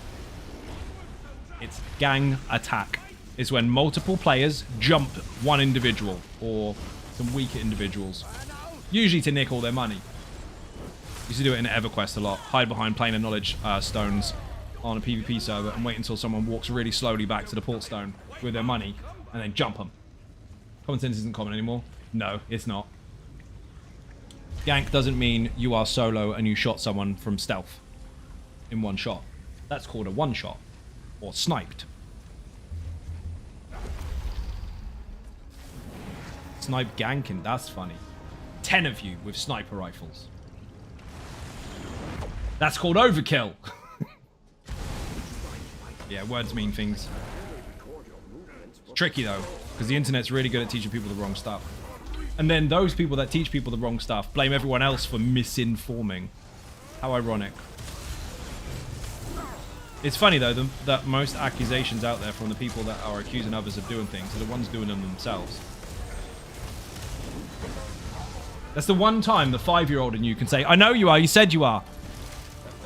It's gang attack. It's when multiple players jump one individual or some weaker individuals, usually to nick all their money. Used to do it in EverQuest a lot. Hide behind plane of knowledge stones on a PvP server and wait until someone walks really slowly back to the port stone with their money and then jump them. Common sense isn't common anymore. No, it's not. Gank doesn't mean you are solo and you shot someone from stealth in one shot. That's called a one shot or sniped. Snipe ganking, that's funny. 10 of you with sniper rifles. That's called overkill. Yeah, words mean things. It's tricky though, because the internet's really good at teaching people the wrong stuff. And then those people that teach people the wrong stuff blame everyone else for misinforming. How ironic. It's funny though that most accusations out there from the people that are accusing others of doing things are the ones doing them themselves. That's the one time the 5-year-old in you can say, I know you are, you said you are.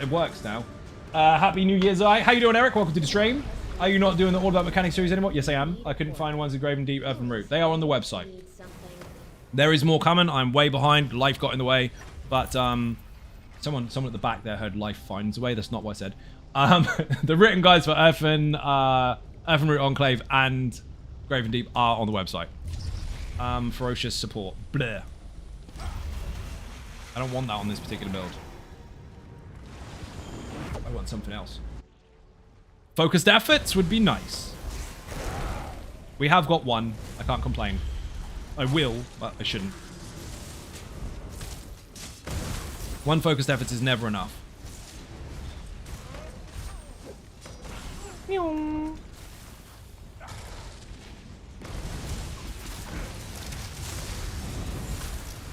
It works now. Happy New Year's, How you doing, Eric? Welcome to the stream. Are you not doing the All About Mechanics series anymore? Yes, I am. I couldn't find ones in Grave and Deep, Earthen Root. They are on the website. There is more coming. I'm way behind. Life got in the way. But someone at the back there heard life finds a way. That's not what I said. The written guides for Earthen Root Enclave and Grave and Deep are on the website. Ferocious support. Bleh. I don't want that on this particular build. I want something else. Focused efforts would be nice. We have got one. I can't complain. I will, but I shouldn't. One focused efforts is never enough.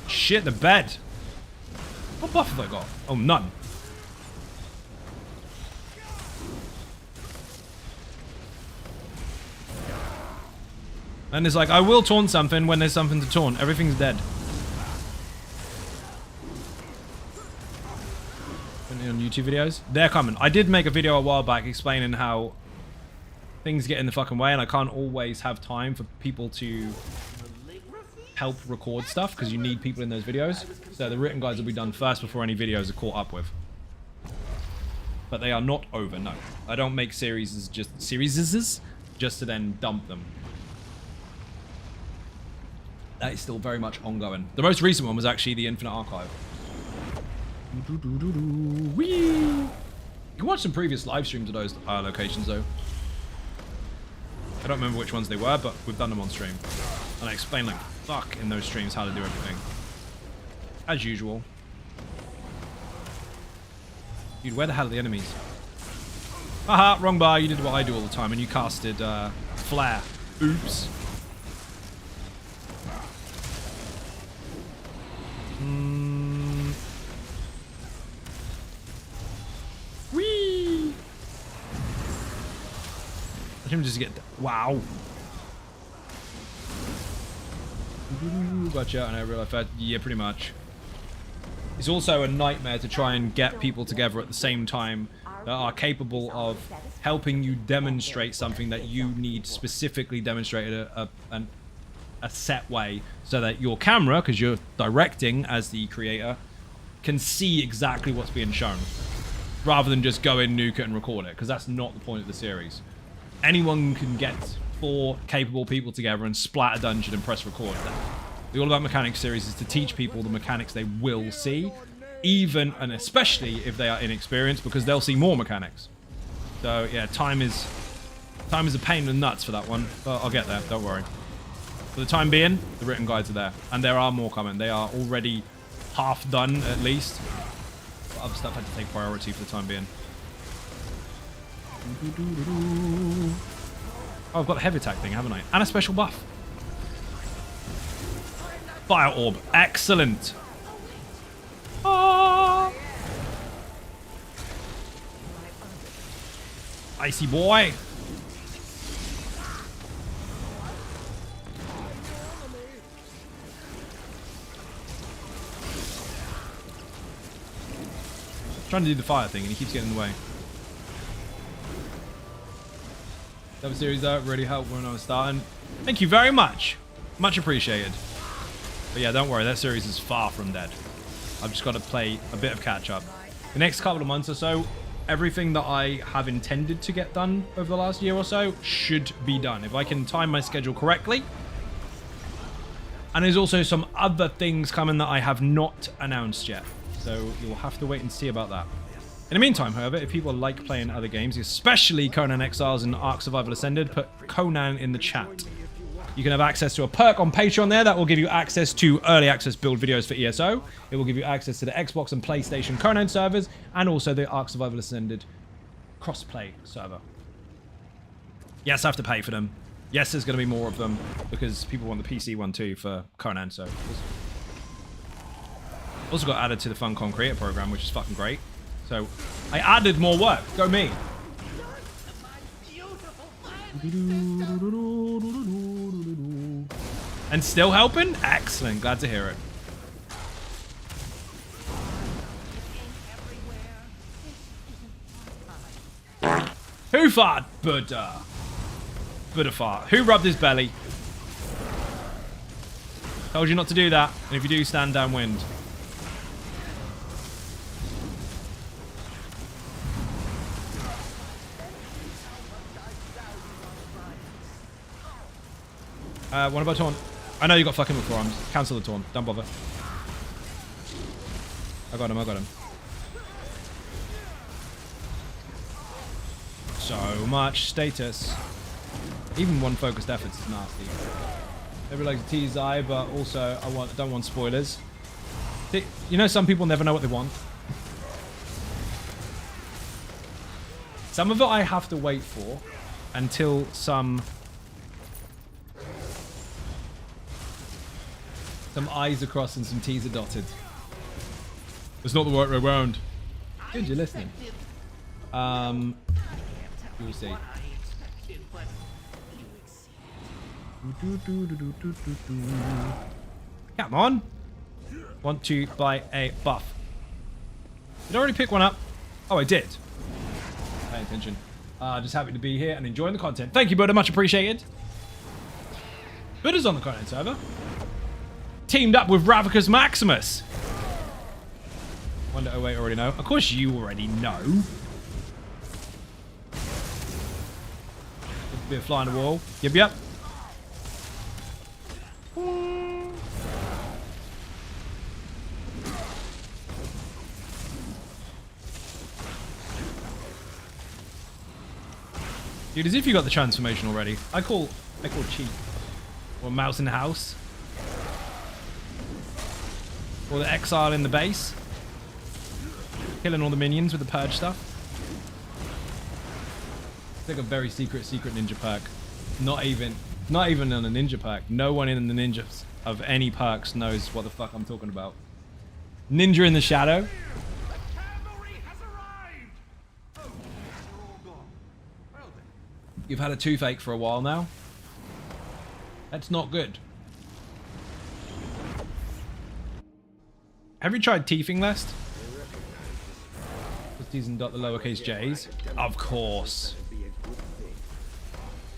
Shit, the bed. What buff have I got? Oh, none. And it's like, I will taunt something when there's something to taunt. Everything's dead. On YouTube videos? They're coming. I did make a video a while back explaining how things get in the fucking way and I can't always have time for people to help record stuff because you need people in those videos. So the written guides will be done first before any videos are caught up with. But they are not over, no. I don't make series just to then dump them. That is still very much ongoing. The most recent one was actually the Infinite Archive. Whee! You can watch some previous live streams of those locations though. I don't remember which ones they were, but we've done them on stream. And I explain like fuck in those streams how to do everything. As usual. Dude, where the hell are the enemies? Haha, wrong bar. You did what I do all the time and you casted Flare. Oops. Whee! Let him just get... Wow. Gotcha, and I realized that... Yeah, pretty much. It's also a nightmare to try and get people together at the same time that are capable of helping you demonstrate something that you need specifically demonstrated a set way so that your camera, because you're directing as the creator, can see exactly what's being shown rather than just go in, nuke it, and record it, because that's not the point of the series. Anyone can get 4 capable people together and splat a dungeon and press record. The All About Mechanics series is to teach people the mechanics they will see, even and especially if they are inexperienced, because they'll see more mechanics. So yeah, time is a pain in the nuts for that one, but I'll get there, don't worry. For the time being, the written guides are there. And there are more coming. They are already half done, at least. But other stuff had to take priority for the time being. Oh, I've got a heavy attack thing, haven't I? And a special buff. Fire orb. Excellent. Ah. Icy boy. Trying to do the fire thing and he keeps getting in the way. That series that really helped when I was starting. Thank you very much. Much appreciated. But yeah, don't worry, that series is far from dead. I've just got to play a bit of catch up. The next couple of months or so, everything that I have intended to get done over the last year or so should be done. If I can time my schedule correctly. And there's also some other things coming that I have not announced yet. So you'll have to wait and see about that. In the meantime, however, if people like playing other games, especially Conan Exiles and Ark Survival Ascended, put Conan in the chat. You can have access to a perk on Patreon there that will give you access to early access build videos for ESO. It will give you access to the Xbox and PlayStation Conan servers, and also the Ark Survival Ascended crossplay server. Yes, I have to pay for them. Yes, there's going to be more of them because people want the PC one too for Conan. So also got added to the Funcom Creator program, which is fucking great. So I added more work. Go me. And still helping? Excellent. Glad to hear it. Who farted? Buddha. Buddha fart. Who rubbed his belly? Told you not to do that. And if you do, stand downwind. What about taunt? I know you got fucking with forearms. Cancel the taunt. Don't bother. I got him. I got him. So much status. Even one focused effort is nasty. Everybody likes to tease eye, but also I don't want spoilers. You know, some people never know what they want. Some of it I have to wait for until some I's are crossed and some T's are dotted. It's not the right way around. Good, you're listening. We'll see. Come on. Want to buy a buff. Did I already pick one up? Oh, I did. Pay attention. Just happy to be here and enjoying the content. Thank you, Buddha. Much appreciated. Buddha's on the content server. Teamed up with Ravicus Maximus. Wonder, oh wait, already know. Of course you already know. A bit of fly on the wall. Yep, yep. Dude, as if you got the transformation already. I call cheap. Or mouse in the house. Or the exile in the base. Killing all the minions with the purge stuff. It's like a very secret ninja perk. Not even on a ninja perk. No one in the ninjas of any perks knows what the fuck I'm talking about. Ninja in the shadow. You've had a toothache for a while now. That's not good. Have you tried teething lest? Just T's and dot the lowercase j's. Of course.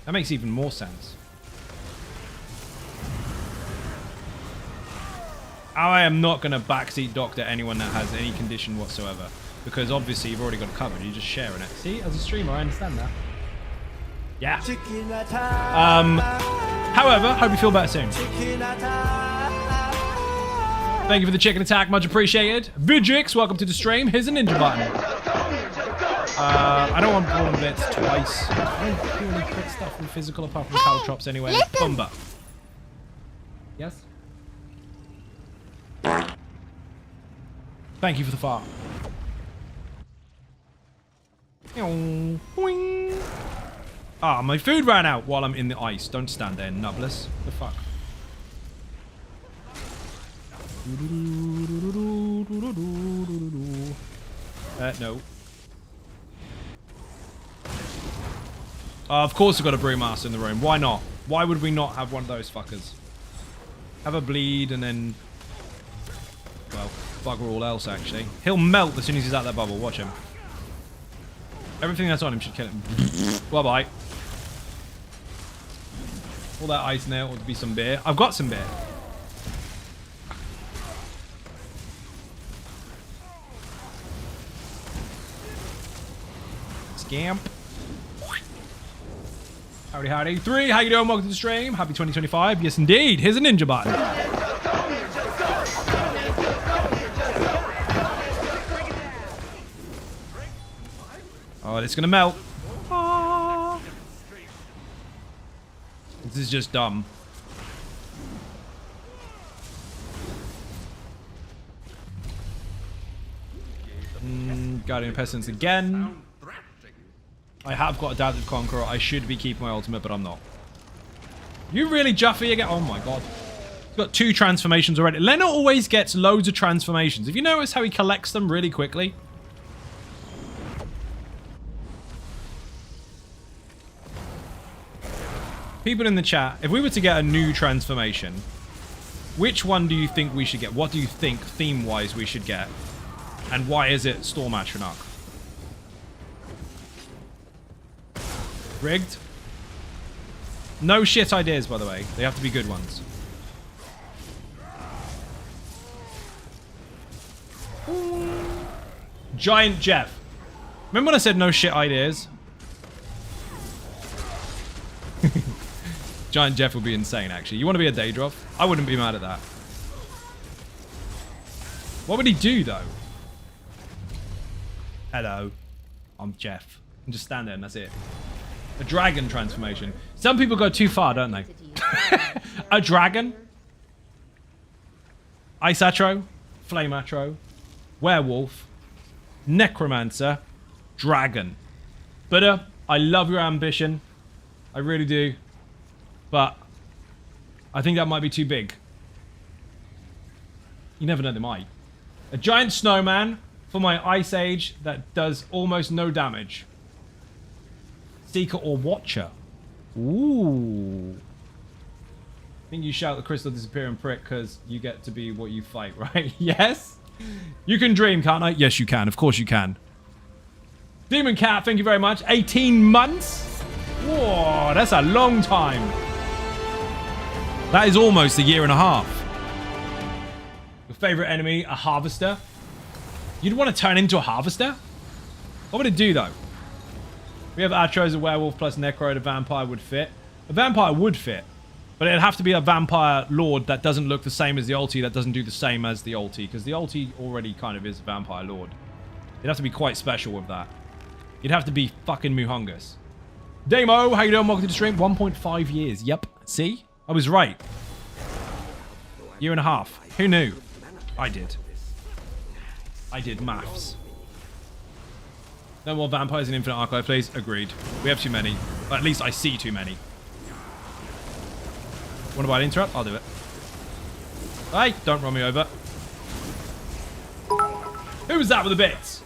That makes even more sense. I am not going to backseat doctor anyone that has any condition whatsoever. Because obviously you've already got it covered. You're just sharing it. See, as a streamer, I understand that. Yeah. However, hope you feel better soon. Thank you for the chicken attack, much appreciated. Vidrix, welcome to the stream. Here's a ninja button. I don't want one bits twice. I don't do any quick stuff from physical apart from caltrops anyway. Bumba. Yes? Thank you for the fart. Ah, my food ran out while I'm in the ice. Don't stand there, nubless. The fuck? No. Of course we've got a brewmaster in the room. Why not? Why would we not have one of those fuckers? Have a bleed and then... Well, bugger all else, actually. He'll melt as soon as he's out that bubble. Watch him. Everything that's on him should kill him. Bye-bye. All that ice in there ought to be some beer. I've got some beer. Scamp. Howdy, howdy. 3, how you doing? Welcome to the stream. Happy 2025. Yes, indeed. Here's a ninja button. Oh, it's gonna melt. This is just dumb. Guardian of Pestilence again. I have got Adaptive Conqueror. I should be keeping my ultimate, but I'm not. You really Juffy again? Oh my god. He's got 2 transformations already. Leonard always gets loads of transformations. Have you noticed how he collects them really quickly? People in the chat, if we were to get a new transformation, which one do you think we should get? What do you think, theme-wise, we should get? And why is it Storm Atronach? Rigged? No shit ideas, by the way. They have to be good ones. Giant Jeff. Remember when I said no shit ideas? Giant Jeff would be insane, actually. You want to be a Daedroth? I wouldn't be mad at that. What would he do, though? Hello. I'm Jeff. And just stand there and that's it. A dragon transformation. Some people go too far, don't they? A dragon? Ice Atro? Flame Atro? Werewolf? Necromancer? Dragon. But I love your ambition. I really do. But I think that might be too big. You never know, they might. A giant snowman for my Ice Age that does almost no damage. Seeker or Watcher. Ooh. I think you shout the crystal disappearing prick because you get to be what you fight, right? Yes? You can dream, can't I? Yes, you can. Of course you can. Demon Cat, thank you very much. 18 months? Whoa, that's a long time. That is almost a year and a half. Your favorite enemy, a harvester? You'd want to turn into a harvester? What would it do, though? We have Atro as a werewolf plus Necro. A vampire would fit. A vampire would fit. But it'd have to be a vampire lord that doesn't look the same as the ulti, that doesn't do the same as the ulti. Because the ulti already kind of is a vampire lord. You'd have to be quite special with that. You'd have to be fucking Muhungus. Damo, how you doing? Welcome to the stream. 1.5 years. Yep. See? I was right. Year and a half. Who knew? I did. I did maths. No more vampires in Infinite Archive, please. Agreed. We have too many. Or at least I see too many. Want to interrupt? I'll do it. Hey, don't run me over. Who's that with the bits?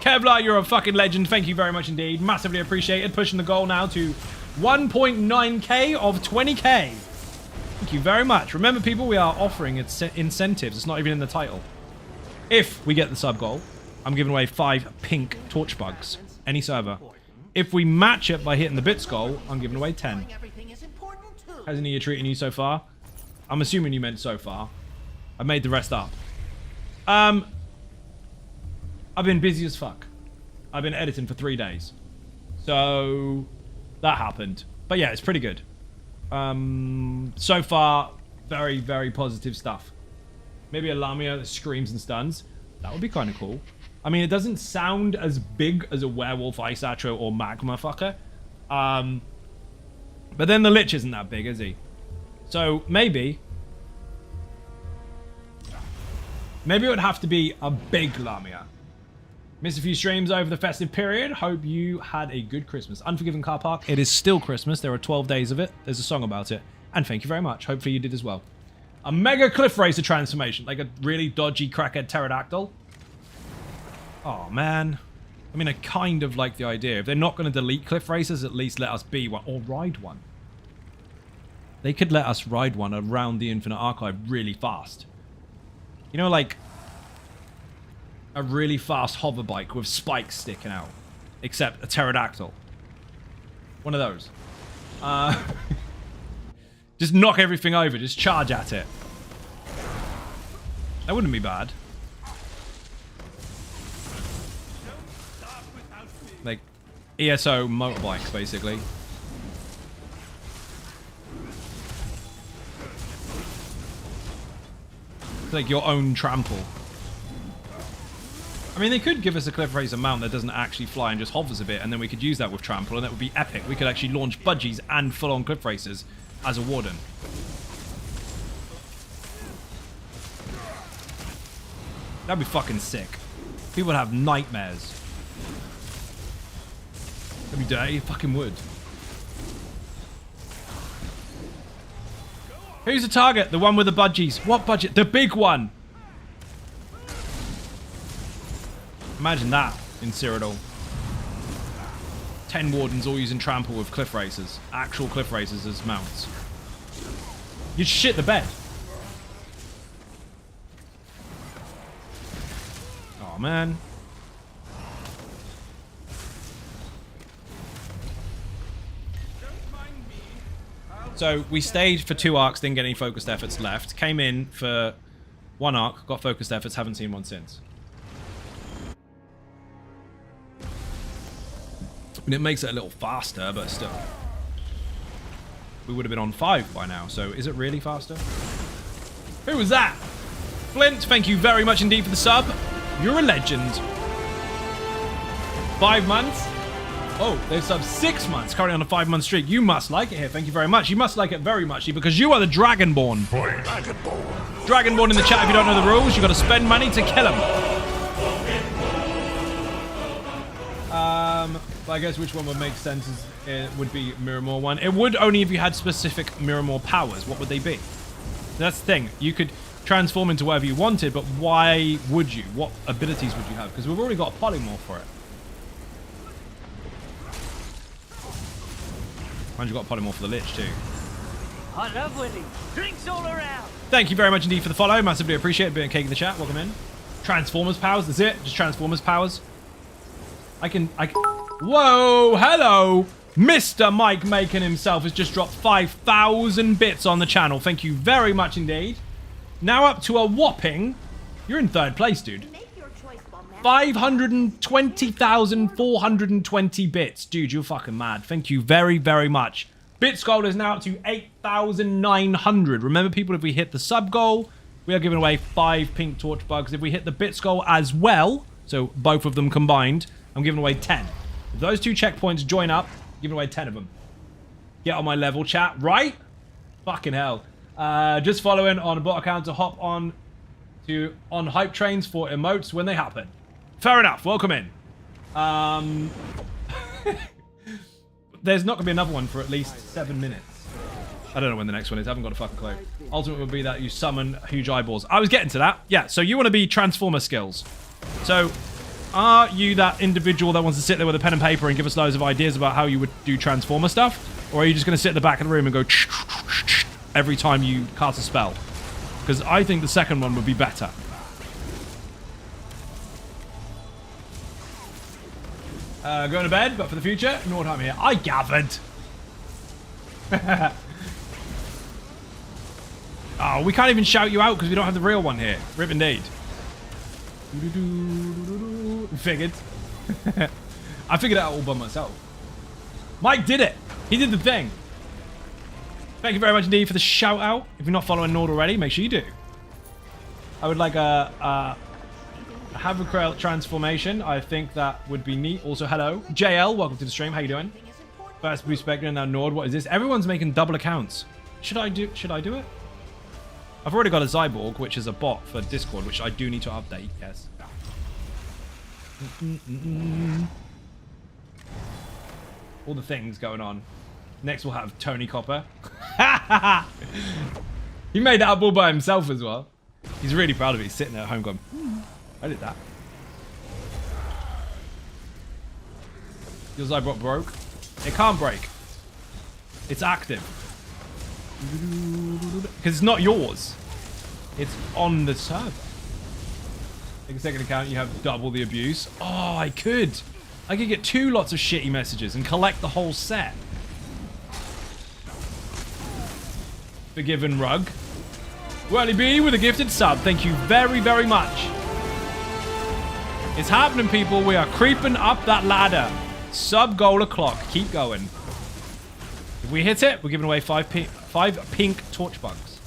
Kevlar, you're a fucking legend. Thank you very much indeed. Massively appreciated. Pushing the goal now to 1.9k of 20k. Thank you very much. Remember, people, we are offering incentives. It's not even in the title. If we get the sub goal, I'm giving away 5 pink torch bugs. Any server. If we match it by hitting the bits goal, I'm giving away 10. How's Nia treating you so far? I'm assuming you meant so far. I made the rest up. I've been busy as fuck. I've been editing for 3 days. So that happened. But yeah, it's pretty good. So far, very, very positive stuff. Maybe a Lamia that screams and stuns. That would be kind of cool. I mean, it doesn't sound as big as a werewolf, Ice Atro, or Magma fucker. But then the Lich isn't that big, is he? So maybe it would have to be a big Lamia. Missed a few streams over the festive period. Hope you had a good Christmas. Unforgiven Car Park. It is still Christmas. There are 12 days of it. There's a song about it. And thank you very much. Hopefully you did as well. A Mega Cliff Racer transformation. Like a really dodgy crackhead pterodactyl. Oh, man. I mean, I kind of like the idea. If they're not going to delete Cliff Racers, at least let us be one. Or ride one. They could let us ride one around the Infinite Archive really fast. You know, like a really fast hover bike with spikes sticking out. Except a pterodactyl. One of those. Just knock everything over. Just charge at it. That wouldn't be bad. Like ESO motorbikes, basically. It's like your own trample. I mean, they could give us a Cliff Racer mount that doesn't actually fly and just hovers a bit, and then we could use that with trample, and that would be epic. We could actually launch budgies and full-on Cliff Racers as a warden. That'd be fucking sick. People would have nightmares. Every day, you fucking would. Who's the target? The one with the budgies. What budget? The big one. Imagine that in Cyrodiil. 10 wardens all using trample with cliff racers. Actual cliff racers as mounts. You'd shit the bed. Oh man. So we stayed for 2 arcs, didn't get any focused efforts left. Came in for 1 arc, got focused efforts, haven't seen one since. And it makes it a little faster, but still. We would have been on 5 by now, so is it really faster? Who was that? Flint, thank you very much indeed for the sub. You're a legend. 5 months? Oh, they've subbed 6 months, currently on a 5-month streak. You must like it here. Thank you very much. You must like it very much because you are the Dragonborn. Dragonborn in the chat if you don't know the rules. You got to spend money to kill him. But I guess which one would make sense is it would be Miramor one. It would only if you had specific Miramor powers. What would they be? That's the thing. You could transform into whatever you wanted, but why would you? What abilities would you have? Because we've already got a polymorph for it. And you got a polymorph for the Lich too.
I love Willie. Drinks all around.
Thank you very much indeed for the follow. Massively appreciate it. Bit of cake in the chat. Welcome in. Transformers powers. That's it. Just Transformers powers. I can. Whoa! Hello, Mr. Mike Macon himself has just dropped 5,000 bits on the channel. Thank you very much indeed. Now up to a whopping. You're in 3rd place, dude. 520,420 bits. Dude, you're fucking mad. Thank you very, very much. Bits goal is now up to 8,900. Remember, people, if we hit the sub goal, we are giving away 5 pink torch bugs. If we hit the bits goal as well, so both of them combined, I'm giving away 10. If those 2 checkpoints join up, I'm giving away 10 of them. Get on my level, chat. Right? Fucking hell. Just following on a bot account to hop on hype trains for emotes when they happen. Fair enough. Welcome in. There's not going to be another one for at least 7 minutes. I don't know when the next one is. I haven't got a fucking clue. Ultimate would be that you summon huge eyeballs. I was getting to that. Yeah, so you want to be Transformer skills. So, are you that individual that wants to sit there with a pen and paper and give us loads of ideas about how you would do Transformer stuff? Or are you just going to sit at the back of the room and go every time you cast a spell? Because I think the second one would be better. Going to bed, but for the future, Nordheim here. I gathered. Oh, we can't even shout you out because we don't have the real one here. Rip indeed. Figured. I figured it out all by myself. Mike did it. He did the thing. Thank you very much indeed for the shout out. If you're not following Nord already, make sure you do. I would like a Havocrail transformation. I think that would be neat. Also, hello. JL, welcome to the stream. How you doing? First Blue Spectre and now Nord. What is this? Everyone's making double accounts. Should I do it? I've already got a Zyborg, which is a bot for Discord, which I do need to update. Yes. All the things going on. Next we'll have Tony Copper. He made that up all by himself as well. He's really proud of it. He's sitting there at home going, I did that. Your Zyborg broke. It can't break. It's active. Because it's not yours. It's on the server. Take a second account, you have double the abuse. Oh, I could get 2 lots of shitty messages and collect the whole set. Forgiven Rug. Whirly B with a gifted sub. Thank you very, very much. It's happening, people. We are creeping up that ladder. Sub goal o'clock. Keep going. If we hit it, we're giving away 5 pink torch bugs.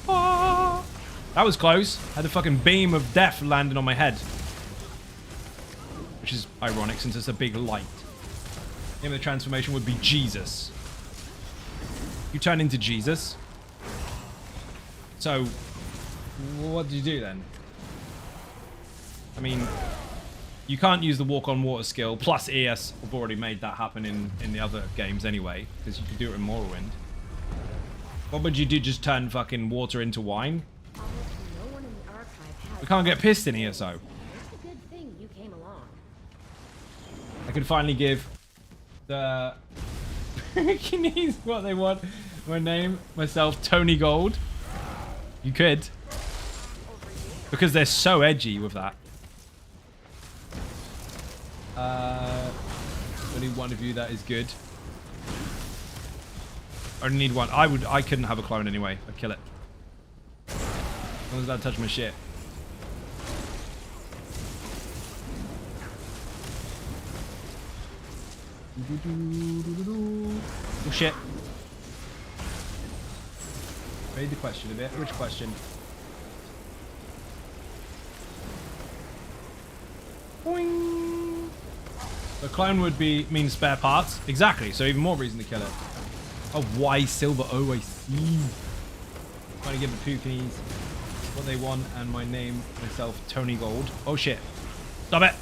Ah, that was close. I had a fucking beam of death landing on my head. Which is ironic since it's a big light. Name of the transformation would be Jesus. You turn into Jesus. So, what do you do then? I mean, You can't use the walk on water skill. Plus ES have already made that happen in the other games anyway, because you could do it in Morrowind. What would you do? Just turn fucking water into wine? We can't get pissed in here, so.
It's a good thing you came along.
I could finally give the Kinees what they want. Myself, Tony Gold. You could. Because they're so edgy with that. Only one of you that is good. I only need one. I couldn't have a clone anyway. I'd kill it. As long as I don't touch my shit. Oh shit. Read the question a bit. Which question? Boing. The clone would mean spare parts. Exactly. So even more reason to kill it. Oh, why silver? Oh, I see. Trying to give the Pookies what they want, and my name myself Tony Gold. Oh shit! Stop it!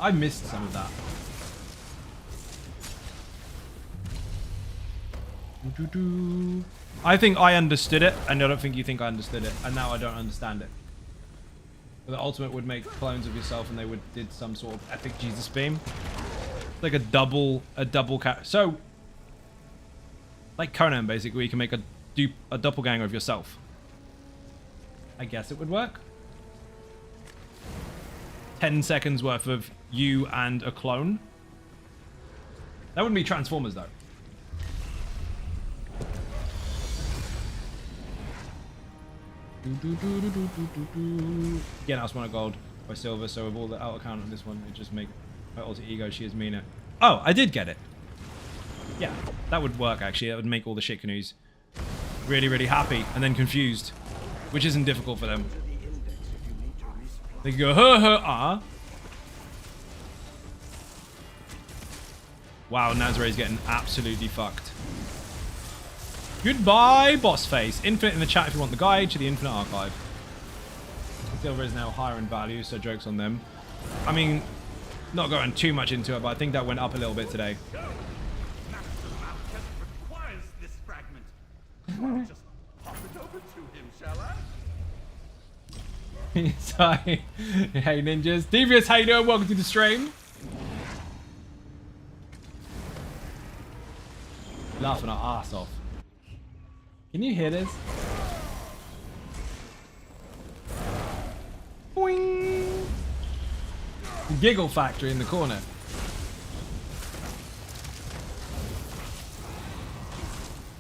I missed some of that. I think I understood it, and I don't think you think I understood it, and now I don't understand it. But the ultimate would make clones of yourself, and they did some sort of epic Jesus beam, like a double cat. So, like Conan, basically, where you can make a doppelganger of yourself. I guess it would work. 10 seconds worth of you and a clone. That wouldn't be Transformers, though. Again, I just want a gold by silver, so with all the outer count on this one, it just make my alter ego, she is Mina. Oh, I did get it. Yeah, that would work, actually. That would make all the shit canoes really, really happy and then confused, which isn't difficult for them. They go, ah. Wow, Nazare's getting absolutely fucked. Goodbye, boss face. Infinite in the chat if you want the guide to the Infinite Archive. Silver is now higher in value, so jokes on them. I mean, not going too much into it, but I think that went up a little bit today.
Requires this fragment. I'll just pop it over to him, shall I?
Sorry. Hey, ninjas. Devious, how you doing? Welcome to the stream. Laughing our ass off. Can you hear this? Boing! The giggle factory in the corner.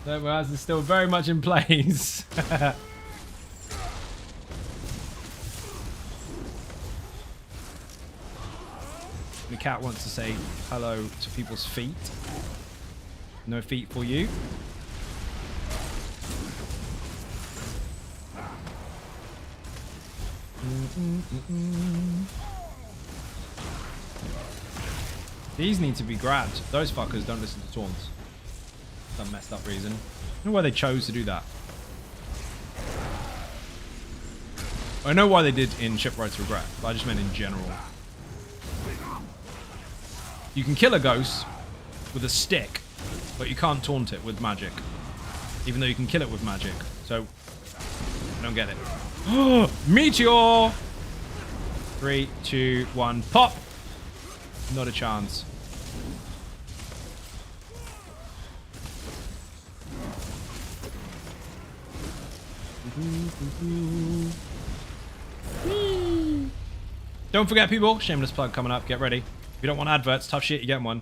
That Whereas is still very much in place. The cat wants to say hello to people's feet. No feet for you. These need to be grabbed. Those fuckers don't listen to taunts. Some messed up reason. I don't know why they chose to do that. I know why they did in Shipwright's Regret, but I just meant in general. You can kill a ghost with a stick, but you can't taunt it with magic. Even though you can kill it with magic. So, I don't get it. Meteor! 3, 2, 1, pop! Not a chance. Don't forget, people, shameless plug coming up. Get ready. If you don't want adverts, tough shit, you get one.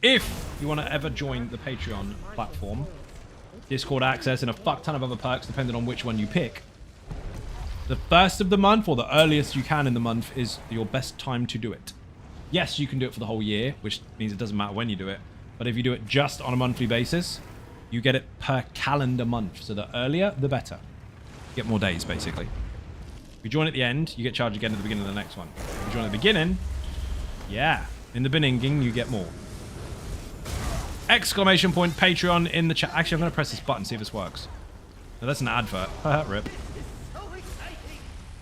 If you want to ever join the Patreon platform, Discord access, and a fuck ton of other perks depending on which one you pick, the first of the month, or the earliest you can in the month, is your best time to do it. Yes, you can do it for the whole year, which means it doesn't matter when you do it. But if you do it just on a monthly basis, you get it per calendar month. So the earlier, the better. You get more days, basically. If you join at the end, you get charged again at the beginning of the next one. If you join at the beginning, yeah. In the beginning, you get more. Exclamation point Patreon in the chat. Actually, I'm going to press this button, see if this works. No, that's an advert. Rip.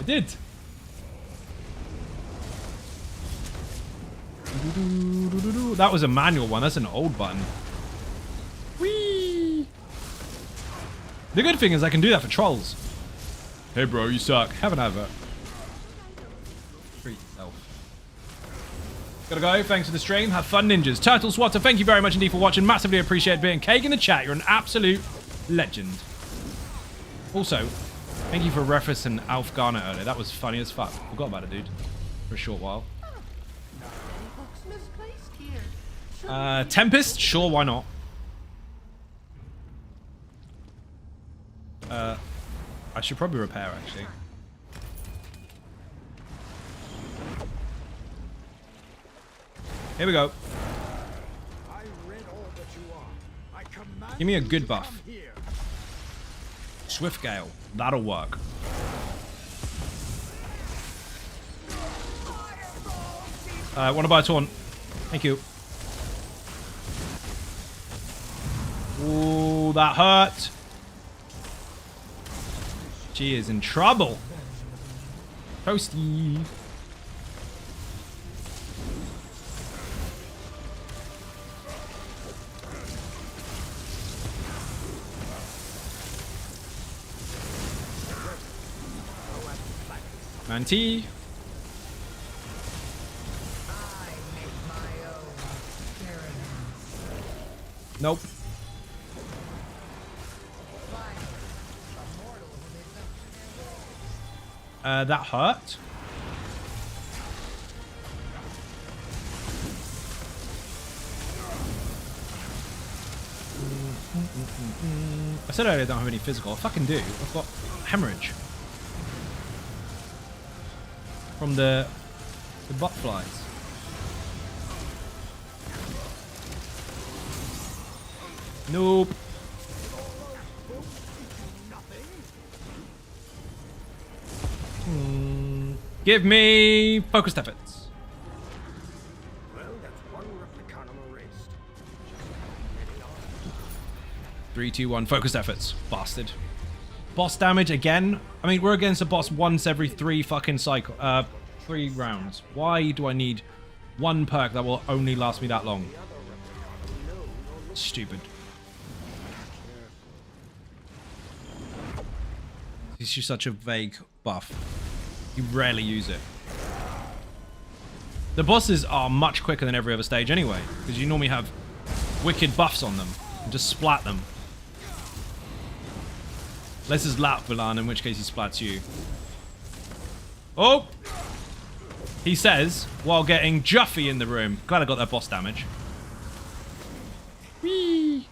It did. That was a manual one. That's an old button. Whee! The good thing is I can do that for trolls. Hey bro, you suck. Have an advert. Treat yourself. Gotta go. Thanks for the stream. Have fun, ninjas. Turtle Swatter, thank you very much indeed for watching. Massively appreciate being cake in the chat. You're an absolute legend. Also, thank you for referencing Alf Garner earlier. That was funny as fuck. Forgot about it, dude. For a short while. Tempest? Sure, why not? I should probably repair, actually. Here we go. Give me a good buff. Swift Gale. That'll work. Want to buy a taunt? Thank you. Ooh, that hurt. She is in trouble. Toasty. Manti. Nope. That hurt. I said earlier I don't have any physical. I fucking do. I've got hemorrhage. From the butt flies. Nope. Give me focused efforts.
Well, that's one Replicant erased.
3, 2, 1. Focused efforts. Bastard. Boss damage again. I mean, we're against a boss once every 3 fucking cycle. 3 rounds. Why do I need one perk that will only last me that long? Stupid. It's just such a vague buff. You rarely use it. The bosses are much quicker than every other stage anyway, because you normally have wicked buffs on them and just splat them. Unless it's Latvilan, in which case he splats you. Oh! He says, while getting Juffy in the room. Glad I got that boss damage. Whee!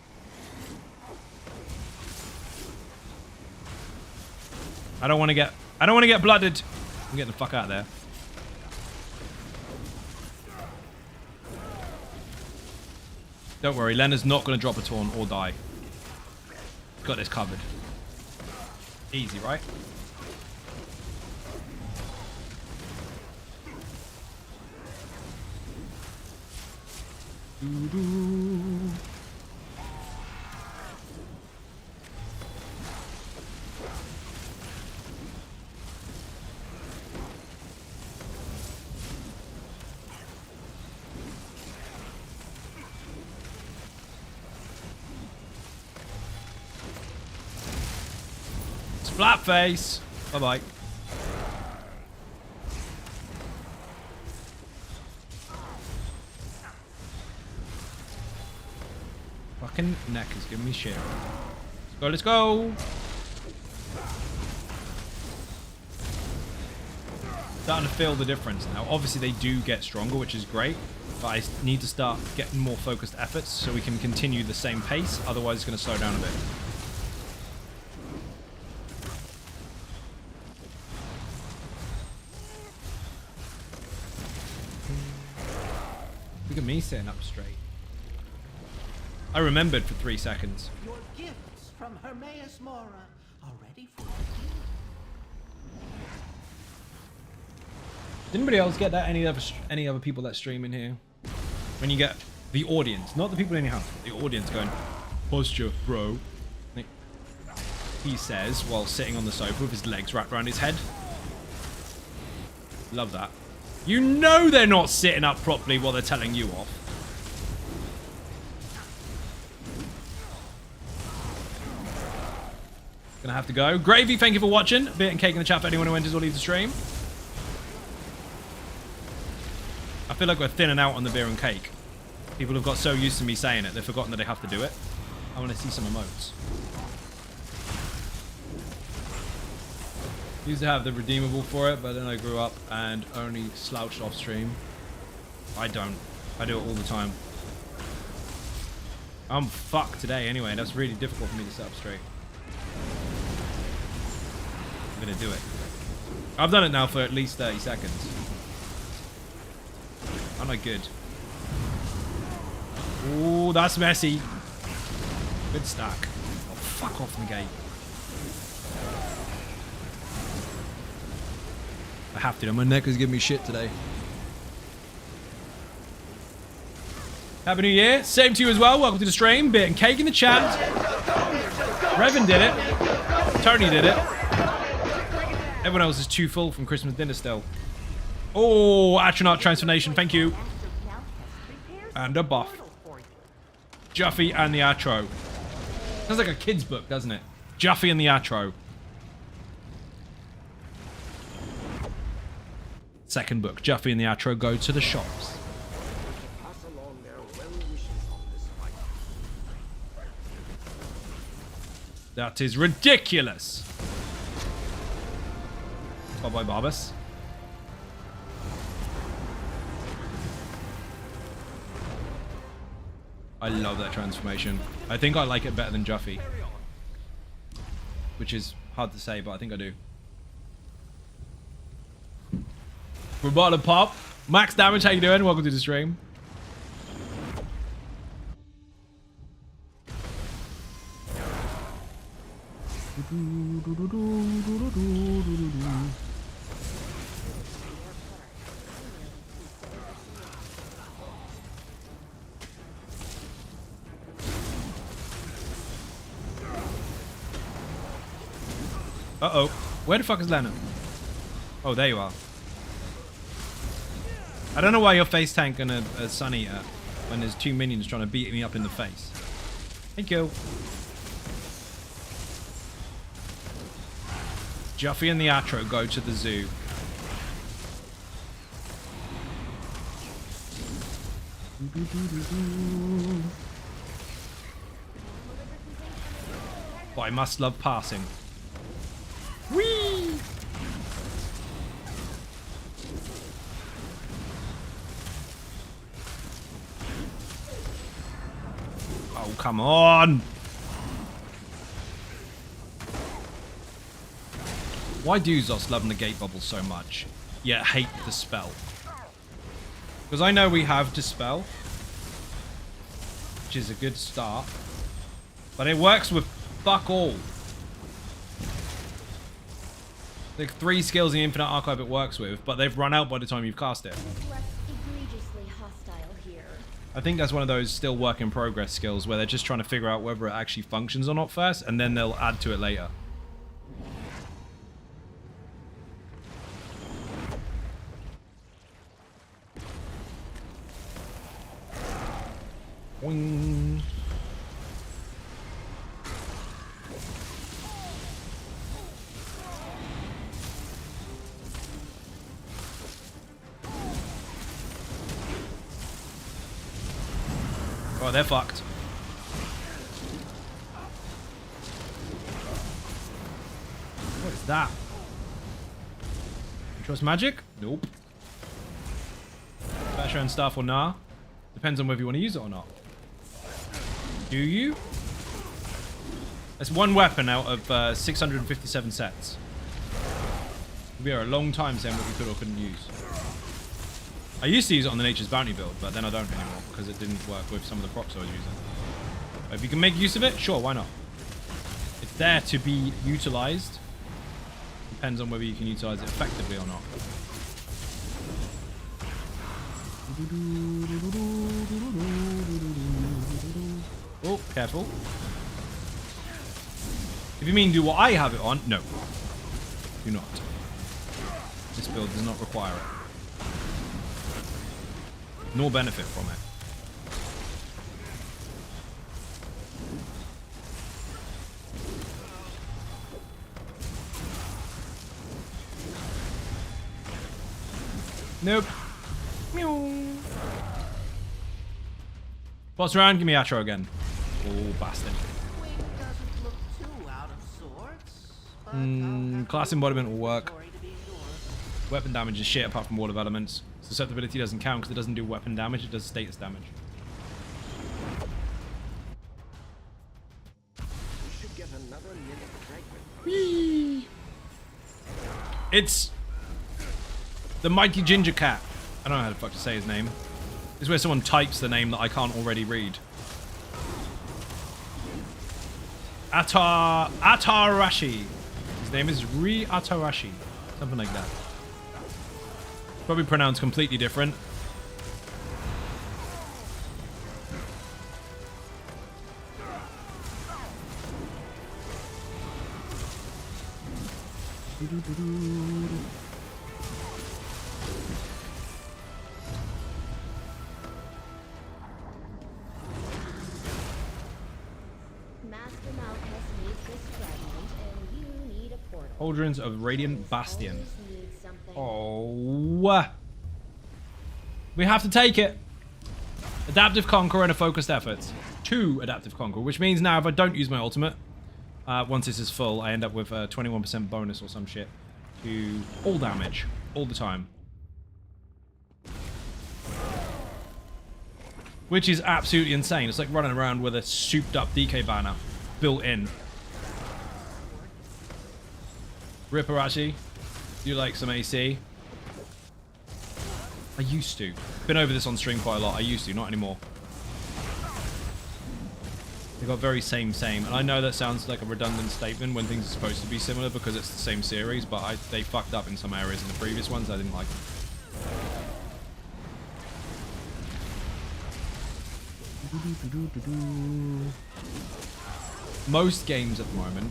I don't want to get blooded. I'm getting the fuck out of there. Don't worry, Leonard's not going to drop a taunt or die. Got this covered. Easy, right? Doo-doo. Flat face. Bye-bye. Fucking neck is giving me shit. Let's go, let's go. Starting to feel the difference now. Obviously they do get stronger, which is great. But I need to start getting more focused efforts so we can continue the same pace. Otherwise it's going to slow down a bit. Look at me sitting up straight. I remembered for 3 seconds.
Your gifts from Hermaeus Mora are ready for you.
Did anybody else get that? Any other people that stream in here? When you get the audience, not the people in your house, the audience going, posture, bro. He says while sitting on the sofa with his legs wrapped around his head. Love that. You know they're not sitting up properly while they're telling you off. Gonna have to go. Gravy, thank you for watching. Beer and cake in the chat for anyone who enters or leaves the stream. I feel like we're thinning out on the beer and cake. People have got so used to me saying it, they've forgotten that they have to do it. I want to see some emotes. Used to have the redeemable for it, but then I grew up and only slouched off stream. I don't. I do it all the time. I'm fucked today anyway. That's really difficult for me to set up straight. I'm gonna do it. I've done it now for at least 30 seconds. Aren't I good? Ooh, that's messy. Good stack. Oh, fuck off, negate. I have to. My neck is giving me shit today. Happy New Year. Same to you as well. Welcome to the stream. Bit and cake in the chat. Revan did it. Tony did it. Everyone else is too full from Christmas dinner still. Oh, astronaut transformation. Thank you. And a buff. Juffy and the Atro. Sounds like a kid's book, doesn't it? Juffy and the Atro. Second book. Juffy and the Atro go to the shops.
Pass along their well wishes on this fight.
That is ridiculous. Bye-bye, Barbas. I love that transformation. I think I like it better than Juffy. Which is hard to say, but I think I do. Roboto Pop. Max Damage, how you doing? Welcome to the stream. Uh-oh. Where the fuck is Lennon? Oh, there you are. I don't know why you're face tanking a Sun Eater when there's two minions trying to beat me up in the face. Thank you. Juffy and the Atro go to the zoo. But I must love passing. Whee! Oh, come on! Why do Zos love negate bubble so much, yet hate dispel? Because I know we have dispel, which is a good start, but it works with fuck all. Like 3 skills in the Infinite Archive it works with, but they've run out by the time you've cast it. I think that's one of those still work in progress skills where they're just trying to figure out whether it actually functions or not first, and then they'll add to it later. Boing. Oh, they're fucked. What is that? You trust magic? Nope. Better and stuff or nah? Depends on whether you want to use it or not. Do you? That's one weapon out of 657 sets. We are a long time saying what we could or couldn't use. I used to use it on the Nature's Bounty build, but then I don't anymore because it didn't work with some of the procs I was using. But if you can make use of it, sure, why not? It's there to be utilized. Depends on whether you can utilize it effectively or not. Oh, careful. If you mean do what I have it on, no. Do not. This build does not require it. nor benefit from it. Nope. Meow. Boss round, give me Atro again. Oh, bastard.
Wing doesn't look too out of sorts. But
Class embodiment will work.
sorry to be ignored.
Weapon damage is shit apart from wall of elements. Susceptibility doesn't count because it doesn't do weapon damage, it does status damage.
We should get another minute fragment.
Whee! It's the mighty ginger cat. I don't know how the fuck to say his name. It's where someone types the name that I can't already read. Atarashi. His name is Atarashi. Something like that. Probably pronounced completely different.
Master Malchus needs this fragment, and you need a portal.
Cauldrons of Radiant Bastion.
Always need something.
Oh. We have to take it. Adaptive Conqueror and a focused effort. 2 Adaptive Conqueror, which means now if I don't use my ultimate, once this is full, I end up with a 21% bonus or some shit to all damage, all the time. Which is absolutely insane. It's like running around with a souped up DK banner built in. Ripperachi, do you like some AC? I used to. Been over this on stream quite a lot. I used to, not anymore. They got very same. And I know that sounds like a redundant statement when things are supposed to be similar because it's the same series, but they fucked up in some areas in the previous ones. I didn't like them. Most games at the moment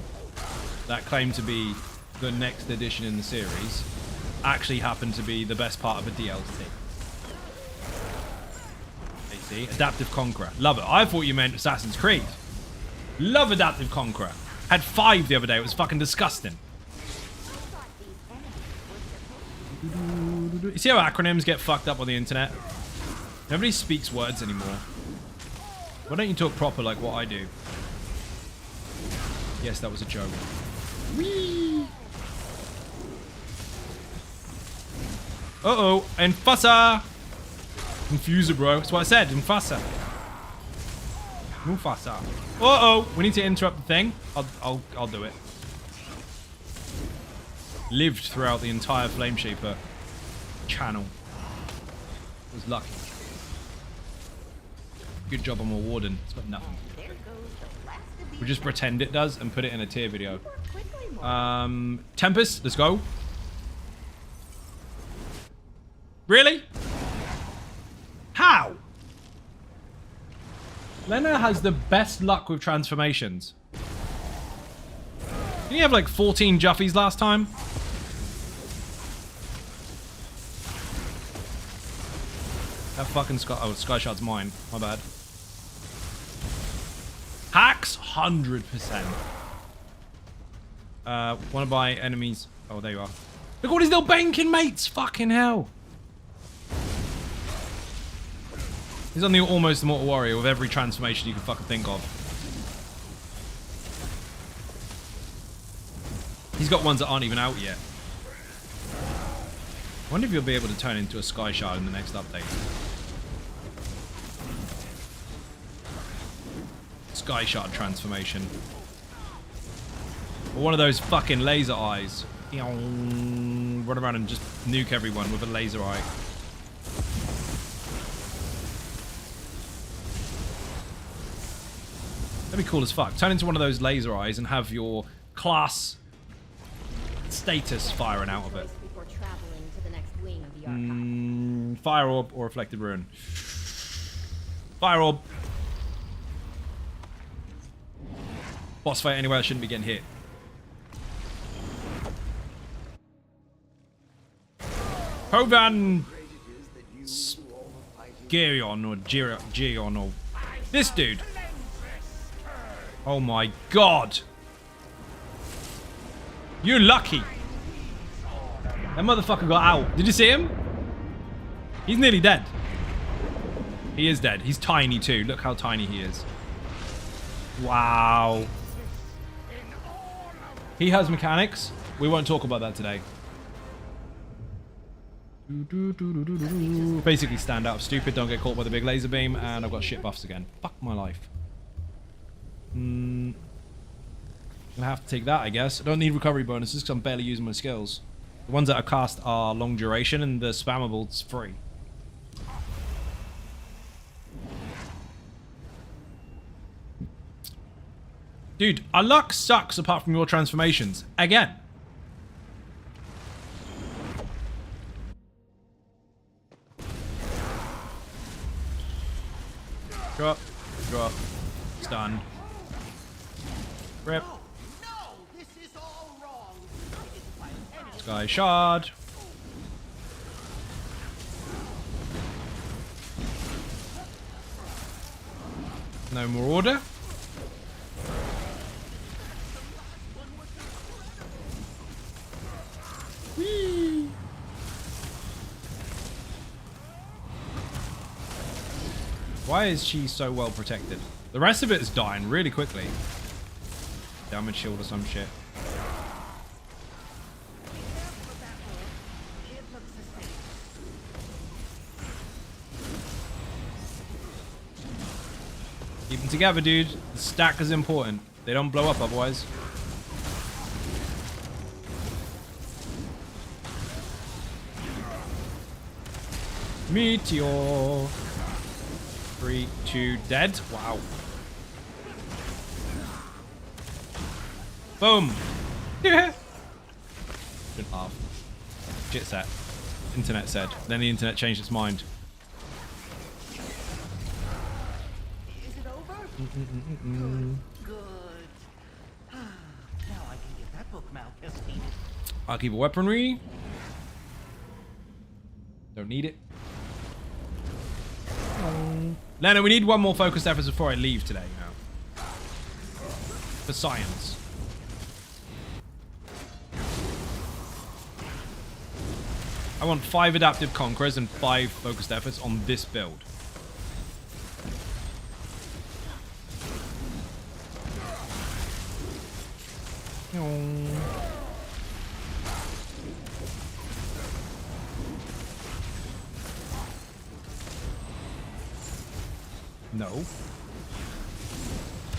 that claim to be the next edition in the series actually happen to be the best part of a DLC. AC, Adaptive Conqueror. Love it. I thought you meant Assassin's Creed. Love Adaptive Conqueror. Had 5 the other day. It was fucking disgusting. You see how acronyms get fucked up on the internet? Nobody speaks words anymore. Why don't you talk proper like what I do? Yes, that was a joke. Whee! Uh-oh, Enfasa! Confuser, bro. That's what I said, Enfasa. Mufasa. Uh-oh, we need to interrupt the thing. I'll do it. Lived throughout the entire Flameshaper channel. Was lucky. Good job on my warden. It's got nothing. We just pretend it does and put it in a tier video. Tempest, let's go. Really? How? Lena has the best luck with transformations. Didn't you have like 14 Juffies last time? That fucking Sky Shard's mine. My bad. Hacks, 100%. Wanna buy enemies? Oh, there you are. Look at all these little banking mates! Fucking hell. He's on the almost Immortal Warrior with every transformation you can fucking think of. He's got ones that aren't even out yet. I wonder if you'll be able to turn into a Sky Shard in the next update. Sky Shard transformation. Or one of those fucking laser eyes. Run around and just nuke everyone with a laser eye. That'd be cool as fuck. Turn into one of those laser eyes and have your class status firing out of it.
Before traveling to the next wing of the archive.
Fire Orb or Reflected Ruin. Fire Orb. Boss fight anywhere I shouldn't be getting hit. Hovan. Gion or Gion or this dude. Oh my god. You're lucky. That motherfucker got out. Did you see him? He's nearly dead. He is dead. He's tiny too. Look how tiny he is. Wow. He has mechanics. We won't talk about that today. Basically stand out. Stupid, don't get caught by the big laser beam, and I've got shit buffs again. Fuck my life. I'm gonna have to take that, I guess. I don't need recovery bonuses because I'm barely using my skills. The ones that are cast are long duration, and the spammable's free. Dude, our luck sucks apart from your transformations. Again. Drop. Drop. Stun. Rip.
No, this is all wrong.
Sky Shard. No more order. Whee! Why is she so well protected? The rest of it is dying really quickly. Damage shield or some shit. Keep them together, dude. The stack is important. They don't blow up otherwise. Meteor. 3, 2, dead. Wow. Boom. Yeah. Good laugh. Shit set. Internet said. Then the internet changed its mind.
Is it over? Good. Now I can get that book malcasted.
I'll keep a weaponry. Don't need it. Lena, we need one more focused effort before I leave today now. For science. I want 5 adaptive conquerors and 5 focused efforts on this build. No.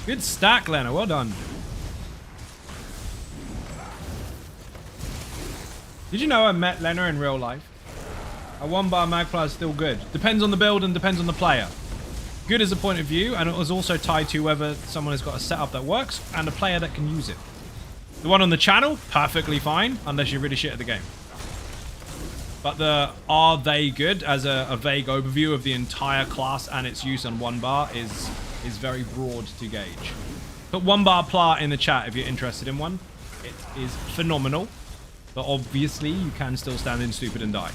Good stack, Lena. Well done. Did you know I met Lena in real life? A 1-bar Magpie is still good. Depends on the build and depends on the player. Good as a point of view, and it was also tied to whether someone has got a setup that works and a player that can use it. The one on the channel, perfectly fine, unless you're really shit at the game. But the are they good as a vague overview of the entire class and its use on 1-bar is very broad to gauge. Put 1-bar Pla in the chat if you're interested in one. It is phenomenal. But obviously you can still stand in stupid and die.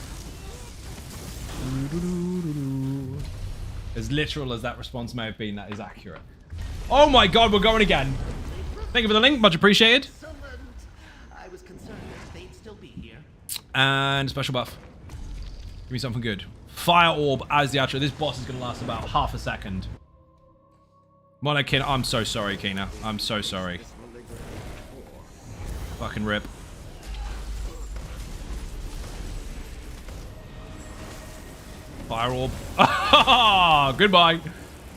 As literal as that response may have been, that is accurate. Oh my god, we're going again. Thank you for the link, much appreciated.
Excellent. I was concerned that they'd still be here.
And special buff. Give me something good. Fire Orb as the outro. This boss is going to last about half a second. Mono Kina, I'm so sorry, Kina. I'm so sorry. Fucking rip. Fire Orb. Goodbye.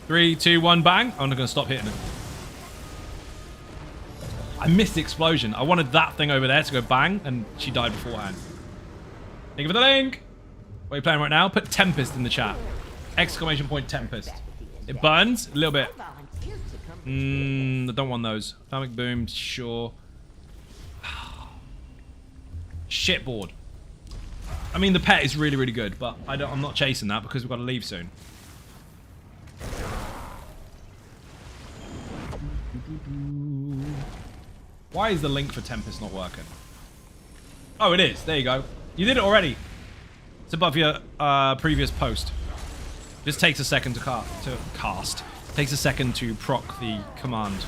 3, 2, 1, bang. I'm not going to stop hitting it. I missed the explosion. I wanted that thing over there to go bang, and she died beforehand. Thank you for the link. What are you playing right now? Put Tempest in the chat. Exclamation point Tempest. It burns a little bit. I don't want those. Atomic Boom, sure. Shitboard. I mean, the pet is really, really good, but I'm not chasing that because we've got to leave soon. Why is the link for Tempest not working? Oh, it is. There you go. You did it already. It's above your previous post. Just takes a second to cast. Takes a second to proc the command.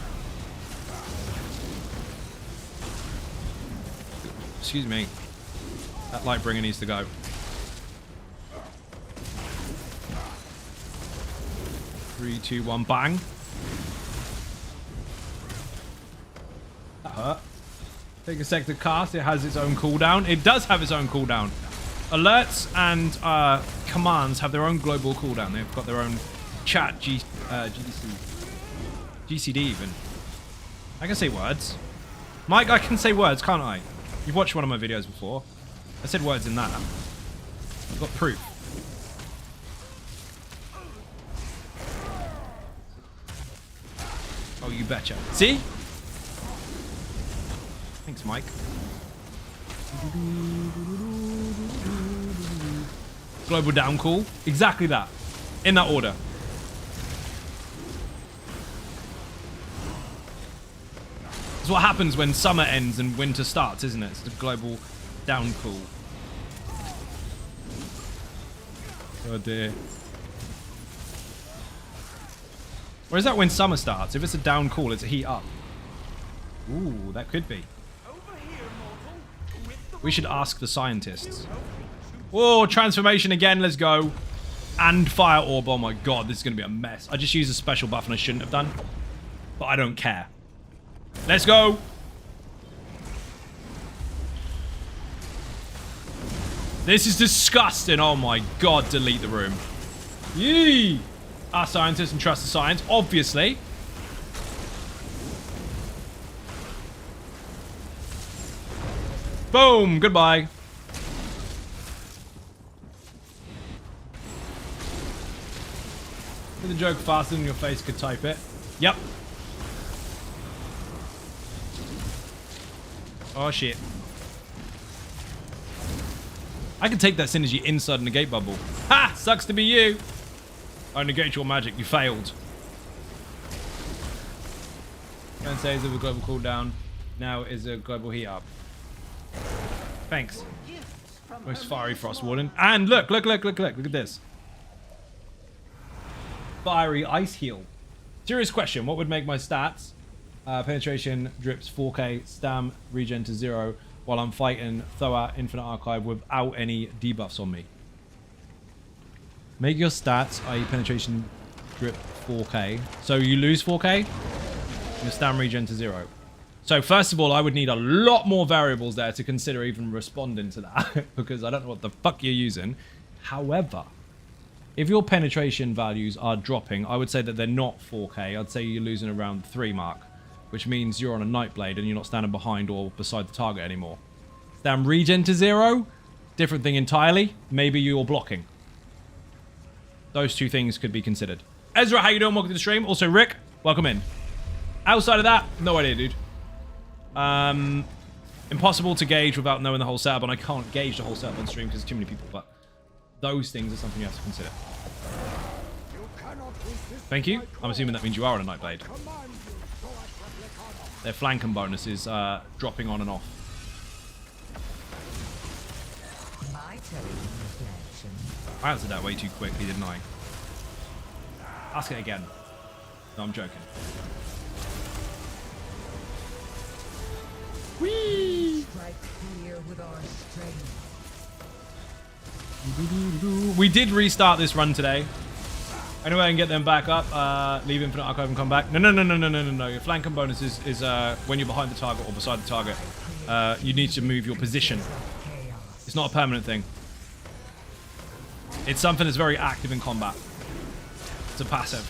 Excuse me. That Lightbringer needs to go. Three, two, one, bang. That hurt. Take a sec to cast. It has its own cooldown. It does have its own cooldown. Alerts and commands have their own global cooldown. They've got their own chat, GDC. GCD even. I can say words. Mike, I can say words, can't I? You've watched one of my videos before. I said words in that. I've got proof. Oh, you betcha. See? Thanks, Mike. Global down cool. Exactly that. In that order. It's what happens when summer ends and winter starts, isn't it? It's the global down cool. Oh dear. Or is that when summer starts? If it's a down cool, it's a heat up. Ooh, that could be. We should ask the scientists. Whoa, transformation again. Let's go. And fire orb. Oh my god, this is going to be a mess. I just used a special buff and I shouldn't have done. But I don't care. Let's go. This is disgusting. Oh my god, delete the room. Yee. Our scientists and trust the science, obviously. Boom, goodbye. Did the joke faster than your face could type it. Yep. Oh shit. I can take that synergy inside a negate bubble. Ha! Sucks to be you. I negate your magic. You failed. Don't say is a global cooldown. Now is a global heat up. Thanks. Most fiery frost warden. And look at this. Fiery ice heal. Serious question. What would make my stats? Penetration drips 4k, stam regen to 0 while I'm fighting throw out infinite archive without any debuffs on me. Make your stats, i.e. penetration drip 4k. So you lose 4k, your stam regen to 0. So first of all, I would need a lot more variables there to consider even responding to that because I don't know what the fuck you're using. However, if your penetration values are dropping, I would say that they're not 4k. I'd say you're losing around the 3 mark, which means you're on a Nightblade and you're not standing behind or beside the target anymore. Stam regen to 0, different thing entirely. Maybe you're blocking. Those two things could be considered. Ezra, how you doing? Welcome to the stream. Also, Rick, welcome in. Outside of that, no idea, dude. Impossible to gauge without knowing the whole setup, and I can't gauge the whole setup on stream because there's too many people, but those things are something you have to consider. Thank you. I'm assuming that means you are on a Nightblade. Their flanking bonus is dropping on and off. I answered that way too quickly, didn't I? Ask it again. No, I'm joking. Whee! We did restart this run today. Anyway, I can get them back up. Leave Infinite Archive and come back. No. Your flanking bonus is when you're behind the target or beside the target. You need to move your position. It's not a permanent thing. It's something that's very active in combat. It's a passive.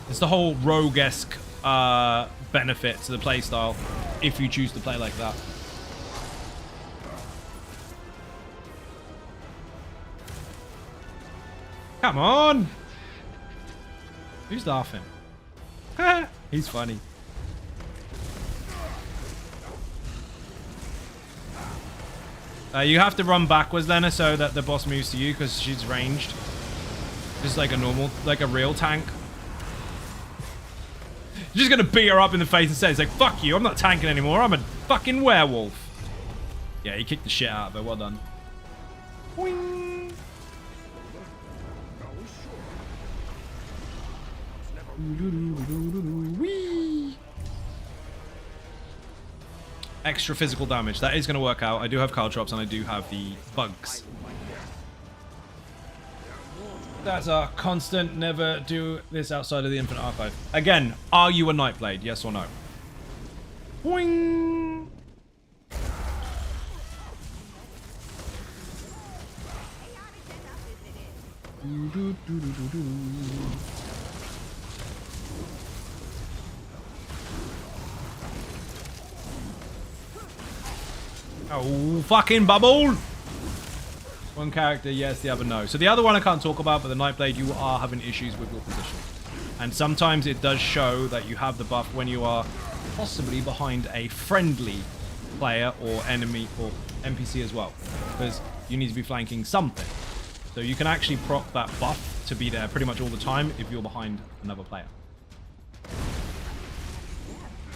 It's the whole rogue-esque benefit to the playstyle if you choose to play like that. Come on! Who's laughing? He's funny. You have to run backwards, Lena, so that the boss moves to you because she's ranged. Just like a normal, like a real tank. You're just gonna beat her up in the face and say, it's like, fuck you, I'm not tanking anymore, I'm a fucking werewolf. Yeah, he kicked the shit out of it. Well done. Boing. Whee. Extra physical damage. That is going to work out. I do have caltrops and I do have the bugs. That's a constant. Never do this outside of the Infinite Archive. Again, are you a Nightblade? Yes or no? Boing. Oh, fucking bubble! One character, yes, the other no. So the other one I can't talk about, but the Nightblade, you are having issues with your position. And sometimes it does show that you have the buff when you are possibly behind a friendly player or enemy or NPC as well. Because you need to be flanking something. So you can actually proc that buff to be there pretty much all the time if you're behind another player.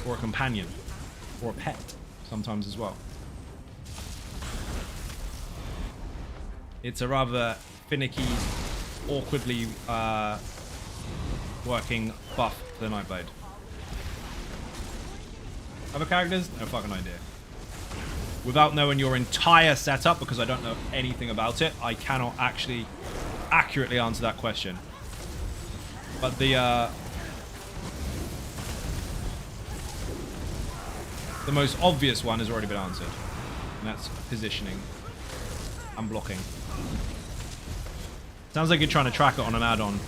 Or a companion. Or a pet sometimes as well. It's a rather finicky, awkwardly working buff for the Nightblade. Other characters? No fucking idea. Without knowing your entire setup, because I don't know anything about it, I cannot actually accurately answer that question. But the most obvious one has already been answered. And that's positioning and blocking. Sounds like you're trying to track it on an add-on.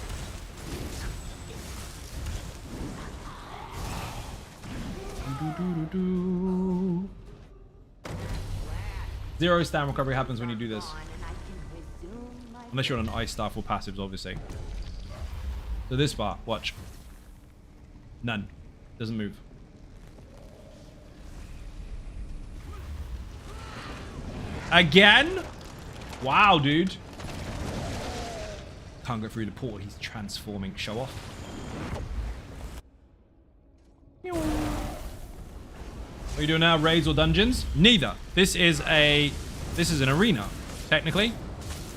Zero stam recovery happens when you do this. Unless you're on an ice staff or passives, obviously. So this part, watch. None. Doesn't move. Again? Wow, dude. Can't go through the portal. He's transforming. Show off. What are you doing now? Raids or dungeons? Neither. This is an arena, technically.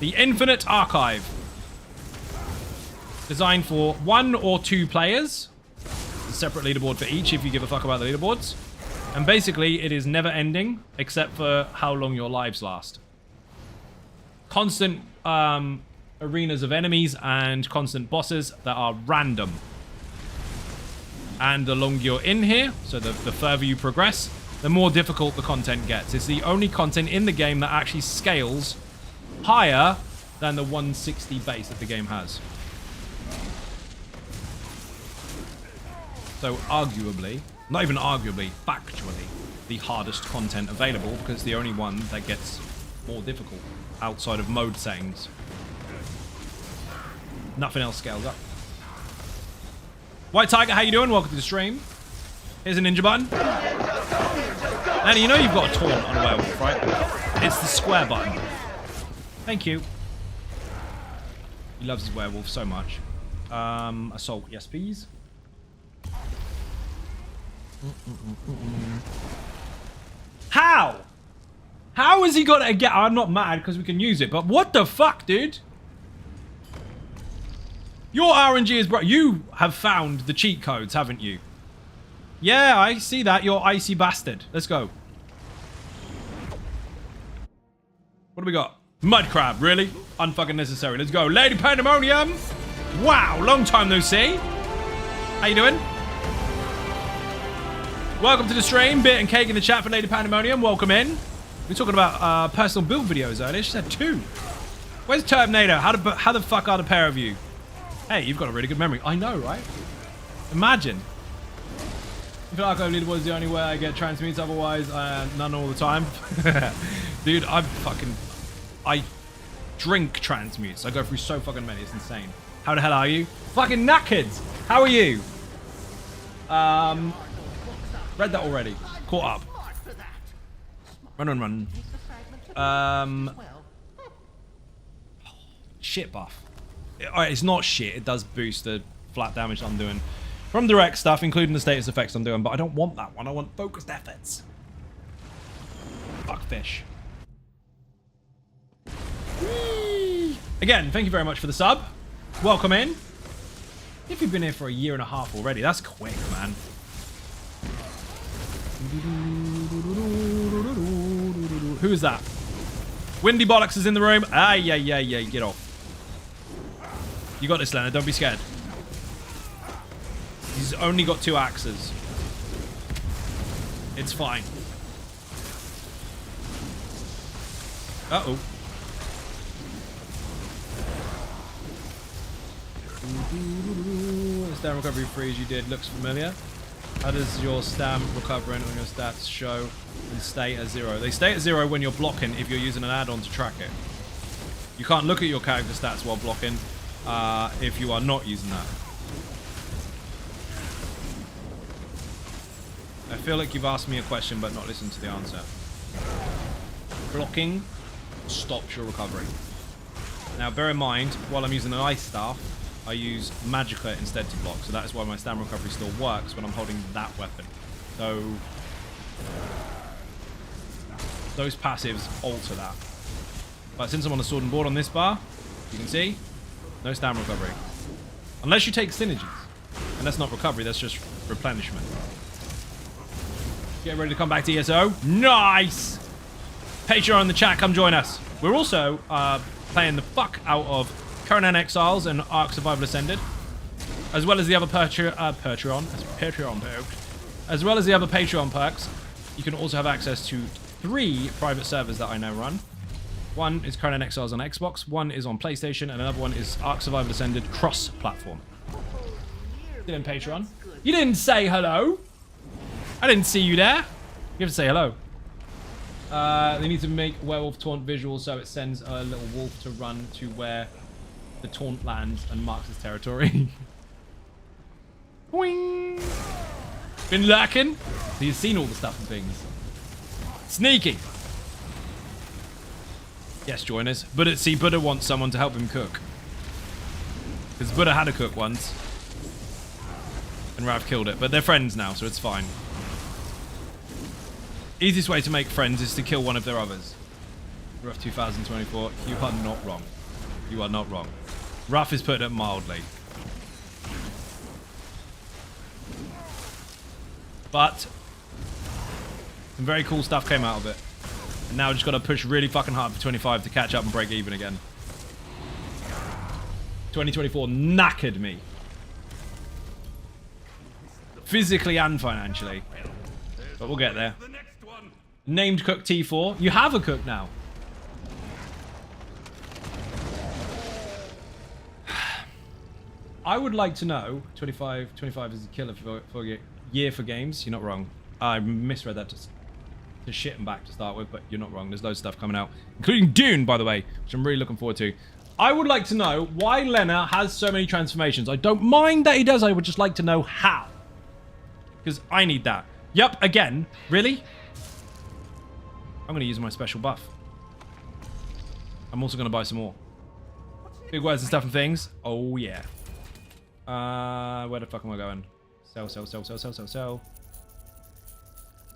The Infinite Archive. Designed for 1 or 2 players. A separate leaderboard for each if you give a fuck about the leaderboards. And basically, it is never ending, except for how long your lives last. Constant arenas of enemies and constant bosses that are random. And the longer you're in here, so the further you progress, the more difficult the content gets. It's the only content in the game that actually scales higher than the 160 base that the game has. So arguably, not even arguably, factually, the hardest content available, because it's the only one that gets more difficult outside of mode settings. Nothing else scales up. White Tiger, how you doing? Welcome to the stream. Here's a ninja button. Nanny, you know you've got a taunt on a werewolf, right? It's the square button. Thank you. He loves his werewolf so much. Assault, yes please. How? How has he got it again? I'm not mad because we can use it, but what the fuck, dude? Your RNG is bro. You have found the cheat codes, haven't you? Yeah, I see that. You're icy bastard. Let's go. What do we got? Mud crab, really? Unfucking necessary. Let's go. Lady Pandemonium. Wow, long time no see. How you doing? Welcome to the stream. Bit and cake in the chat for Lady Pandemonium. Welcome in. We were talking about personal build videos earlier. She said 2. Where's Terminator? How the fuck are the pair of you? Hey, you've got a really good memory. I know, right? Imagine. I feel like leaderboard is the only way I get transmutes. Otherwise, none all the time. Dude, I drink transmutes. I go through so fucking many. It's insane. How the hell are you? Fucking knackered. How are you? Read that already. Caught up. Run. Shit buff. It's not shit. It does boost the flat damage I'm doing from direct stuff, including the status effects I'm doing, but I don't want that one. I want focused efforts. Fuck fish. Again, thank you very much for the sub. Welcome in. If you've been here for a year and a half already, that's quick, man. Who is that? Windy Bollocks is in the room. Yeah, get off. You got this, Leonard. Don't be scared. He's only got 2 axes. It's fine. Uh-oh. Stam recovery freeze you did looks familiar. How does your stam recovering on your stats show and stay at 0? They stay at 0 when you're blocking if you're using an add-on to track it. You can't look at your character stats while blocking if you are not using that. I feel like you've asked me a question but not listened to the answer. Blocking stops your recovery. Now bear in mind, while I'm using an ice staff, I use Magicka instead to block, so that is why my stam recovery still works when I'm holding that weapon. So those passives alter that. But since I'm on a sword and board on this bar, you can see, no stam recovery. Unless you take synergies. And that's not recovery, that's just replenishment. Get ready to come back to ESO. Nice! Patreon in the chat, come join us. We're also playing the fuck out of Conan Exiles and Ark Survival Ascended, as well as the other Patreon perks. As well as the other Patreon perks, you can also have access to 3 private servers that I now run. One is Conan Exiles on Xbox, one is on PlayStation, and another one is Ark Survival Ascended cross-platform. Still in Patreon. You didn't say hello. I didn't see you there. You have to say hello. They need to make werewolf taunt visual so it sends a little wolf to run to where the taunt lands and marks its territory. Boing. Been lurking? So you've seen all the stuff and things. Sneaky. Yes, join us. Buddha, see, Buddha wants someone to help him cook. Because Buddha had a cook once. And Rav killed it. But they're friends now, so it's fine. Easiest way to make friends is to kill one of their others. Rough 2024, you are not wrong. You are not wrong. Rough is putting it mildly. But some very cool stuff came out of it. And now I just got to push really fucking hard for 25 to catch up and break even again. 2024 knackered me. Physically and financially. But we'll get there. Named cook T4. You have a cook now. I would like to know, 25 is a killer for a year for games. You're not wrong. I misread that to shit and back to start with, but you're not wrong. There's loads of stuff coming out, including Dune, by the way, which I'm really looking forward to. I would like to know why Lena has so many transformations. I don't mind that he does. I would just like to know how. Because I need that. Yep, again. Really? I'm going to use my special buff. I'm also going to buy some more. Big words and stuff and things. Oh, yeah. Where the fuck am I going? Sell.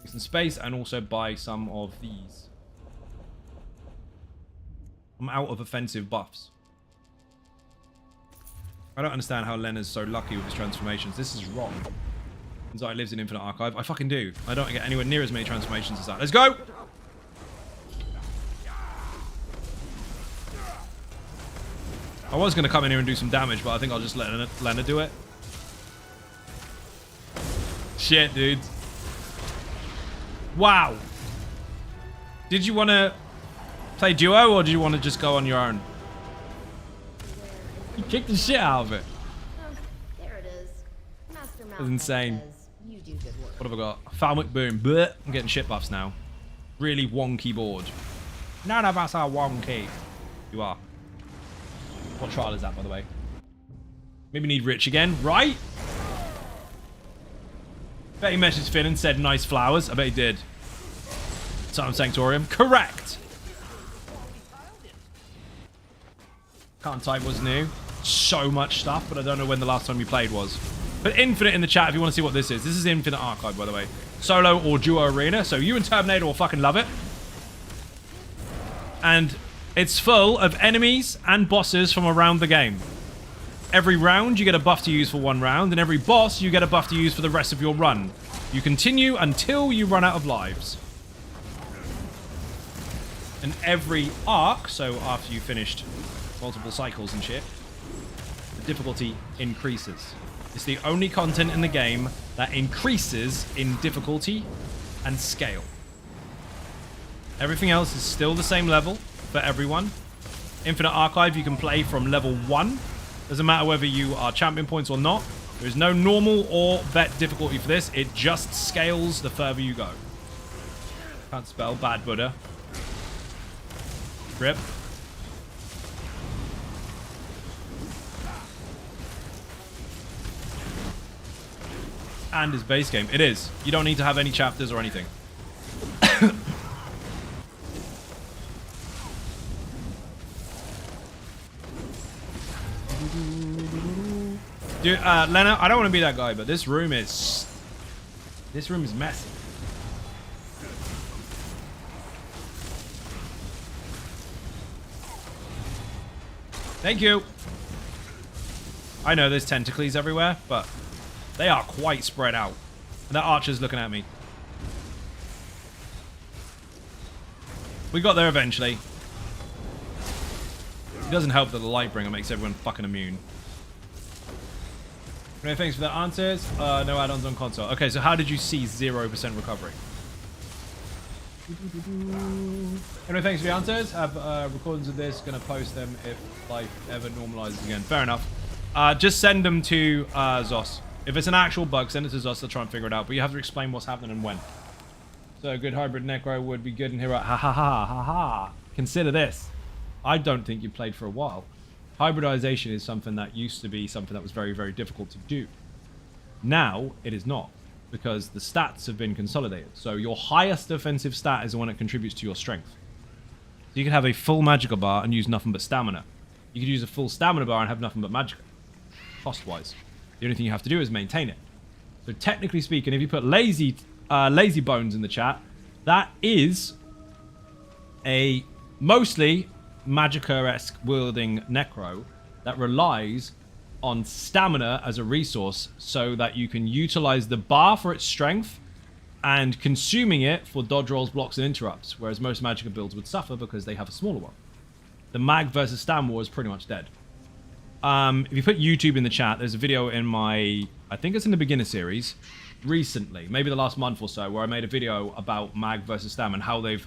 Make some space and also buy some of these. I'm out of offensive buffs. I don't understand how Lena's so lucky with his transformations. This is wrong. Anxiety lives in Infinite Archive. I fucking do. I don't get anywhere near as many transformations as that. Let's go! I was going to come in here and do some damage, but I think I'll just let Lena do it. Shit, dude. Wow. Did you want to play duo, or did you want to just go on your own? You kicked the shit out of it.
Oh, there it is. Master
That's insane.
says you do good work.
What have I got? Falmic Boom. Blech. I'm getting shit buffs now. Really wonky board. None of us are wonky. You are. What trial is that, by the way? Maybe need Rich again, right? Bet he messaged Finn and said nice flowers. I bet he did. Sun Sanctorium. Correct. Can't type was new. So much stuff, but I don't know when the last time you played was. But Infinite in the chat if you want to see what this is. This is Infinite Archive, by the way. Solo or duo arena. So you and Terminator will fucking love it. And It's full of enemies and bosses from around the game. Every round, you get a buff to use for one round, and every boss, you get a buff to use for the rest of your run. You continue until you run out of lives. And every arc, so after you finished multiple cycles and shit, the difficulty increases. It's the only content in the game that increases in difficulty and scale. Everything else is still the same level for everyone. Infinite Archive, you can play from level 1. Doesn't matter whether you are champion points or not. There is no normal or vet difficulty for this. It just scales the further you go. Can't spell. Bad Buddha. Rip. And his base game. It is. You don't need to have any chapters or anything. Dude, Lena, I don't want to be that guy, but this room is messy. Thank you. I know there's tentacles everywhere, but they are quite spread out. And that archer's looking at me. We got there eventually. It doesn't help that the Lightbringer makes everyone fucking immune. No, thanks for the answers. No add-ons on console. Okay, so how did you see 0% recovery? Anyway, thanks for the answers. Have recordings of this. Gonna post them if life ever normalizes again. Fair enough. Just send them to Zos. If it's an actual bug, send it to Zos. They'll try and figure it out. But you have to explain what's happening and when. So a good hybrid Necro would be good in here. Ha ha ha ha ha. Consider this. I don't think you played for a while. Hybridization is something that used to be something that was very, very difficult to do. Now, it is not, because the stats have been consolidated. So your highest offensive stat is the one that contributes to your strength. So you could have a full Magicka bar and use nothing but stamina. You could use a full stamina bar and have nothing but Magicka, cost-wise. The only thing you have to do is maintain it. So technically speaking, if you put lazy bones in the chat, that is a mostly Magicka-esque wielding Necro that relies on stamina as a resource so that you can utilize the bar for its strength and consuming it for dodge rolls, blocks, and interrupts, whereas most Magicka builds would suffer because they have a smaller one. The Mag versus Stam war is pretty much dead. If you put YouTube in the chat, there's a video in my, I think it's in the beginner series, recently, maybe the last month or so, where I made a video about Mag versus Stam and how they've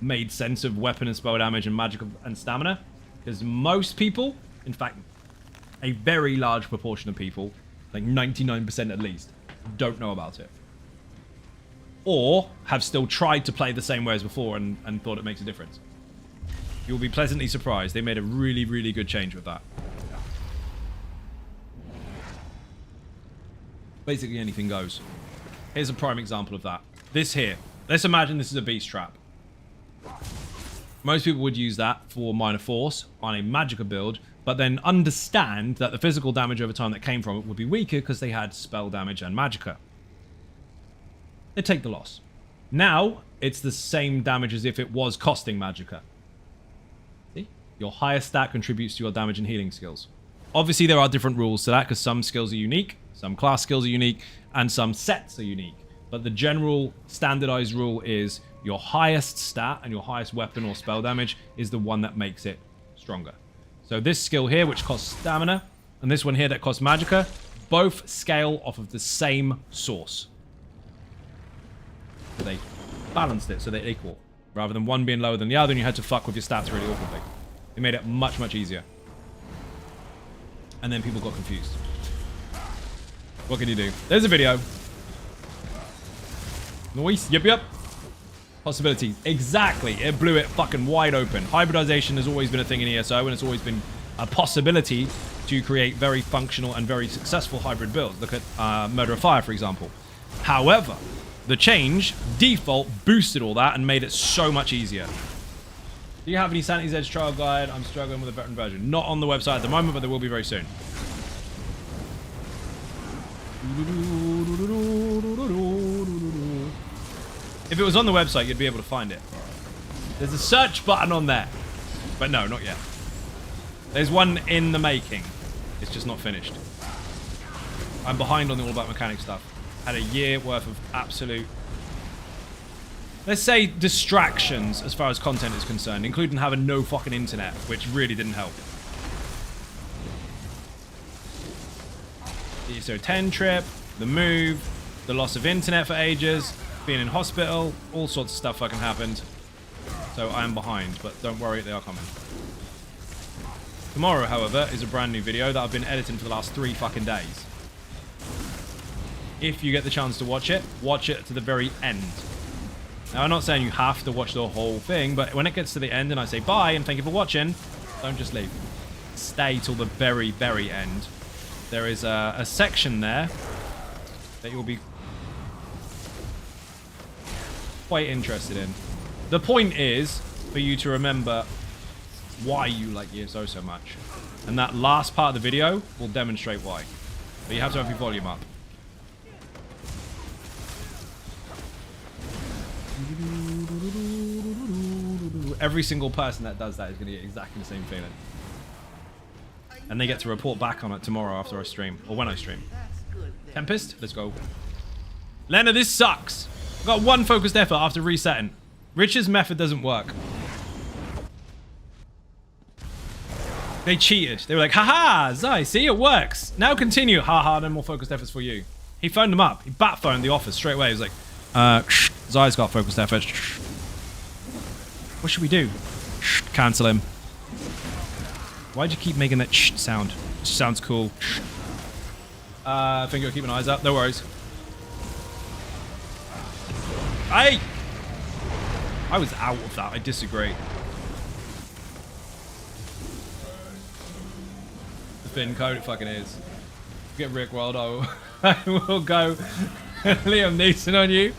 made sense of weapon and spell damage and magic and stamina, because most people, in fact a very large proportion of people, like 99% at least, don't know about it, or have still tried to play the same way as before and thought it makes a difference. You'll be pleasantly surprised. They made a really, really good change with that. Basically anything goes. Here's a prime example of that. This here, let's imagine this is a beast trap. Most people would use that for minor force on a Magicka build, but then understand that the physical damage over time that came from it would be weaker because they had spell damage and Magicka. They take the loss. Now, it's the same damage as if it was costing Magicka. See? Your highest stat contributes to your damage and healing skills. Obviously, there are different rules to that because some skills are unique, some class skills are unique, and some sets are unique. But the general standardized rule is your highest stat and your highest weapon or spell damage is the one that makes it stronger. So this skill here, which costs stamina, and this one here that costs Magicka, both scale off of the same source. So they balanced it so they're equal. Rather than one being lower than the other and you had to fuck with your stats really awkwardly. They made it much, much easier. And then people got confused. What can you do? There's a video. Noise. Yep, yep. Possibilities. Exactly. It blew it fucking wide open. Hybridization has always been a thing in ESO, and it's always been a possibility to create very functional and very successful hybrid builds. Look at Murder of Fire, for example. However, the change, default, boosted all that and made it so much easier. Do you have any Sanity's Edge trial guide? I'm struggling with a veteran version. Not on the website at the moment, but there will be very soon. If it was on the website, you'd be able to find it. There's a search button on there. But no, not yet. There's one in the making. It's just not finished. I'm behind on the All About Mechanics stuff. Had a year worth of absolute, let's say, distractions as far as content is concerned, including having no fucking internet, which really didn't help. The ISO 10 trip, the move, the loss of internet for ages, being in hospital, all sorts of stuff fucking happened. So I am behind, but don't worry, they are coming. Tomorrow, however, is a brand new video that I've been editing for the last 3 fucking days. If you get the chance to watch it to the very end. Now, I'm not saying you have to watch the whole thing, but when it gets to the end and I say bye and thank you for watching, don't just leave. Stay till the very, very end. There is a section there that you'll be quite interested in. The point is for you to remember why you like ESO so much. And that last part of the video will demonstrate why. But you have to have your volume up. Every single person that does that is going to get exactly the same feeling. And they get to report back on it tomorrow after I stream. Or when I stream. Tempest, let's go. Lena, this sucks. I got 1 focused effort after resetting. Richard's method doesn't work. They cheated. They were like, haha, Zai, see, it works. Now continue. Haha, no more focused efforts for you. He phoned them up. He bat phoned the office straight away. He was like, Zai's got focused efforts. What should we do? Cancel him. Why'd you keep making that sound? It sounds cool. I think you'll keep an eyes up. No worries. Hey! I was out of that. I disagree. The Finn code, it fucking is. Get Rick World, I will go Liam Neeson on you.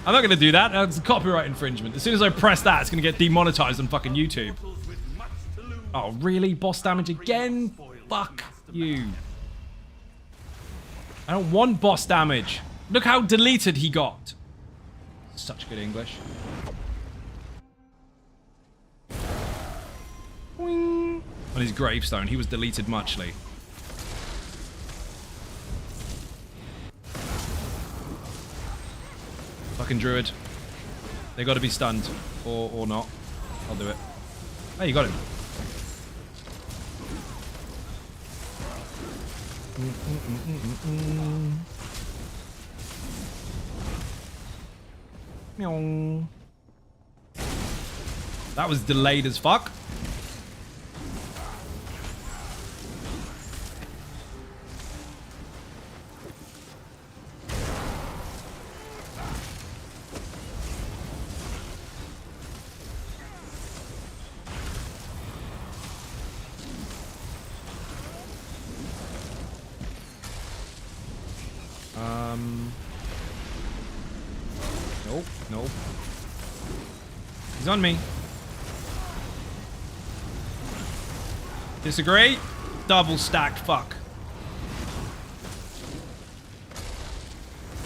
I'm not going to do that. That's a copyright infringement. As soon as I press that, it's going to get demonetized on fucking YouTube. Oh, really? Boss damage again? Fuck you. I don't want boss damage. Look how deleted he got. Such good English. Boing. On his gravestone, he was deleted muchly. Fucking druid. They got to be stunned. Or not. I'll do it. Hey, you got him. Meow. That was delayed as fuck. Nope, nope. He's on me. Disagree? Double stacked, fuck.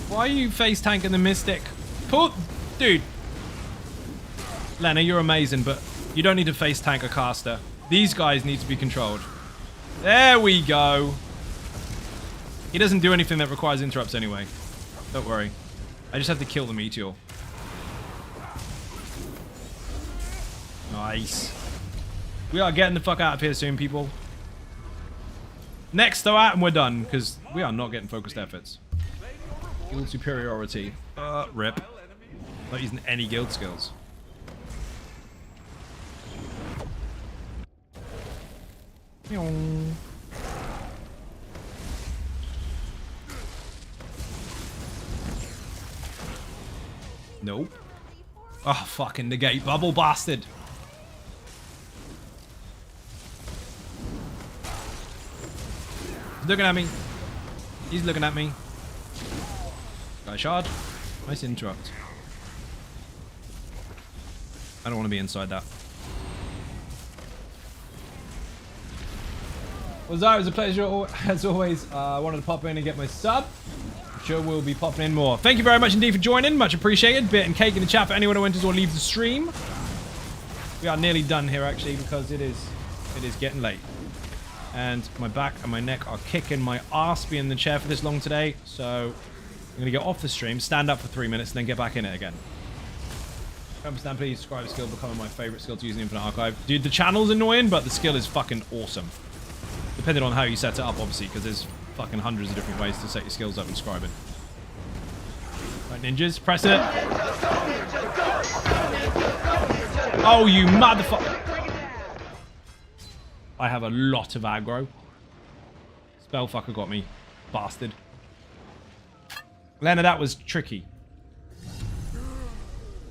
Why are you face tanking the Mystic? Dude. Lena, you're amazing, but you don't need to face tank a caster. These guys need to be controlled. There we go. He doesn't do anything that requires interrupts anyway. Don't worry. I just have to kill the meteor. Nice. We are getting the fuck out of here soon, people. Next though, and we're done, because we are not getting focused efforts. Guild superiority. Rip. Not using any guild skills. Nope. Oh, fucking negate bubble bastard. He's looking at me. He's looking at me. Guy shard. Nice interrupt. I don't want to be inside that. Well, Zai, it was a pleasure as always. I wanted to pop in and get my sub. I'm sure we'll be popping in more. Thank you very much indeed for joining. Much appreciated. Bit and cake in the chat for anyone who enters or leaves the stream. We are nearly done here, actually, because it is getting late. And my back and my neck are kicking my ass being in the chair for this long today. So I'm going to get off the stream, stand up for 3 minutes, and then get back in it again. Understand, please subscribe skill becoming my favorite skill to use in Infinite Archive. Dude, the channel's annoying, but the skill is fucking awesome. Depending on how you set it up, obviously, because there's fucking hundreds of different ways to set your skills up in scribing. Right, ninjas, press it. Oh, you motherfucker. I have a lot of aggro. Spellfucker got me. Bastard. Lena, that was tricky.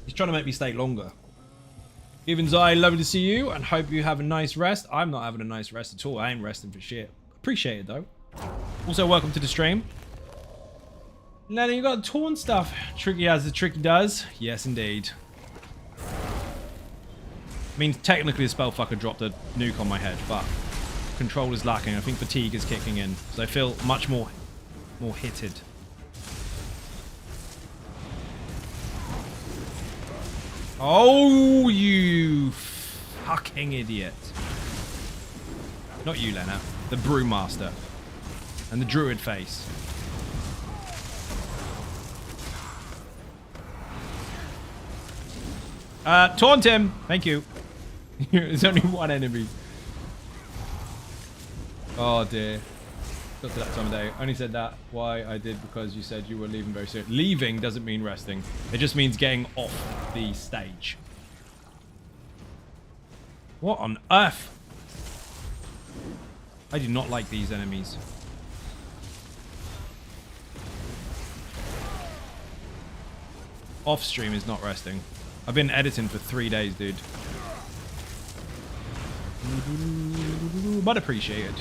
He's trying to make me stay longer. Evans, I lovely to see you and hope you have a nice rest. I'm not having a nice rest at all. I ain't resting for shit. Appreciate it, though. Also, welcome to the stream. Lena, you got torn stuff. Tricky as the tricky does. Yes, indeed. I mean, technically, the spellfucker dropped a nuke on my head, but control is lacking. I think fatigue is kicking in, so I feel much more hitted. Oh, you fucking idiot. Not you, Lena. The Brewmaster. And the Druid face. Taunt him. Thank you. There's only one enemy. Oh dear. Got to that time of day. Only said that why I did because you said you were leaving very soon. Leaving doesn't mean resting. It just means getting off the stage. What on earth? I do not like these enemies. Off stream is not resting. I've been editing for 3 days, dude. But appreciated.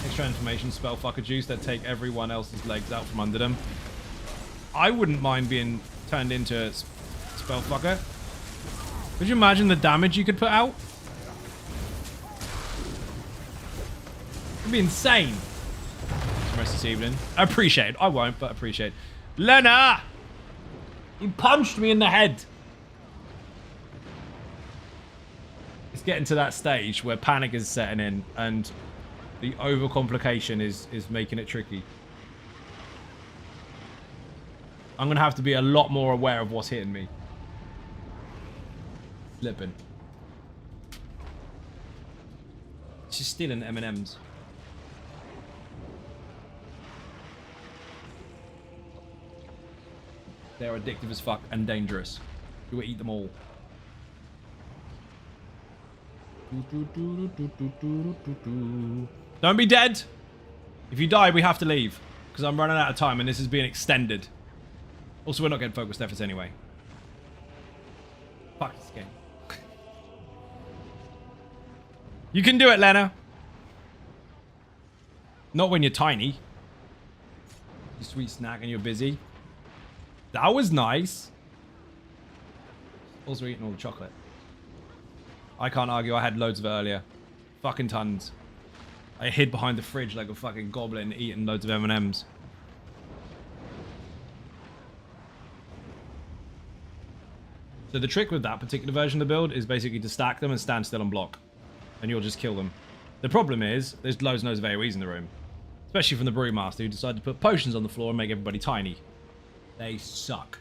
Extra information, spellfucker juice that take everyone else's legs out from under them. I wouldn't mind being turned into a spellfucker. Could you imagine the damage you could put out? It'd be insane. Rest this evening. I appreciate it. I won't, but appreciate it. Lena! You punched me in the head. It's getting to that stage where panic is setting in and the overcomplication is making it tricky. I'm going to have to be a lot more aware of what's hitting me. Flipping. She's stealing M&Ms. They're addictive as fuck and dangerous. You will eat them all. Don't be dead. If you die, we have to leave. Because I'm running out of time and this is being extended. Also, we're not getting focused efforts anyway. Fuck this game. You can do it, Lena. Not when you're tiny. You sweet snack and you're busy. That was nice. Also eating all the chocolate. I can't argue. I had loads of it earlier. Fucking tons. I hid behind the fridge like a fucking goblin eating loads of M&Ms. So the trick with that particular version of the build is basically to stack them and stand still and block. And you'll just kill them. The problem is, there's loads and loads of AoEs in the room. Especially from the Brewmaster who decided to put potions on the floor and make everybody tiny. They suck.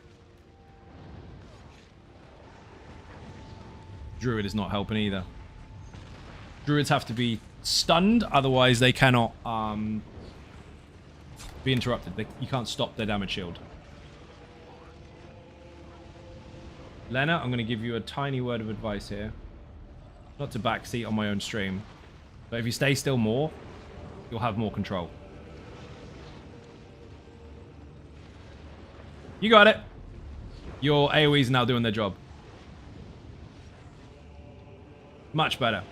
Druid is not helping either. Druids have to be stunned, otherwise they cannot be interrupted. You can't stop their damage shield. Lena, I'm going to give you a tiny word of advice here. Not to backseat on my own stream, but if you stay still more, you'll have more control. You got it. Your AoEs are now doing their job. Much better.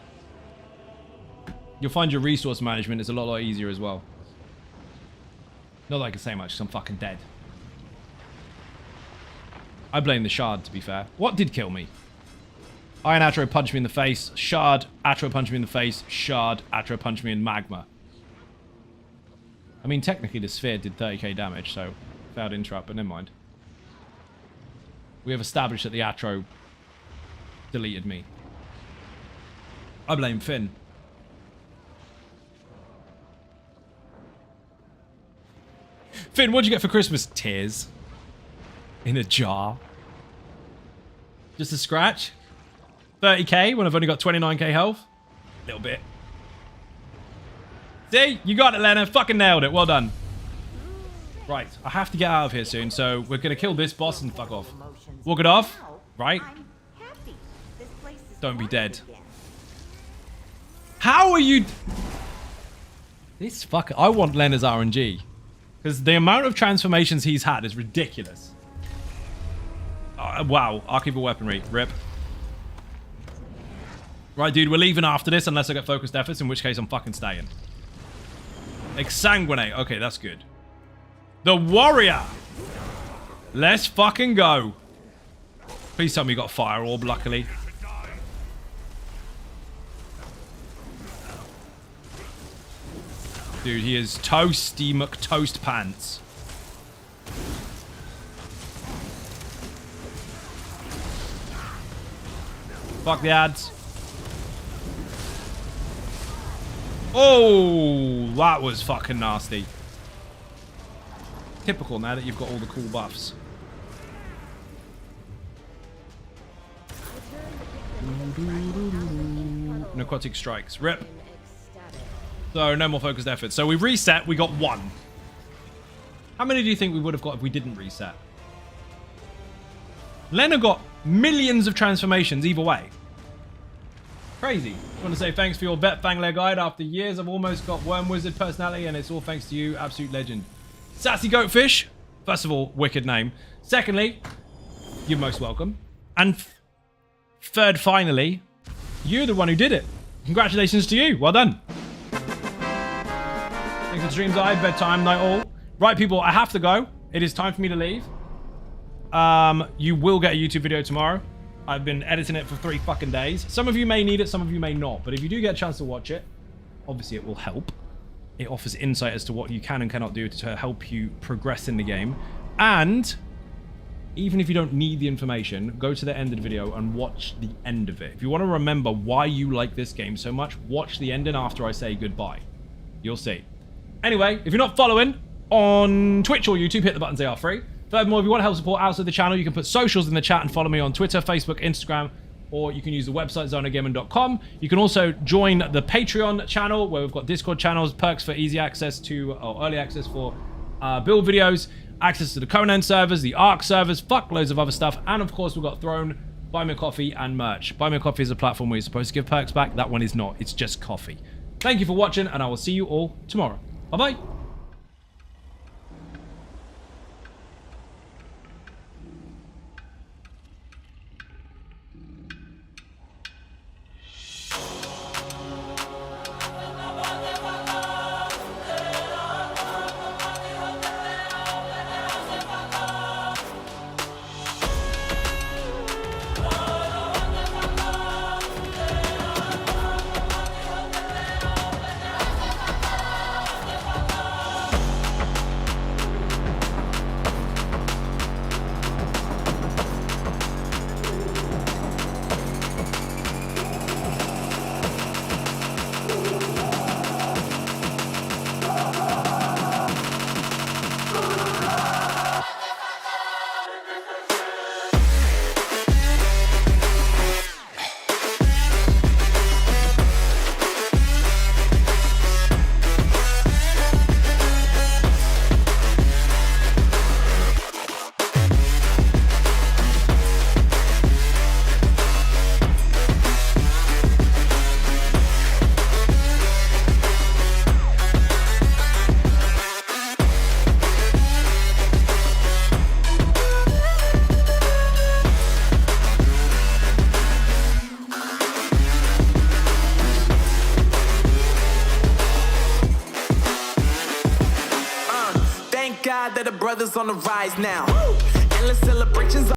You'll find your resource management is a lot easier as well. Not that I can say much, because I'm fucking dead. I blame the shard, to be fair. What did kill me? Iron Atro punched me in the face. Shard, Atro punched me in the face. Shard, Atro punched me in magma. I mean, technically the sphere did 30k damage, so failed interrupt, but never mind. We have established that the Atro deleted me. I blame Finn. Finn, what'd you get for Christmas? Tears. In a jar. Just a scratch. 30k when I've only got 29k health. A little bit. See? You got it, Lena. Fucking nailed it. Well done. Right. I have to get out of here soon, so we're going to kill this boss and fuck off. Walk it off. Right? Don't be dead. How are you... This fucker... I want Lena's RNG. Because the amount of transformations he's had is ridiculous. Wow. Archival weaponry. Rip. Right, dude. We're leaving after this unless I get focused efforts, in which case I'm fucking staying. Exsanguinate. Okay, that's good. The warrior. Let's fucking go. Please tell me you got fire orb, luckily. Dude, he is toasty McToast pants. Fuck the ads. Oh, that was fucking nasty. Typical now that you've got all the cool buffs. Narcotic strikes. Rip. So, no more focused efforts. So, we reset. We got 1. How many do you think we would have got if we didn't reset? Lena got millions of transformations either way. Crazy. I want to say thanks for your Vet Fangler guide. After years, I've almost got Worm Wizard personality, and it's all thanks to you. Absolute legend. Sassy Goatfish. First of all, wicked name. Secondly, you're most welcome. And third, finally, you're the one who did it. Congratulations to you. Well done. Thanks for the streams, bedtime, night all. Right, people, I have to go. It is time for me to leave. You will get a YouTube video tomorrow. I've been editing it for 3 fucking days. Some of you may need it, some of you may not. But if you do get a chance to watch it, obviously it will help. It offers insight as to what you can and cannot do to help you progress in the game. And even if you don't need the information, go to the end of the video and watch the end of it. If you want to remember why you like this game so much, watch the ending after I say goodbye. You'll see. Anyway, if you're not following on Twitch or YouTube, hit the buttons, they are free. Furthermore, if you want to help support outside the channel, you can put socials in the chat and follow me on Twitter, Facebook, Instagram, or you can use the website zonagaming.com. You can also join the Patreon channel where we've got Discord channels, perks for easy access to, or early access for build videos, access to the Conan servers, the Ark servers, fuckloads of other stuff, and of course we've got Throne, Buy Me a Coffee, and merch. Buy Me a Coffee is a platform where you're supposed to give perks back. That one is not. It's just coffee. Thank you for watching, and I will see you all tomorrow. Bye-bye.
That the brothers on the rise now. Endless celebrations.